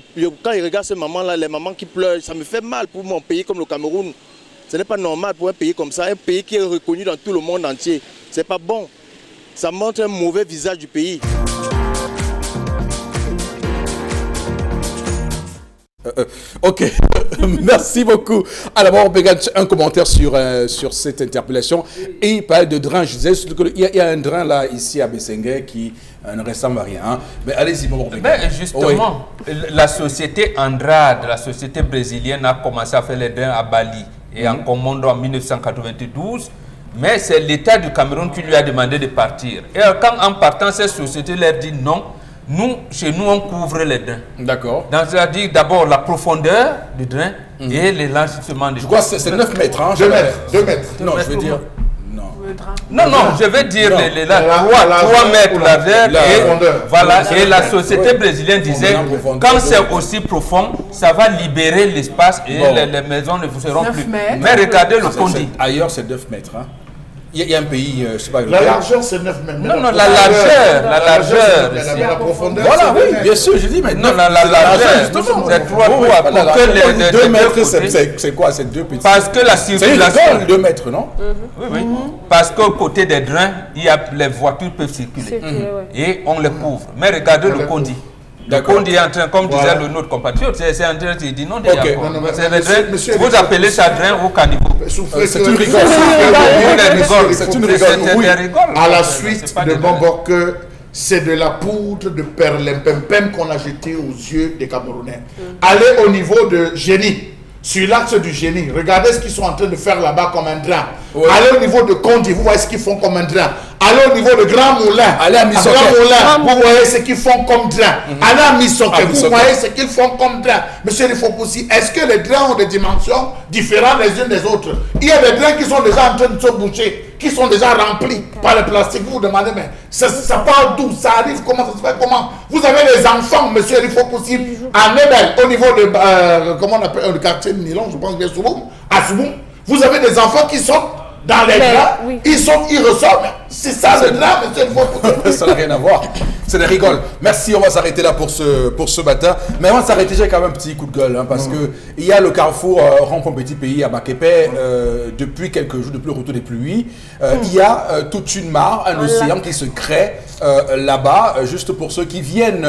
quand je regarde ces mamans-là, les mamans qui pleurent, ça me fait mal pour mon pays comme le Cameroun. Ce n'est pas normal pour un pays comme ça, un pays qui est reconnu dans tout le monde entier. Ce n'est pas bon. Ça montre un mauvais visage du pays. Ok, merci beaucoup. Alors, on peut gagner un commentaire sur cette interpellation. Et il parle de drain. Je disais qu'il y a un drain là, ici à Bessengue, qui ne ressemble à rien. Hein. Mais allez-y, bon, justement, oui. La société Andrade, la société brésilienne, a commencé à faire les drains à Bali et en Comondo en 1992. Mais c'est l'État du Cameroun qui lui a demandé de partir. Et quand en partant, cette société leur dit non. Nous, chez nous, on couvre les drains. D'accord. C'est-à-dire d'abord la profondeur du drain et l'élargissement du drain. Je crois que c'est 9 mètres. Hein, 2 mètres. 2 mètres. Non, je veux dire... Non, je veux dire 3 mètres largeur et la société brésilienne disait quand c'est aussi profond, ça va libérer l'espace et les maisons ne seront plus. Mais regardez le conduit. Ailleurs, c'est 9 mètres. Hein. Il y a un pays, je sais pas. La largeur, c'est 9 mètres. Non, la largeur. La profondeur, voilà, oui, bien sûr, je dis, mais non, la largeur, justement. C'est 3 trous pour que les 2 mètres, c'est quoi? C'est 2 petits. Parce que la circulation. C'est 2 mètres, non? Oui. Parce qu'au côté des drains, les voitures peuvent circuler. Et on les couvre. Mais regardez le Condi. Le Condi est en train, comme disait le nôtre compatriote, c'est en train de dire non, vous appelez ça drain au caniveau. C'est une rigole. C'est une rigole. À la suite de Bamboque, c'est de la poudre de perlimpinpin qu'on a jeté aux yeux des Camerounais. Allez au niveau de Génie. Sur l'axe du Génie, regardez ce qu'ils sont en train de faire là-bas comme un drain. Allez au niveau de Condi, vous voyez ce qu'ils font comme un drain. Allez au niveau de Grand Moulin. Allez à Missoké. Vous voyez ce qu'ils font comme drain. Allez à Missoké, vous voyez ce qu'ils font comme drain. Monsieur Rifopoussi, est-ce que les drains ont des dimensions différentes les unes des autres? Il y a des drains qui sont déjà en train de se boucher, qui sont déjà remplis par le plastique. Vous vous demandez, mais ça part d'où? Ça arrive comment? Ça se fait comment? Vous avez les enfants, monsieur Rifopoussi, à Nebel, au niveau de, comment on appelle, le quartier de Nilon, je pense bien, à Souboum. Vous avez des enfants qui sont dans les draps, ils ressortent. C'est ça le drap, monsieur Rifopoussi. Ça n'a rien à voir. C'est des rigoles. Merci, on va s'arrêter là pour ce matin. Mais avant de s'arrêter, j'ai quand même un petit coup de gueule. Parce qu'il y a le carrefour Rond-Point Petit Pays à Baképé. Depuis quelques jours, depuis le retour des pluies, il y a toute une mare, un océan qui se crée là-bas. Juste pour ceux qui viennent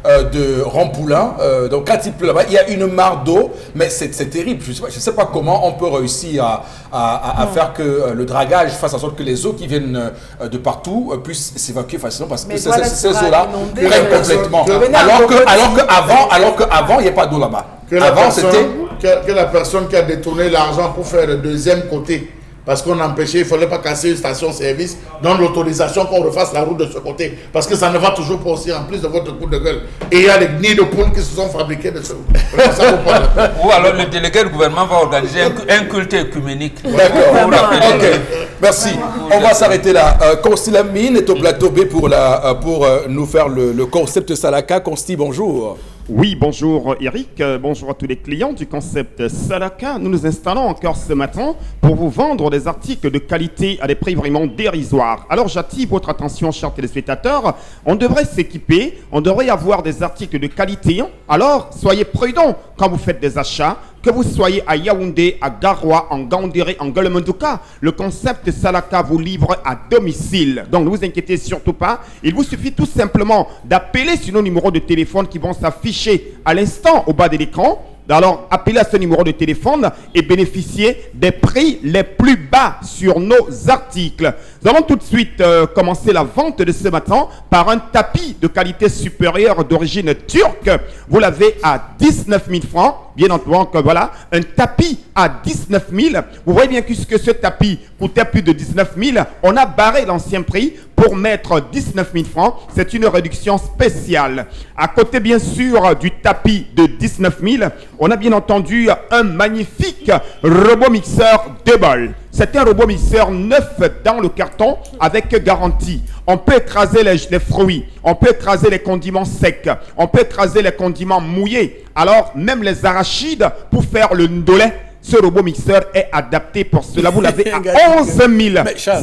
de Rampoulin. Donc quand il pleut là-bas, il y a une mare d'eau. Mais c'est terrible. Je ne sais pas comment on peut réussir à faire que le dragage fasse en sorte que les eaux qui viennent de partout puissent s'évacuer facilement. Parce que ces eaux-là prennent complètement. Alors qu'avant, il n'y a pas d'eau là-bas. Avant, c'était... Que la personne qui a détourné l'argent pour faire le deuxième côté, parce qu'on empêchait, il ne fallait pas casser une station-service, donne l'autorisation qu'on refasse la route de ce côté. Parce que ça ne va toujours pas aussi, en plus de votre coup de gueule. Et il y a des nids de poules qui se sont fabriqués de ce Ou alors le délégué du gouvernement va organiser un culte œcuménique. D'accord. Ok. Merci. On va s'arrêter là. Consti Lamine est au plateau B pour nous faire le concept Salaka. Consti, bonjour. Oui, bonjour Eric, bonjour à tous les clients du concept Salaka. Nous nous installons encore ce matin pour vous vendre des articles de qualité à des prix vraiment dérisoires. Alors j'attire votre attention, chers téléspectateurs, on devrait s'équiper, on devrait avoir des articles de qualité. Alors soyez prudents quand vous faites des achats. Que vous soyez à Yaoundé, à Garoua, en Gandéré, en Gueule-Mandouka, le concept Salaka vous livre à domicile. Donc ne vous inquiétez surtout pas. Il vous suffit tout simplement d'appeler sur nos numéros de téléphone qui vont s'afficher à l'instant au bas de l'écran. Alors, appelez à ce numéro de téléphone et bénéficiez des prix les plus bas sur nos articles. Nous allons tout de suite commencer la vente de ce matin par un tapis de qualité supérieure d'origine turque. Vous l'avez à 19 000 francs. Bien entendu, voilà, un tapis à 19 000. Vous voyez bien que ce tapis coûtait plus de 19 000. On a barré l'ancien prix pour mettre 19 000 francs. C'est une réduction spéciale. À côté, bien sûr, du tapis de 19 000, on a bien entendu un magnifique robot mixeur Double. C'est un robot mixeur neuf dans le carton avec garantie. On peut écraser les fruits, on peut écraser les condiments secs, on peut écraser les condiments mouillés. Alors, même les arachides pour faire le ndolé, ce robot mixeur est adapté pour cela. Vous l'avez à 11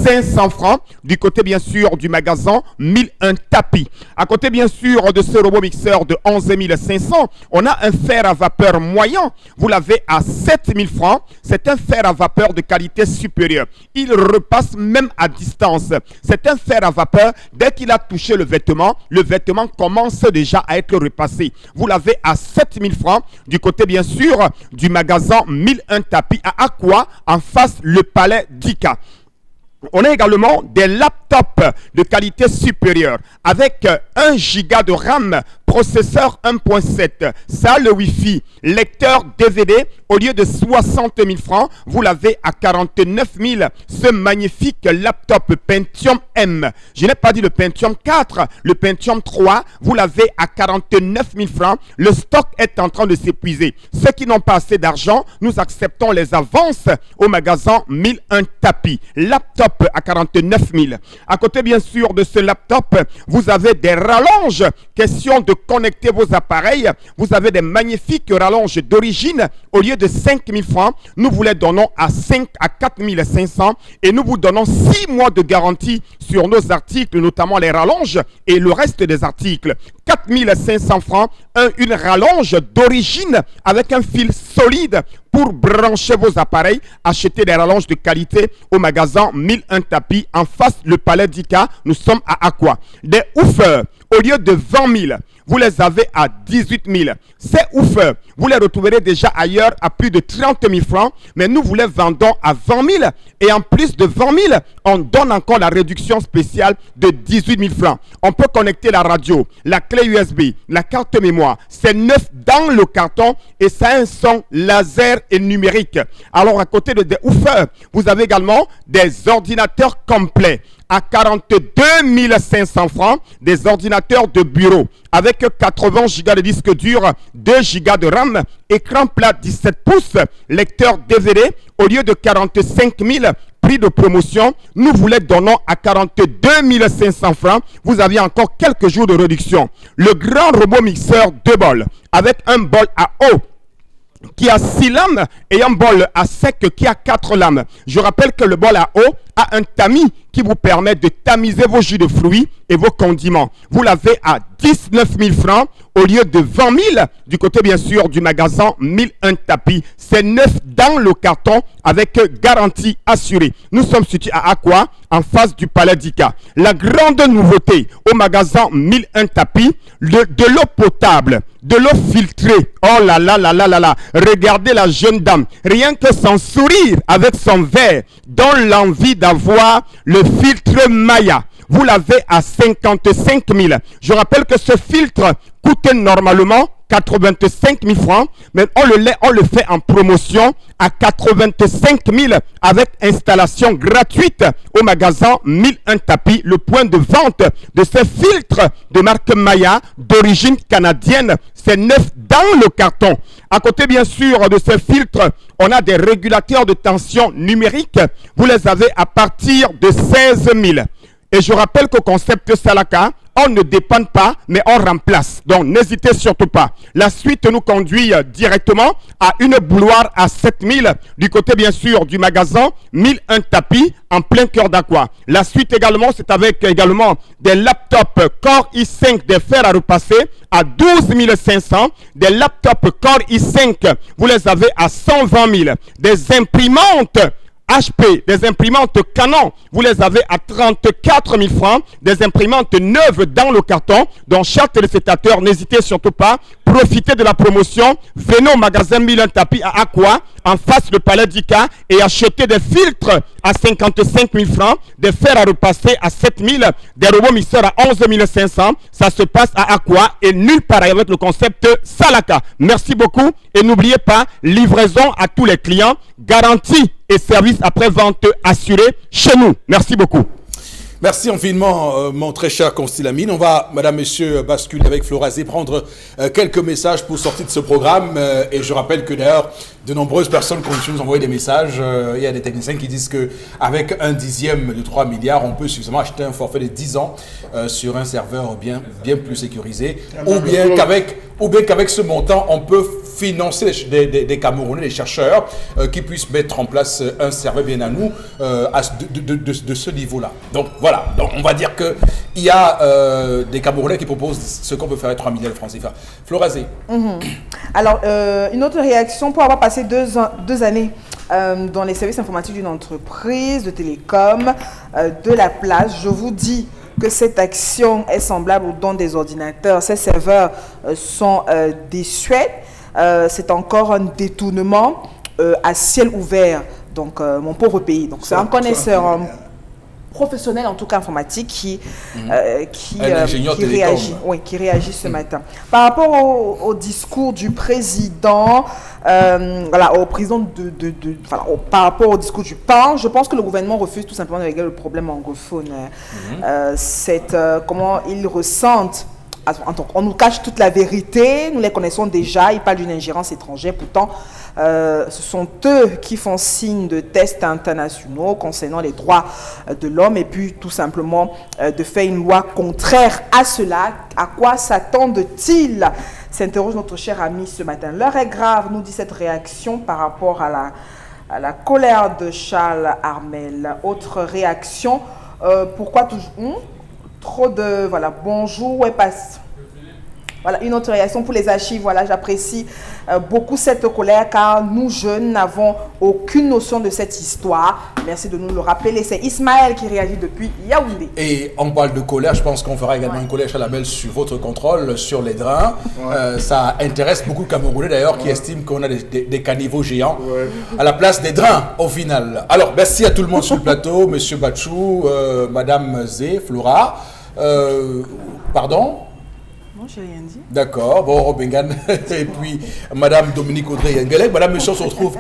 500 francs. Du côté, bien sûr, du magasin 1001 tapis. À côté, bien sûr, de ce robot mixeur de 11 500, on a un fer à vapeur moyen. Vous l'avez à 7 000 francs. C'est un fer à vapeur de qualité supérieure. Il repasse même à distance. C'est un fer à vapeur. Dès qu'il a touché le vêtement commence déjà à être repassé. Vous l'avez à 7 000 francs. Du côté, bien sûr, du magasin 1001 tapis à Aqua, en face le palais d'Ika. On a également des laptops de qualité supérieure avec 1 giga de RAM, processeur 1.7, salle Wi-Fi, lecteur DVD. Au lieu de 60 000 francs, vous l'avez à 49 000. Ce magnifique laptop Pentium M. Je n'ai pas dit le Pentium 4, le Pentium 3, vous l'avez à 49 000 francs. Le stock est en train de s'épuiser. Ceux qui n'ont pas assez d'argent, nous acceptons les avances au magasin 1001 tapis. Laptop à 49 000. À côté, bien sûr, de ce laptop, vous avez des rallonges. Question de connecter vos appareils. Vous avez des magnifiques rallonges d'origine. Au lieu de 5 000 francs, nous vous les donnons à 4 500 et nous vous donnons 6 mois de garantie sur nos articles, notamment les rallonges et le reste des articles. 4 500 francs, une rallonge d'origine avec un fil solide pour brancher vos appareils. Achetez des rallonges de qualité au magasin 1001 tapis en face le Palais d'Ika. Nous sommes à Aqua. Des woofers, au lieu de 20 000, vous les avez à 18 000. Ces woofers, vous les retrouverez déjà ailleurs à plus de 30 000 francs, mais nous vous les vendons à 20 000. Et en plus de 20 000, on donne encore la réduction spéciale de 18 000 francs. On peut connecter la radio, la clé USB, la carte mémoire. C'est neuf dans le carton et ça a un son laser et numérique. Alors à côté de des woofers, vous avez également des ordinateurs complets à 42 500 francs, des ordinateurs de bureau avec 80 Go de disque dur, 2 Go de RAM, écran plat 17 pouces, lecteur DVD. Au lieu de 45 000 prix de promotion, nous vous les donnons à 42 500 francs. Vous avez encore quelques jours de réduction. Le grand robot mixeur 2 bols avec un bol à eau qui a 6 lames et un bol à sec qui a 4 lames. Je rappelle que le bol à eau a un tamis qui vous permet de tamiser vos jus de fruits et vos condiments. Vous l'avez à 19 000 francs au lieu de 20 000 du côté bien sûr du magasin 1001 tapis. C'est neuf dans le carton avec garantie assurée. Nous sommes situés à Aqua en face du Palais d'Ika. La grande nouveauté au magasin 1001 tapis, de l'eau potable, de l'eau filtrée. Oh là là là là là là. Regardez la jeune dame, rien que son sourire avec son verre donne l'envie d'avoir le filtre Maya. Vous l'avez à 55 000. Je rappelle que ce filtre coûte normalement 85 000 francs, mais on le fait en promotion à 85 000 avec installation gratuite au magasin 1001 tapis, le point de vente de ce filtre de marque Maya d'origine canadienne. C'est neuf dans le carton. À côté bien sûr de ce filtre, on a des régulateurs de tension numérique. Vous les avez à partir de 16 000. Et je rappelle qu'au concept Salaka, on ne dépend pas, mais on remplace. Donc, n'hésitez surtout pas. La suite nous conduit directement à une bouilloire à 7 000 du côté, bien sûr, du magasin 1001 tapis en plein cœur d'Aqua. La suite également, c'est avec également des laptops Core i5 des fers à repasser à 12 500. Des laptops Core i5, vous les avez à 120 000. Des imprimantes HP, des imprimantes Canon, vous les avez à 34 000 francs, des imprimantes neuves dans le carton. Donc, chers téléspectateurs, n'hésitez surtout pas, profitez de la promotion, venez au magasin 1001 tapis à Aqua, en face du Palais d'Ika, et achetez des filtres à 55 000 francs, des fers à repasser à 7 000, des robots mixeurs à 11 500. Ça se passe à Aqua et nulle part avec le concept Salaka. Merci beaucoup et n'oubliez pas, livraison à tous les clients, garantie et service après-vente assuré chez nous. Merci beaucoup. Merci infiniment, mon très cher Constilamine. On va, madame, monsieur, basculer avec Florazé, prendre quelques messages pour sortir de ce programme. Et je rappelle que d'ailleurs, de nombreuses personnes continuent de nous envoyer des messages. Il y a des techniciens qui disent qu'avec 1/10 de 3 milliards, on peut suffisamment acheter un forfait de 10 ans sur un serveur bien plus sécurisé. Ou bien qu'avec ce montant, on peut financer des Camerounais, des chercheurs qui puissent mettre en place un serveur bien à nous de ce niveau-là. Donc voilà, donc on va dire qu'il y a des Camerounais qui proposent ce qu'on peut faire avec 3 milliards de francs CFA. Florazé. Alors, une autre réaction, pour avoir passé 2 années dans les services informatiques d'une entreprise de télécom de la place, je vous dis que cette action est semblable au don des ordinateurs. Ces serveurs sont désuets. C'est encore un détournement à ciel ouvert. Donc, mon pauvre pays. Donc, c'est un connaisseur professionnel, en tout cas informatique, qui réagit. Oui, qui réagit ce matin. Par rapport au discours du président, par rapport au discours du PAN, je pense que le gouvernement refuse tout simplement de régler le problème anglophone. Comment ils ressentent on nous cache toute la vérité, nous les connaissons déjà, ils parlent d'une ingérence étrangère, pourtant ce sont eux qui font signe de tests internationaux concernant les droits de l'homme et puis tout simplement de faire une loi contraire à cela. À quoi s'attendent-ils? S'interroge notre cher ami ce matin. L'heure est grave, nous dit cette réaction par rapport à la colère de Charles Armel. Autre réaction, pourquoi toujours... Trop de... Voilà, bonjour, ouais, passe. Voilà, une autre réaction pour les archives. Voilà, j'apprécie beaucoup cette colère car nous, jeunes, n'avons aucune notion de cette histoire. Merci de nous le rappeler. C'est Ismaël qui réagit depuis Yaoundé. Et on parle de colère, je pense qu'on fera également une colère Chalamel sur votre contrôle, sur les drains. Ça intéresse beaucoup de Camerounais d'ailleurs qui estiment qu'on a des caniveaux géants à la place des drains au final. Alors, merci à tout le monde sur le plateau, Monsieur Bachou, Madame Zé, Flora. Pardon? Non, j'ai rien dit. D'accord, bon, Robingan, et puis Madame Dominique Audrey Yengelek. Madame, monsieur, on se retrouve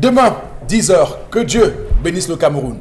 demain, 10h. Que Dieu bénisse le Cameroun.